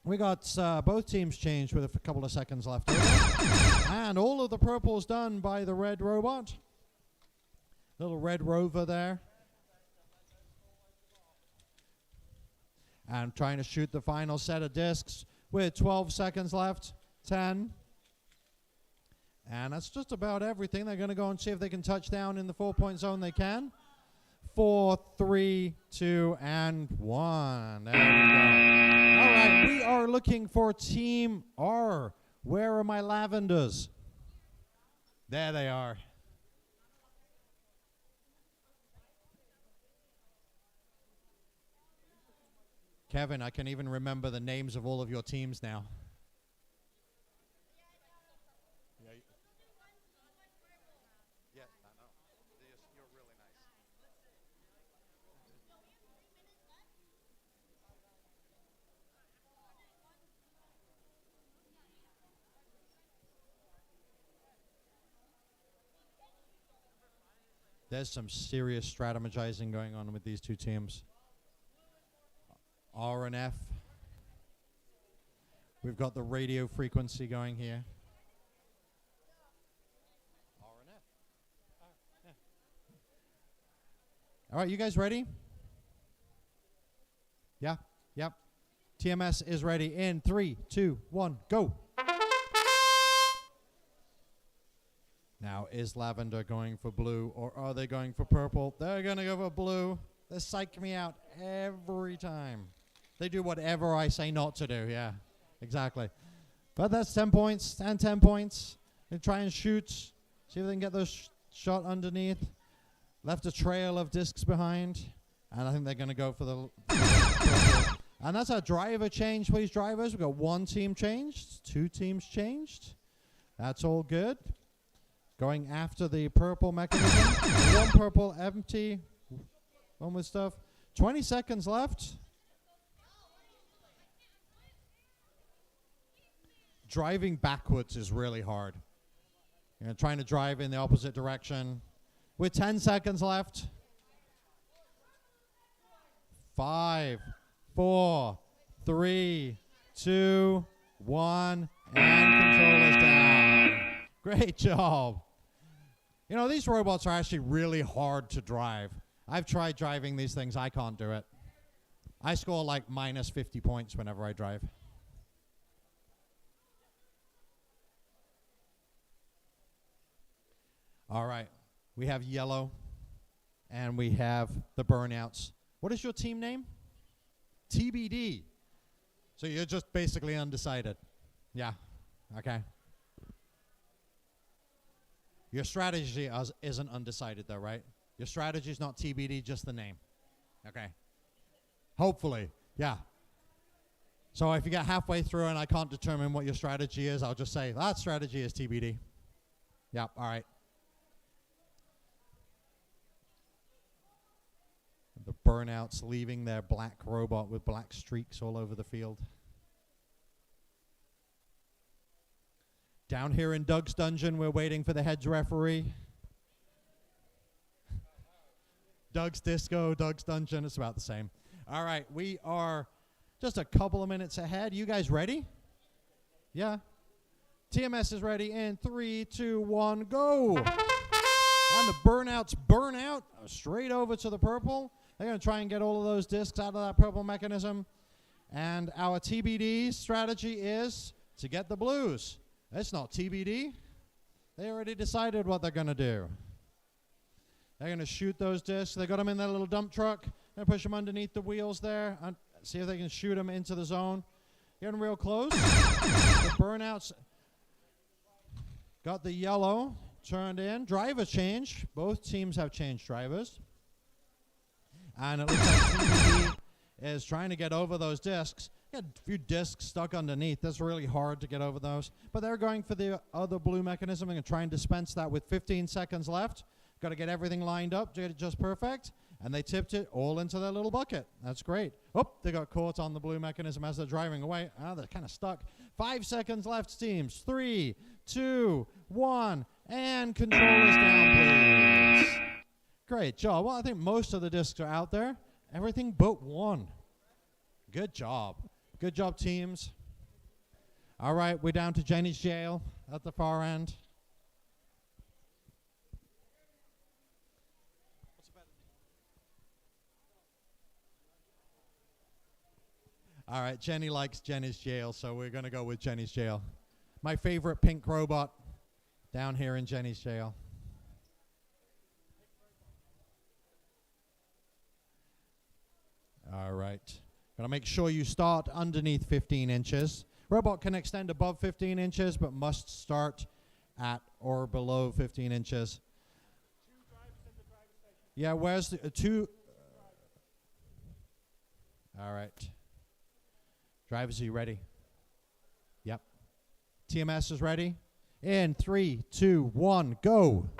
A: We got both teams changed with a couple of seconds left. And all of the purples done by the red robot. Little red rover there. And trying to shoot the final set of discs with 12 seconds left. 10. And that's just about everything. They're going to go and see if they can touch down in the 4-point zone. They can. 4, 3, 2, and 1. There we go. All right, we are looking for Team R. Where are my lavenders? There they are. Kevin, I can even remember the names of all of your teams now. Yeah, I know. You're really nice. There's some serious strategizing going on with these two teams. R and F. We've got the radio frequency going here. R and F. Yeah. All right, you guys ready? Yeah? Yep. TMS is ready in 3, 2, 1, go. Now, is Lavender going for blue or are they going for purple? They're going to go for blue. They psych me out every time. They do whatever I say not to do, yeah, exactly. But that's 10 points and 10 points. They try and shoot, see if they can get those shot underneath. Left a trail of discs behind, and I think they're going to go for the... And that's our driver change, please, drivers. We've got one team changed, two teams changed. That's all good. Going after the purple mechanism. One purple empty, one with stuff. 20 seconds left. Driving backwards is really hard. You know, trying to drive in the opposite direction. With 10 seconds left. 5, 4, 3, 2, 1, and controllers down. Great job. You know, these robots are actually really hard to drive. I've tried driving these things. I can't do it. I score like minus 50 points whenever I drive. All right. We have yellow, and we have the burnouts. What is your team name? TBD. So you're just basically undecided. Yeah. Okay. Your strategy isn't undecided, though, right? Your strategy is not TBD, just the name. Okay. Hopefully. Yeah. So if you get halfway through and I can't determine what your strategy is, I'll just say, that strategy is TBD. Yep. All right. The burnouts leaving their black robot with black streaks all over the field. Down here in Doug's dungeon, we're waiting for the heads referee. Doug's disco, Doug's dungeon, it's about the same. All right, we are just a couple of minutes ahead. You guys ready? Yeah. TMS is ready in 3, 2, 1, go. And the burnouts burn out straight over to the purple. They're going to try and get all of those discs out of that purple mechanism. And our TBD strategy is to get the blues. It's not TBD. They already decided what they're going to do. They're going to shoot those discs. They got them in their little dump truck. They're going to push them underneath the wheels there and see if they can shoot them into the zone. Getting real close. The burnouts got the yellow turned in. Driver change. Both teams have changed drivers. And it looks like TBD is trying to get over those discs. Got a few discs stuck underneath. That's really hard to get over those. But they're going for the other blue mechanism. They're going to try and dispense that with 15 seconds left. Got to get everything lined up to get it just perfect. And they tipped it all into their little bucket. That's great. Oh, they got caught on the blue mechanism as they're driving away. Ah, they're kind of stuck. 5 seconds left, teams. 3, 2, 1, and controllers down, please. Great job. Well, I think most of the discs are out there. Everything but one. Good job. Good job, teams. All right, we're down to Jenny's jail at the far end. All right, Jenny likes Jenny's jail, so we're going to go with Jenny's jail. My favorite pink robot down here in Jenny's jail. All right. Gotta make sure you start underneath 15 inches. Robot can extend above 15 inches, but must start at or below 15 inches. Yeah, where's the two? All right. Drivers, are you ready? Yep. TMS is ready. In 3, 2, 1, go.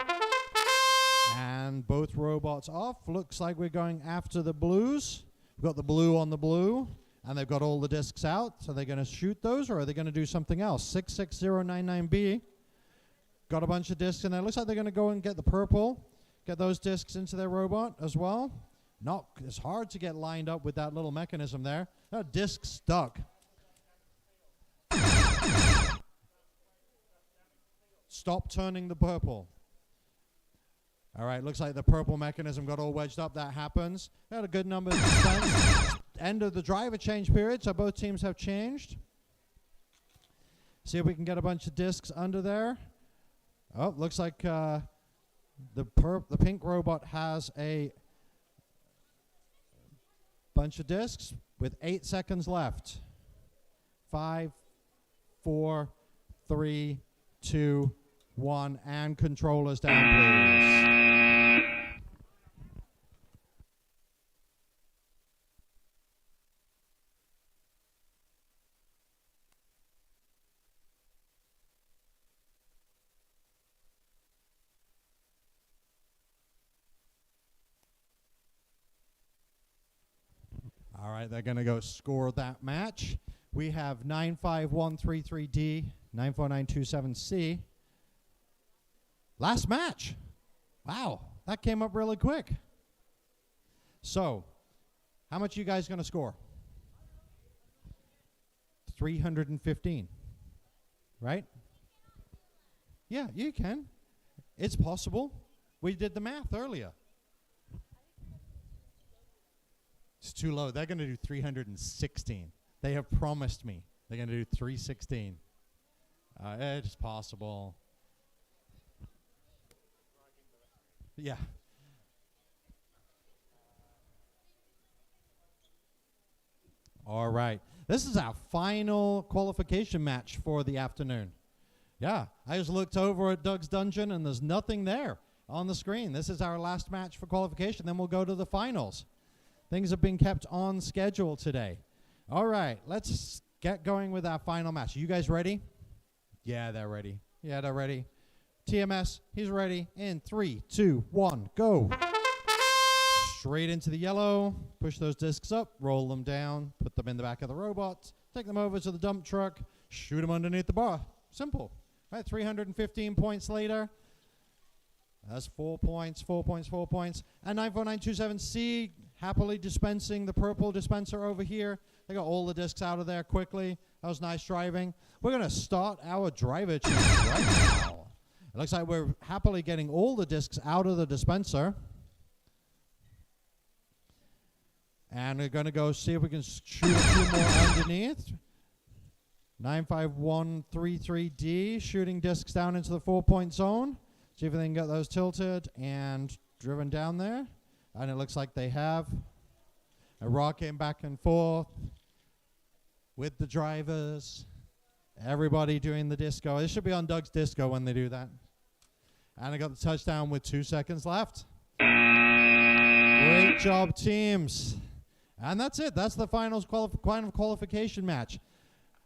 A: And both robots off. Looks like we're going after the blues. We've got the blue on the blue, and they've got all the discs out. So they're going to shoot those, or are they going to do something else? 66099B. Got a bunch of discs in there. Looks like they're going to go and get the purple. get those discs into their robot as well. It's hard to get lined up with that little mechanism there. That disc stuck. Stop turning the purple. All right, looks like the purple mechanism got all wedged up. That happens. They had a good number of dispense. End of the driver change period, so both teams have changed. See if we can get a bunch of discs under there. Oh, looks like the pink robot has a bunch of discs with 8 seconds left. 5, 4, 3, 2, 1, and controllers down, please. All right, they're going to go score that match. We have 95133D, 94927C. Last match. Wow, that came up really quick. So, how much are you guys going to score? 315, right? Yeah, you can. It's possible. We did the math earlier. It's too low. They're going to do 316. They have promised me they're going to do 316. It's possible. Yeah. All right. This is our final qualification match for the afternoon. Yeah, I just looked over at Doug's dungeon and there's nothing there on the screen. This is our last match for qualification. Then we'll go to the finals. Things have been kept on schedule today. All right, let's get going with our final match. Are you guys ready? Yeah, they're ready. Yeah, they're ready. TMS, he's ready. In 3, 2, 1, go. Straight into the yellow. Push those discs up, roll them down, put them in the back of the robot, take them over to the dump truck, shoot them underneath the bar. Simple. All right, 315 points later. That's 4 points, 4 points, 4 points. And 94927C happily dispensing the purple dispenser over here. They got all the discs out of there quickly. That was nice driving. We're going to start our driver change right now. It looks like we're happily getting all the discs out of the dispenser. And we're going to go see if we can shoot a few more underneath. 95133D, shooting discs down into the 4-point zone. See if they can get those tilted and driven down there. And it looks like they have. A rocking back and forth with the drivers. Everybody doing the disco. This should be on Doug's disco when they do that. And I got the touchdown with 2 seconds left. Great job, teams. And that's it. That's the finals final qualification match.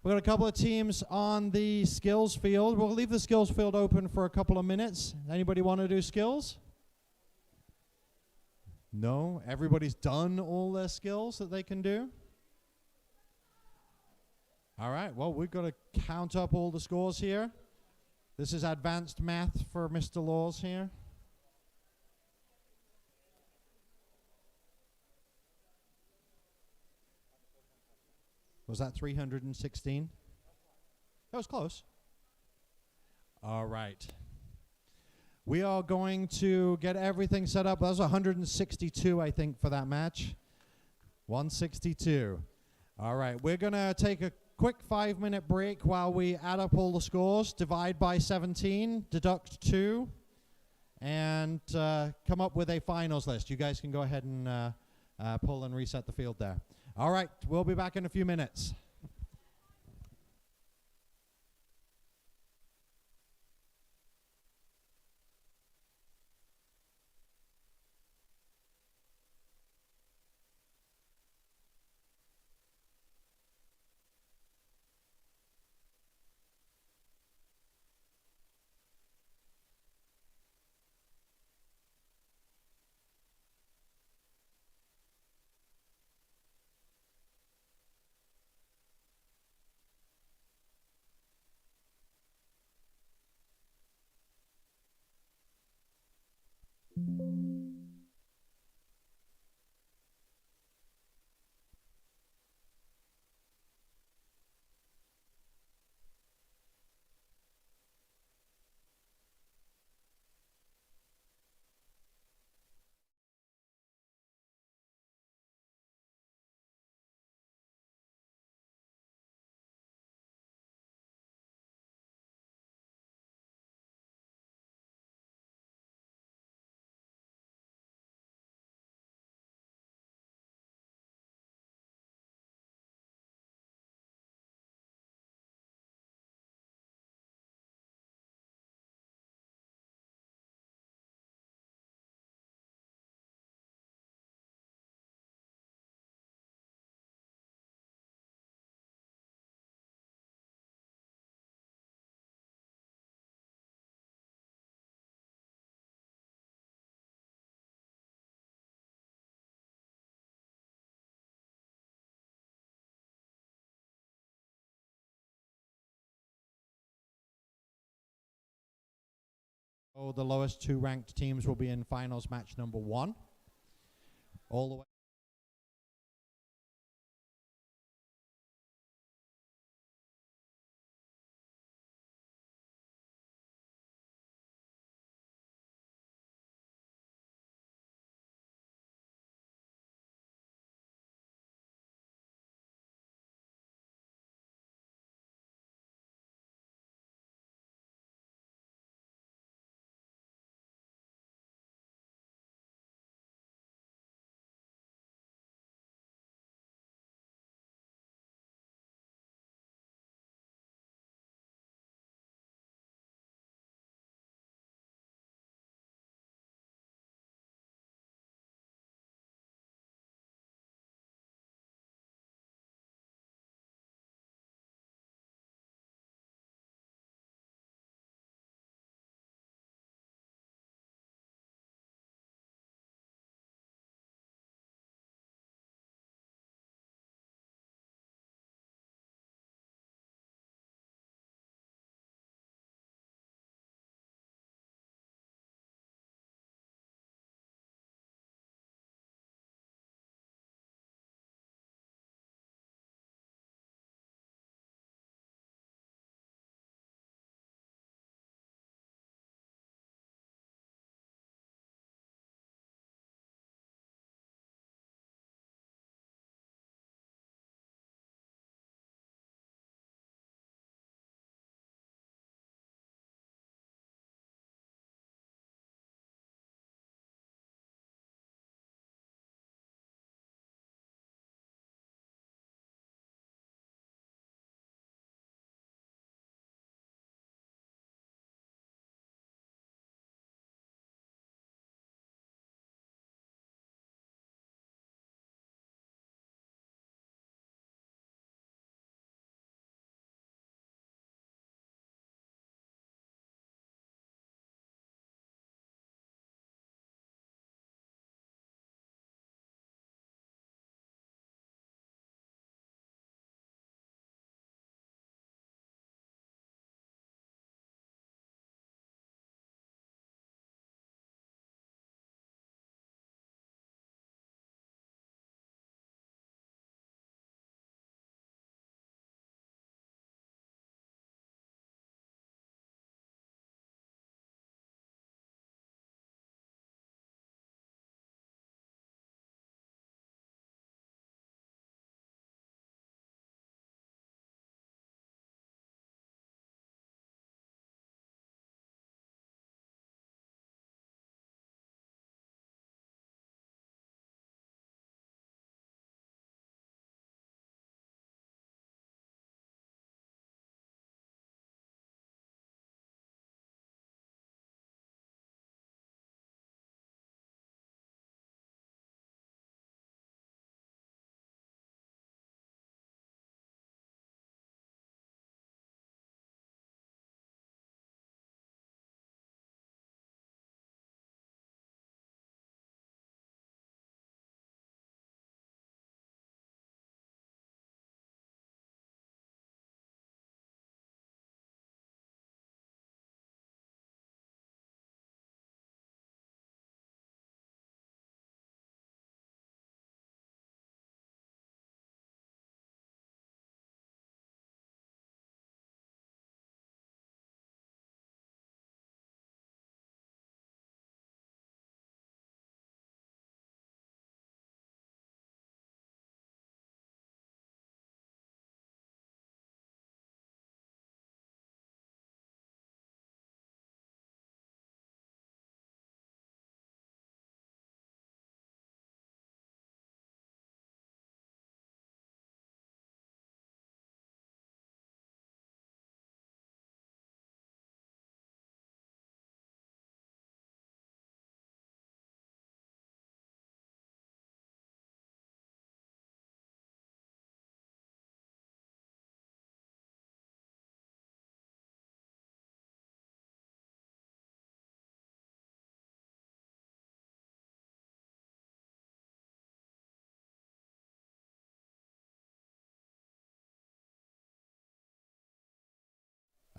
A: We've got a couple of teams on the skills field. We'll leave the skills field open for a couple of minutes. Anybody want to do skills? No? Everybody's done all their skills that they can do? All right. Well, we've got to count up all the scores here. This is advanced math for Mr. Laws here. Was that 316? That was close. All right. We are going to get everything set up. That was 162, I think, for that match. 162. All right. We're going to take a quick 5-minute break while we add up all the scores, divide by 17, deduct 2, and come up with a finals list. You guys can go ahead and pull and reset the field there. All right, we'll be back in a few minutes. So the lowest two ranked teams will be in finals match number 1. All the way.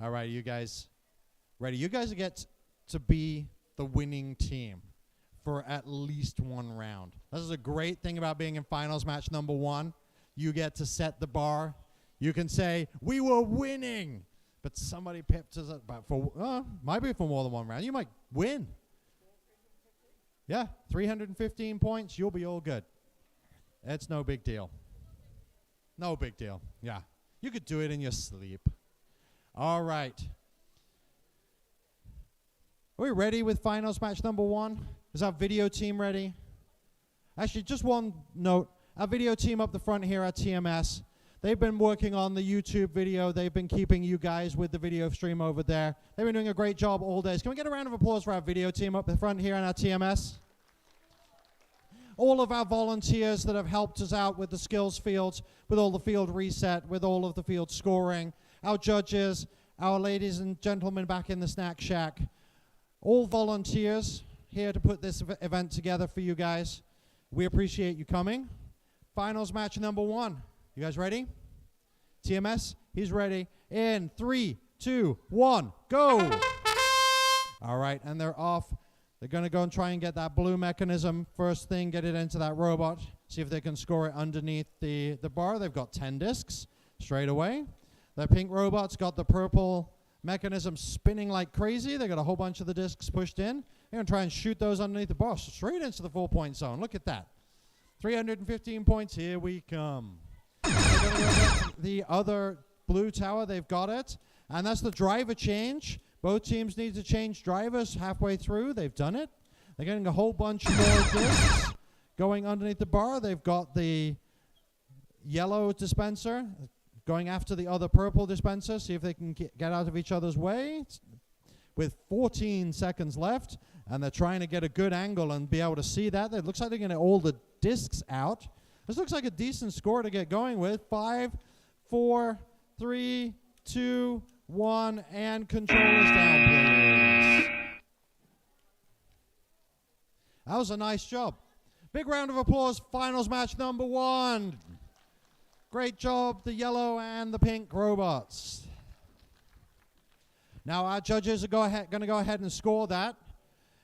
A: All right, you guys ready? You guys get to be the winning team for at least one round. This is a great thing about being in finals match number 1. You get to set the bar. You can say, we were winning, but somebody pipped us up. But might be for more than one round. You might win. Yeah, 315 points, you'll be all good. It's no big deal. No big deal. Yeah, you could do it in your sleep. All right. Are we ready with finals match number 1? Is our video team ready? Actually, just one note. Our video team up the front here at TMS, they've been working on the YouTube video. They've been keeping you guys with the video stream over there. They've been doing a great job all day. Can we get a round of applause for our video team up the front here on our TMS? All of our volunteers that have helped us out with the skills fields, with all the field reset, with all of the field scoring, our judges, our ladies and gentlemen back in the snack shack, all volunteers here to put this event together for you guys. We appreciate you coming. Finals match number 1. You guys ready? TMS, he's ready. In 3, 2, 1, go! All right, and they're off. They're going to go and try and get that blue mechanism. First thing, get it into that robot. See if they can score it underneath the bar. They've got 10 discs straight away. The pink robot's got the purple mechanism spinning like crazy. They got a whole bunch of the discs pushed in. They're going to try and shoot those underneath the bar straight into the 4-point zone. Look at that. 315 points. Here we come. They're going to go get the other blue tower. They've got it. And that's the driver change. Both teams need to change drivers halfway through. They've done it. They're getting a whole bunch more discs going underneath the bar. They've got the yellow dispenser going after the other purple dispenser. See if they can get out of each other's way. With 14 seconds left. And they're trying to get a good angle and be able to see that. It looks like they're going to get all the discs out. This looks like a decent score to get going with. 5, 4, 3, 2, 1, and controllers down, please. That was a nice job. Big round of applause. Finals match number 1. Great job, the yellow and the pink robots. Now our judges are going to go ahead and score that.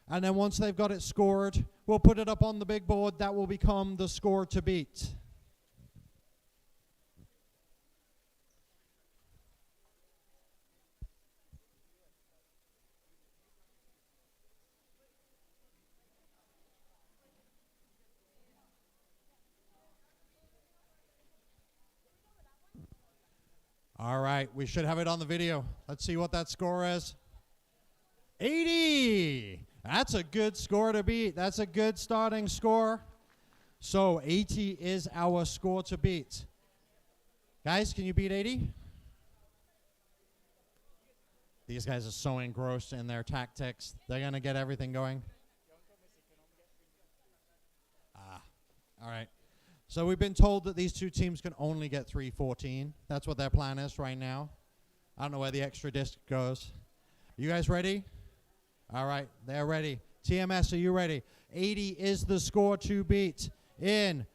A: And then once they've got it scored, we'll put it up on the big board. That will become the score to beat. All right, we should have it on the video. Let's see what that score is. 80. That's a good score to beat. That's a good starting score. So 80 is our score to beat. Guys, can you beat 80? These guys are so engrossed in their tactics. They're going to get everything going. All right. So we've been told that these two teams can only get 314. That's what their plan is right now. I don't know where the extra disc goes. You guys ready? All right, they're ready. TMS, are you ready? 80 is the score to beat. In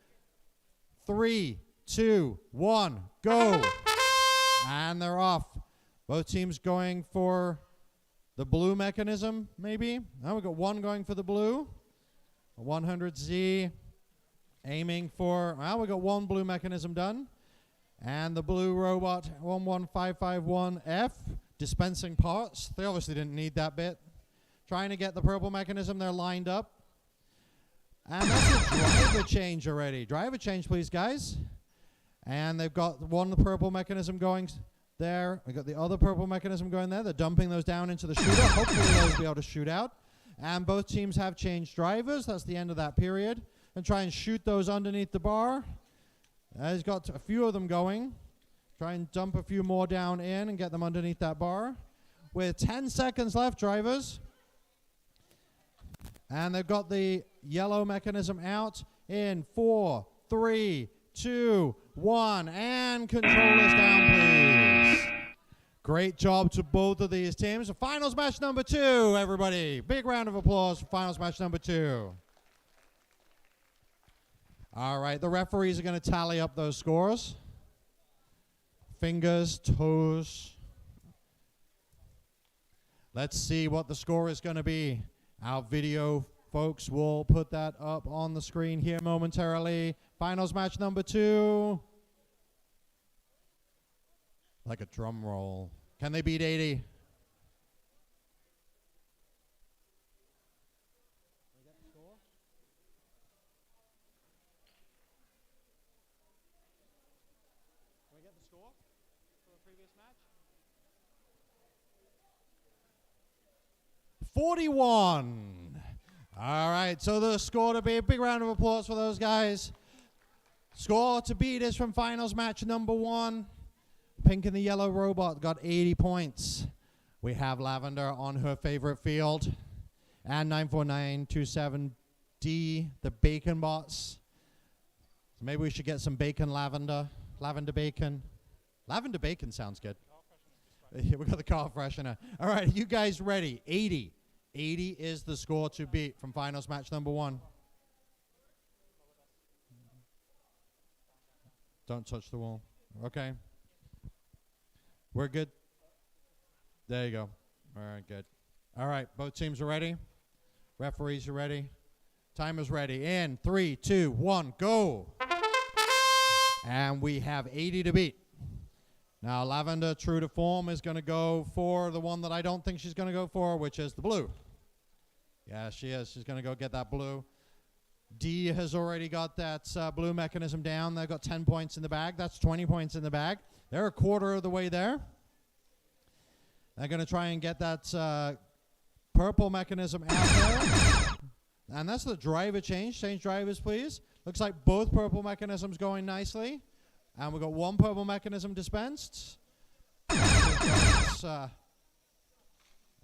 A: 3, 2, 1, go. And they're off. Both teams going for the blue mechanism, maybe. Now we've got one going for the blue. 100Z aiming for, well, we've got one blue mechanism done. And the blue robot, 11551F, dispensing parts. They obviously didn't need that bit. Trying to get the purple mechanism, they're lined up. And that's a driver change already. Driver change, please, guys. And they've got one purple mechanism going there. We've got the other purple mechanism going there. They're dumping those down into the shooter. Hopefully those will be able to shoot out. And both teams have changed drivers. That's the end of that period. And try and shoot those underneath the bar. He's got a few of them going. Try and dump a few more down in and get them underneath that bar. With 10 seconds left, drivers. And they've got the yellow mechanism out in 4, 3, 2, 1. And controllers down, please. Great job to both of these teams. Finals match number 2, everybody. Big round of applause for finals match number 2. All right, the referees are going to tally up those scores. Fingers, toes. Let's see what the score is going to be. Our video folks will put that up on the screen here momentarily. Finals match number 2. Like a drum roll. Can they beat 80? Can we get the score for the previous match? 41. All right, so the score to beat, a big round of applause for those guys. Score to beat is from finals match number 1. Pink and the yellow robot got 80 points. We have Lavender on her favorite field. And 94927D, the bacon bots. So maybe we should get some bacon lavender. Lavender bacon. Lavender bacon sounds good. We got the car freshener. All right, you guys ready? 80. 80 is the score to beat from finals match number 1. Don't touch the wall. Okay. We're good. There you go. All right, good. All right, both teams are ready. Referees are ready. Timer's ready. In 3, 2, 1, go. And we have 80 to beat. Now, Lavender, true to form, is going to go for the one that I don't think she's going to go for, which is the blue. Yeah, she is. She's going to go get that blue. D has already got that blue mechanism down. They've got 10 points in the bag. That's 20 points in the bag. They're a quarter of the way there. They're going to try and get that purple mechanism out there. And that's the driver change. Change drivers, please. Looks like both purple mechanisms going nicely. And we've got one purple mechanism dispensed. Yeah,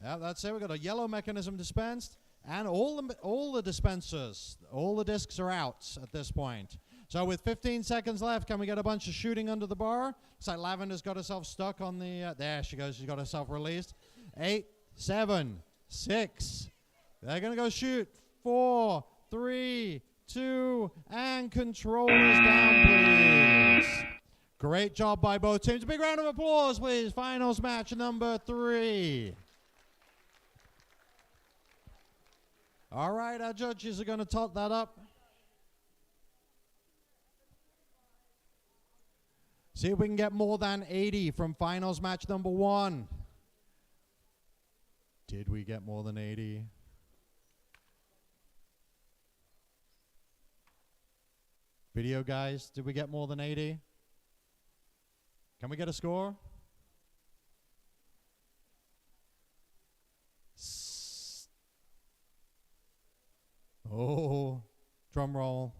A: that's it. We've got a yellow mechanism dispensed. And all the dispensers, all the discs are out at this point. So with 15 seconds left, can we get a bunch of shooting under the bar? Looks like Lavender's got herself stuck on the... there she goes. She's got herself released. 8, 7, 6. They're going to go shoot. 4, 3, 2, and controllers down, please. Great job by both teams. A big round of applause, please. Finals match number 3. All right, our judges are going to tot that up. See if we can get more than 80 from finals match number 1. Did we get more than 80? Video guys, did we get more than 80? Can we get a score? Oh, drum roll.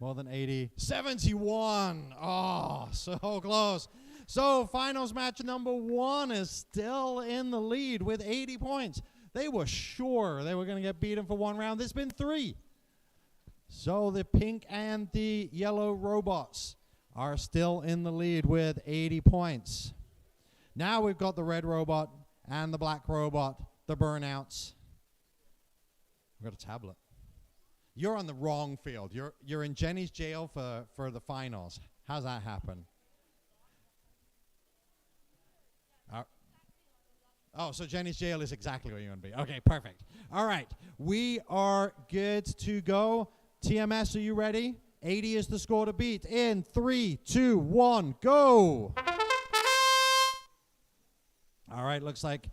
A: More than 80. 71. Oh, so close. So finals match number 1 is still in the lead with 80 points. They were sure they were going to get beaten for 1 round. There's been 3. So the pink and the yellow robots are still in the lead with 80 points. Now we've got the red robot and the black robot, the burnouts. We've got a tablet. You're on the wrong field. You're in Jenny's jail for the finals. How's that happen? Oh, so Jenny's jail is exactly where you want to be. Okay, perfect. All right, we are good to go. TMS, are you ready? 80 is the score to beat. In 3, 2, 1, go. All right, looks like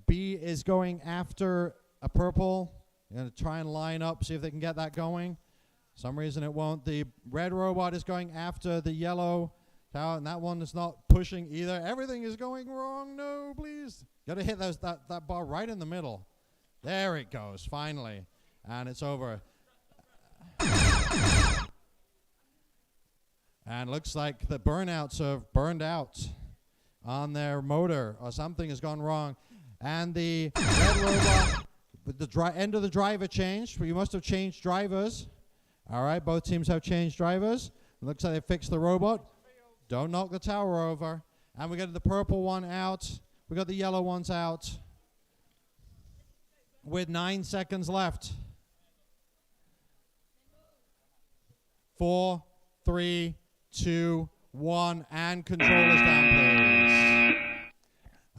A: B is going after a purple. They're going to try and line up, see if they can get that going. For some reason it won't. The red robot is going after the yellow tower, and that one is not pushing either. Everything is going wrong. No, please. Got to hit that bar right in the middle. There it goes, finally. And it's over. And looks like the burnouts have burned out on their motor, or something has gone wrong. And the red robot... But the end of the driver changed. You must have changed drivers. All right, both teams have changed drivers. It looks like they fixed the robot. Don't knock the tower over. And we got the purple one out. We got the yellow ones out. With 9 seconds left. 4, 3, 2, 1, and controllers down, please.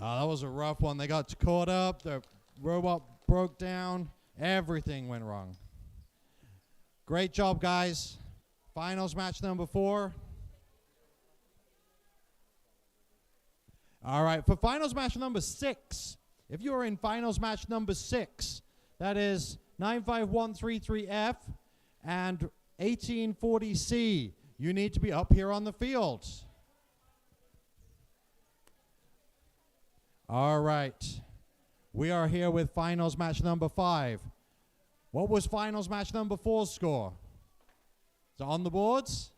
A: Oh, that was a rough one. They got caught up. The robot broke down. Everything went wrong. Great job, guys. Finals match number 4. All right, for finals match number 6, if you are in finals match number 6, that is 95133F and 1840C, you need to be up here on the field. All right, we are here with finals match number 5. What was finals match number 4's score? Is it on the boards?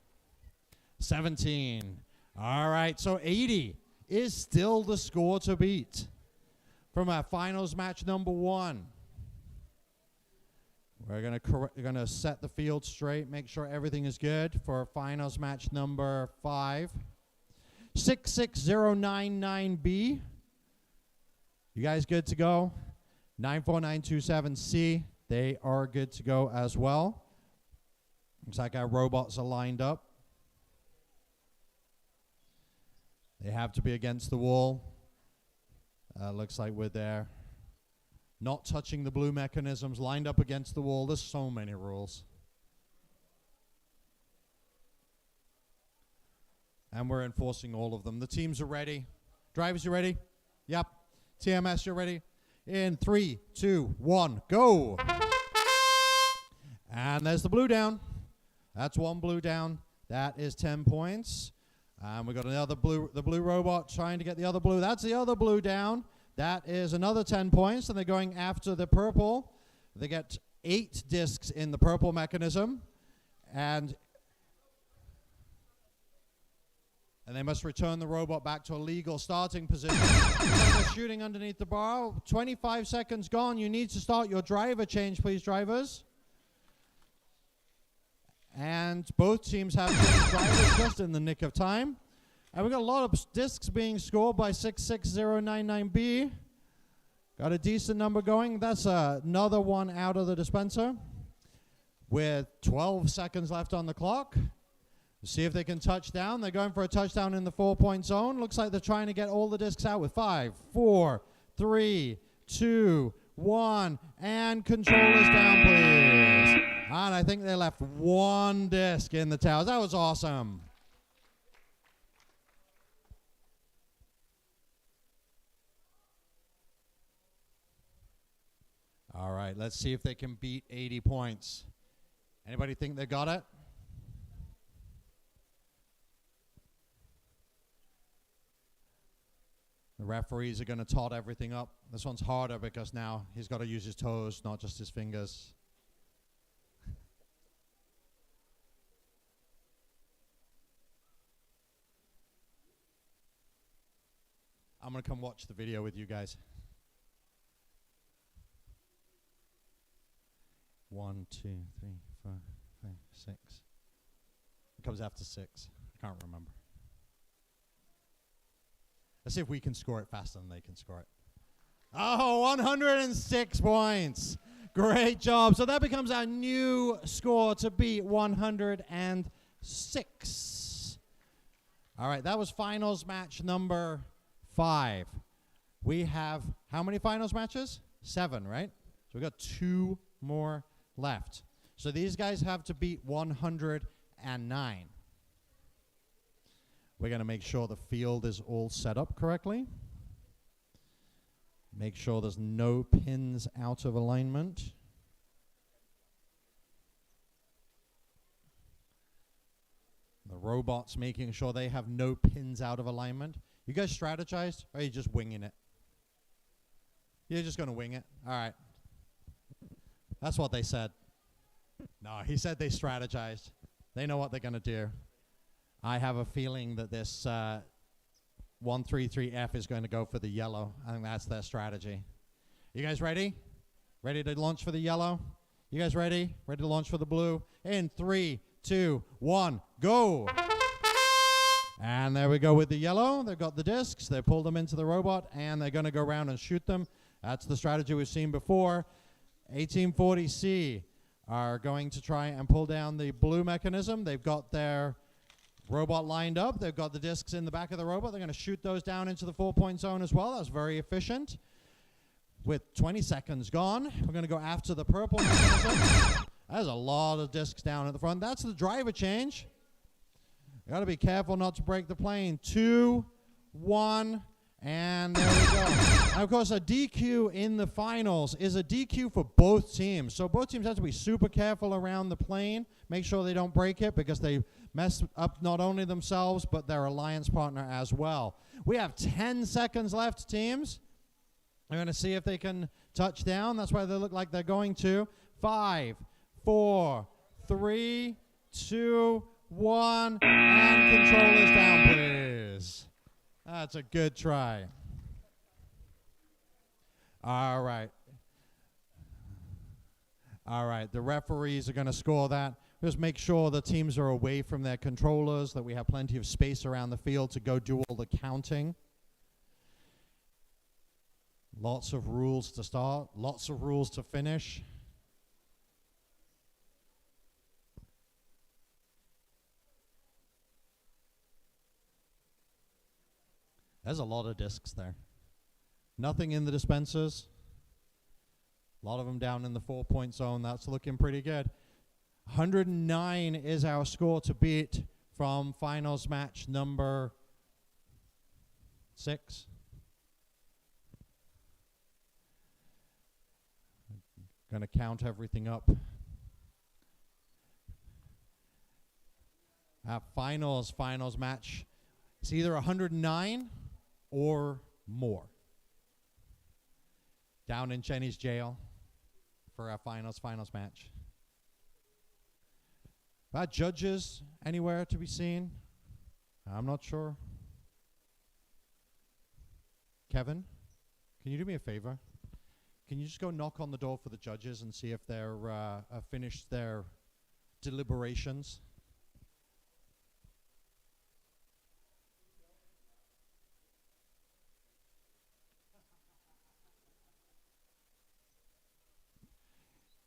A: 17. All right, so 80 is still the score to beat from our finals match number 1. We're gonna set the field straight, make sure everything is good for finals match number 5. 66099B. You guys good to go? 94927C. They are good to go as well. Looks like our robots are lined up. They have to be against the wall. Looks like we're there. Not touching the blue mechanisms, lined up against the wall. There's so many rules. And we're enforcing all of them. The teams are ready. Drivers, you ready? Yep. TMS, you're ready? In 3, 2, 1, go! And there's the blue down. That's 1 blue down. That is 10 points. And we've got another blue, the blue robot trying to get the other blue. That's the other blue down. That is another 10 points. And they're going after the purple. They get 8 discs in the purple mechanism. And they must return the robot back to a legal starting position. They're shooting underneath the bar. 25 seconds gone. You need to start your driver change, please, drivers. And both teams have changed drivers just in the nick of time. And we've got a lot of discs being scored by 66099B. Got a decent number going. That's another one out of the dispenser with 12 seconds left on the clock. See if they can touch down. They're going for a touchdown in the 4-point zone. Looks like they're trying to get all the discs out with 5, 4, 3, 2, 1. And controllers down, please. And I think they left 1 disc in the towers. That was awesome. All right, let's see if they can beat 80 points. Anybody think they got it? The referees are going to tot everything up. This one's harder because now he's got to use his toes, not just his fingers. I'm going to come watch the video with you guys. 1, 2, 3, 4, 5, 6. It comes after 6. I can't remember. Let's see if we can score it faster than they can score it. Oh, 106 points. Great job. So that becomes our new score to beat 106. All right, that was finals match number 5. We have how many finals matches? 7, right? So we've got 2 more left. So these guys have to beat 109. We're going to make sure the field is all set up correctly. Make sure there's no pins out of alignment. The robot's making sure they have no pins out of alignment. You guys strategized, or are you just winging it? You're just going to wing it? All right. That's what they said. No, he said they strategized. They know what they're going to do. I have a feeling that this 133F is going to go for the yellow. I think that's their strategy. You guys ready? Ready to launch for the yellow? You guys ready? Ready to launch for the blue? In 3, 2, 1, go! And there we go with the yellow. They've got the discs. They pulled them into the robot, and they're going to go around and shoot them. That's the strategy we've seen before. 1840C are going to try and pull down the blue mechanism. They've got their Robot lined up. They've got the discs in the back of the robot. They're going to shoot those down into the 4-point zone as well. That's very efficient. With 20 seconds gone, we're going to go after the purple mechanism. There's a lot of discs down at the front. That's the driver change. You got to be careful not to break the plane. 2, 1, and there we go. And of course, a DQ in the finals is a DQ for both teams. So both teams have to be super careful around the plane. Make sure they don't break it because they mess up not only themselves, but their alliance partner as well. We have 10 seconds left, teams. We're going to see if they can touch down. That's why they look like they're going to. 5, 4, 3, 2, 1, and controllers down, please. That's a good try. All right. All right, the referees are going to score that. Just make sure the teams are away from their controllers, that we have plenty of space around the field to go do all the counting. Lots of rules to start, lots of rules to finish. There's a lot of discs there. Nothing in the dispensers. A lot of them down in the 4-point zone. That's looking pretty good. 109 is our score to beat from finals match number 6. Going to count everything up. Finals match. It's either 109 or more. Down in Jenny's jail for our finals match. Judges anywhere to be seen? I'm not sure. Kevin, can you do me a favor? Can you just go knock on the door for the judges and see if they're finished their deliberations?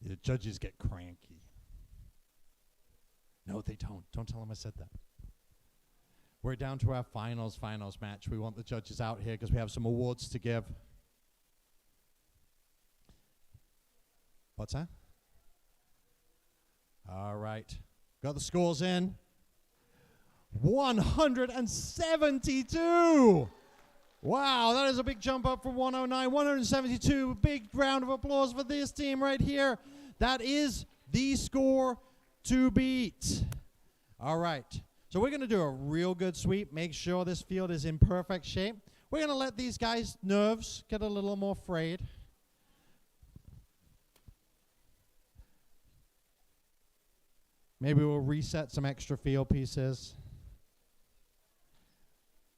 A: The judges get cranky. No, they don't. Don't tell them I said that. We're down to our finals match. We want the judges out here because we have some awards to give. What's that? All right. Got the scores in. 172! Wow, that is a big jump up from 109. 172. Big round of applause for this team right here. That is the score to beat. All right. So we're going to do a real good sweep. Make sure this field is in perfect shape. We're going to let these guys' nerves get a little more frayed. Maybe we'll reset some extra field pieces.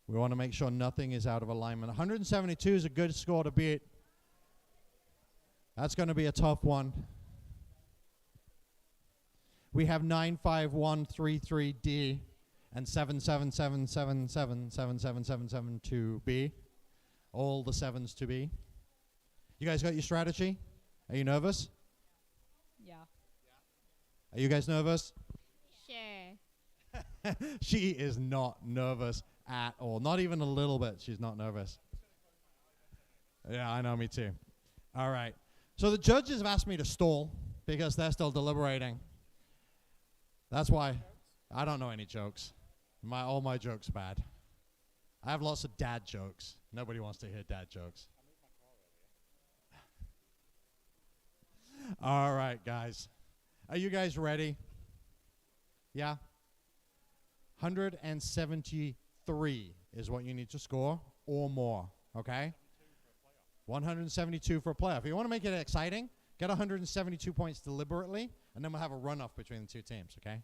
A: We want to make sure nothing is out of alignment. 172 is a good score to beat. That's going to be a tough one. We have 95133D and 7777777777 all the 7s to B. You guys got your strategy? Are you nervous?
B: Yeah.
A: Are you guys nervous?
F: Sure.
A: She is not nervous at all. Not even a little bit. She's not nervous. Yeah, I know, me too. All right. So the judges have asked me to stall because they're still deliberating. That's why I don't know any jokes. All my jokes are bad. I have lots of dad jokes. Nobody wants to hear dad jokes. All right, guys. Are you guys ready? Yeah? 173 is what you need to score or more, okay? 172 for a playoff. If you want to make it exciting, get 172 points deliberately, and then we'll have a runoff between the two teams, okay?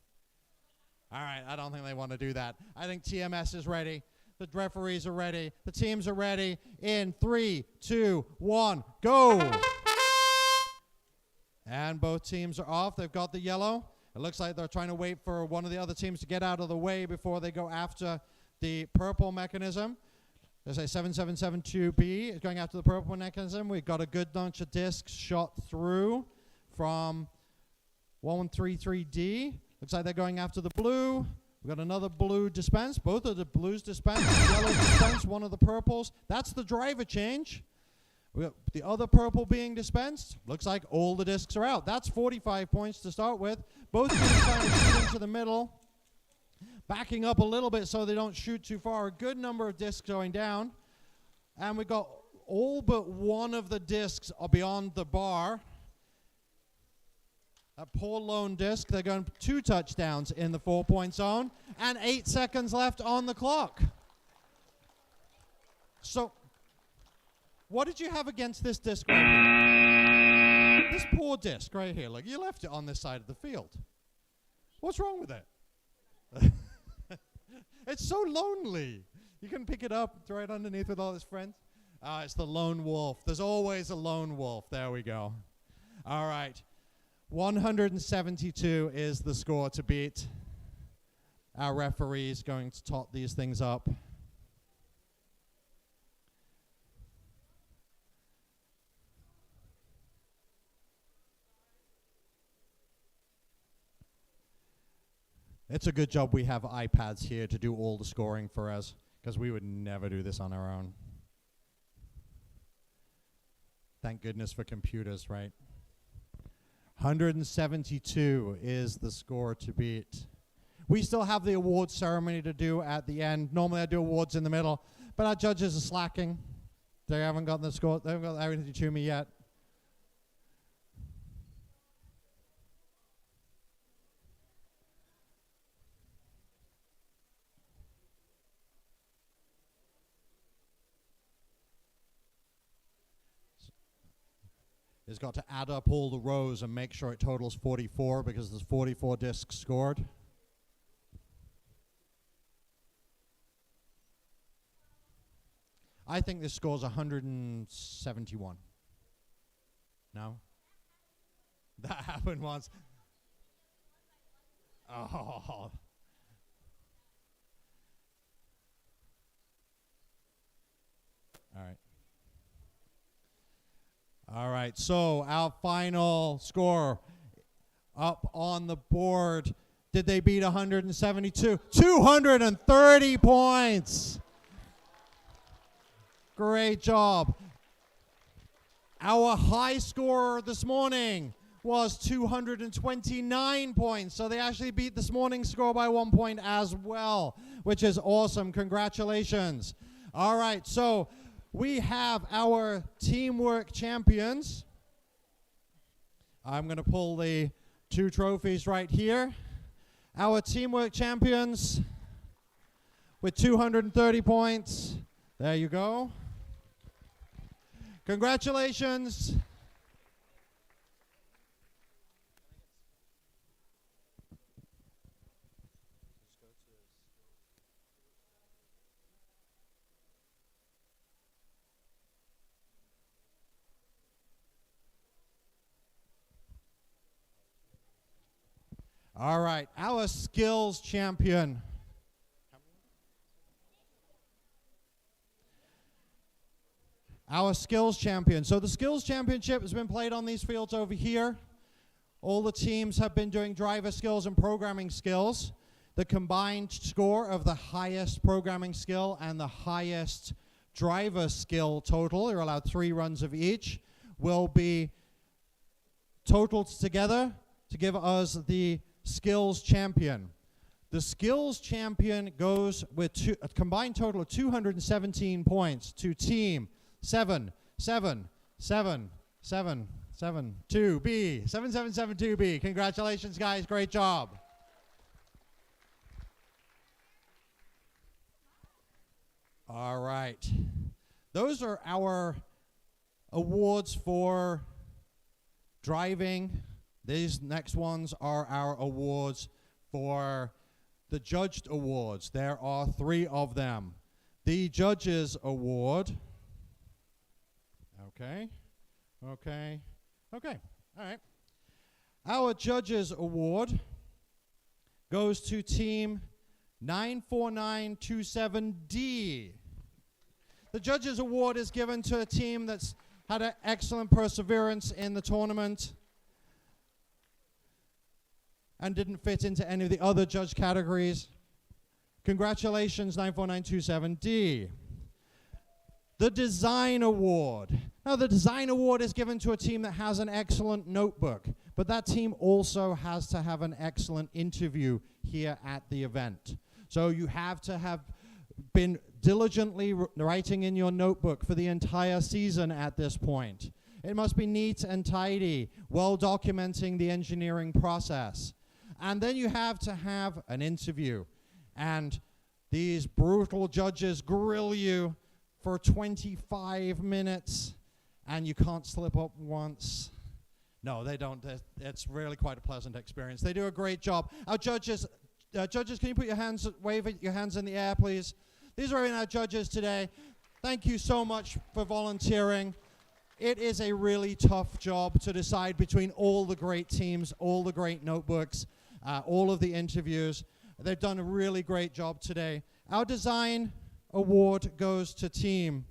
A: All right, I don't think they want to do that. I think TMS is ready. The referees are ready. The teams are ready. In 3, 2, 1, go! And both teams are off. They've got the yellow. It looks like they're trying to wait for one of the other teams to get out of the way before they go after the purple mechanism. There's a 7772B is going after the purple mechanism. We've got a good bunch of discs shot through from 1133D. Looks like they're going after the blue. We've got another blue dispense. Both of the blues dispense, yellow dispense, one of the purples. That's the driver change. We got the other purple being dispensed. Looks like all the discs are out. That's 45 points to start with. Both teams trying to shoot into the middle. Backing up a little bit so they don't shoot too far. A good number of discs going down. And we got all but one of the discs are beyond the bar. That poor lone disc. They're going 2 touchdowns in the 4-point zone. And 8 seconds left on the clock. So, what did you have against this disc right here? This poor disc right here. Like, you left it on this side of the field. What's wrong with it? It's so lonely. You can pick it up, throw it underneath with all his friends. It's the lone wolf. There's always a lone wolf. There we go. All right. 172 is the score to beat. Our referee is going to tot these things up. It's a good job we have iPads here to do all the scoring for us, because we would never do this on our own. Thank goodness for computers, right? 172 is the score to beat. We still have the awards ceremony to do at the end. Normally I do awards in the middle, but our judges are slacking. They haven't gotten the score. They haven't got everything to me yet. Has got to add up all the rows and make sure it totals 44 because there's 44 discs scored. I think this score's 171. No? That happened once. Oh. All right. All right, so our final score up on the board. Did they beat 172? 230 points. Great job. Our high score this morning was 229 points. So they actually beat this morning's score by 1 point as well, which is awesome. Congratulations. All right, so we have our teamwork champions. I'm going to pull the 2 trophies right here. Our teamwork champions with 230 points. There you go. Congratulations. All right, our skills champion. Our skills champion. So the skills championship has been played on these fields over here. All the teams have been doing driver skills and programming skills. The combined score of the highest programming skill and the highest driver skill total, you're allowed 3 runs of each, will be totaled together to give us the skills champion. The skills champion goes with a combined total of 217 points to team 7772B. 7772B. Congratulations, guys. Great job. All right. Those are our awards for driving. These next ones are our awards for the judged awards. There are 3 of them. The judges award. Okay. All right. Our judges award goes to team 94927D. The judges award is given to a team that's had an excellent perseverance in the tournament and didn't fit into any of the other judge categories. Congratulations, 94927D. The Design Award. Now, the Design Award is given to a team that has an excellent notebook, but that team also has to have an excellent interview here at the event. So you have to have been diligently writing in your notebook for the entire season at this point. It must be neat and tidy, well documenting the engineering process. And then you have to have an interview. And these brutal judges grill you for 25 minutes, and you can't slip up once. No, they don't. It's really quite a pleasant experience. They do a great job. Our judges, can you put your hands, wave your hands in the air, please? These are our judges today. Thank you so much for volunteering. It is a really tough job to decide between all the great teams, all the great notebooks, all of the interviews. They've done a really great job today. Our Design Award goes to team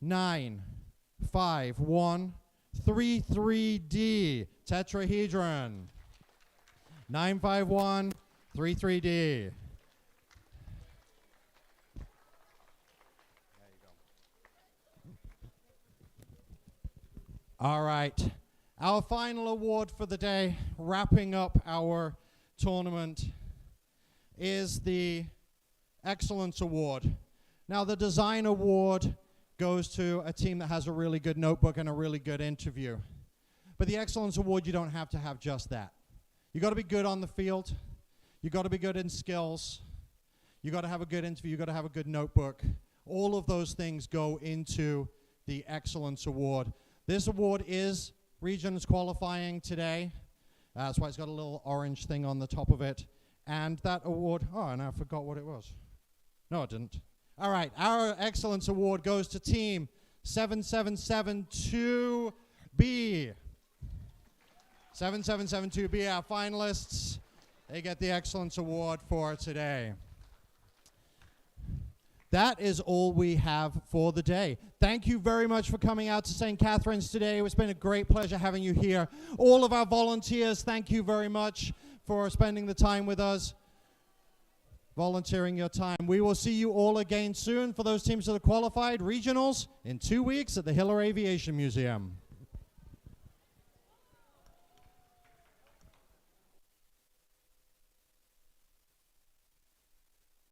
A: 95133D, Tetrahedron. 95133D. All right. Our final award for the day, wrapping up our tournament, is the Excellence Award. Now, the Design Award goes to a team that has a really good notebook and a really good interview. But the Excellence Award, you don't have to have just that. You got to be good on the field. You got to be good in skills. You got to have a good interview. You got to have a good notebook. All of those things go into the Excellence Award. This award is regions qualifying today. That's why it's got a little orange thing on the top of it. And that award, oh, and I forgot what it was. No, it didn't. All right, our Excellence Award goes to team 7772B. 7772B, our finalists. They get the Excellence Award for today. That is all we have for the day. Thank you very much for coming out to St. Catherine's today. It's been a great pleasure having you here. All of our volunteers, thank you very much for spending the time with us, volunteering your time. We will see you all again soon for those teams that are qualified, regionals, in 2 weeks at the Hurrah Aviation Museum.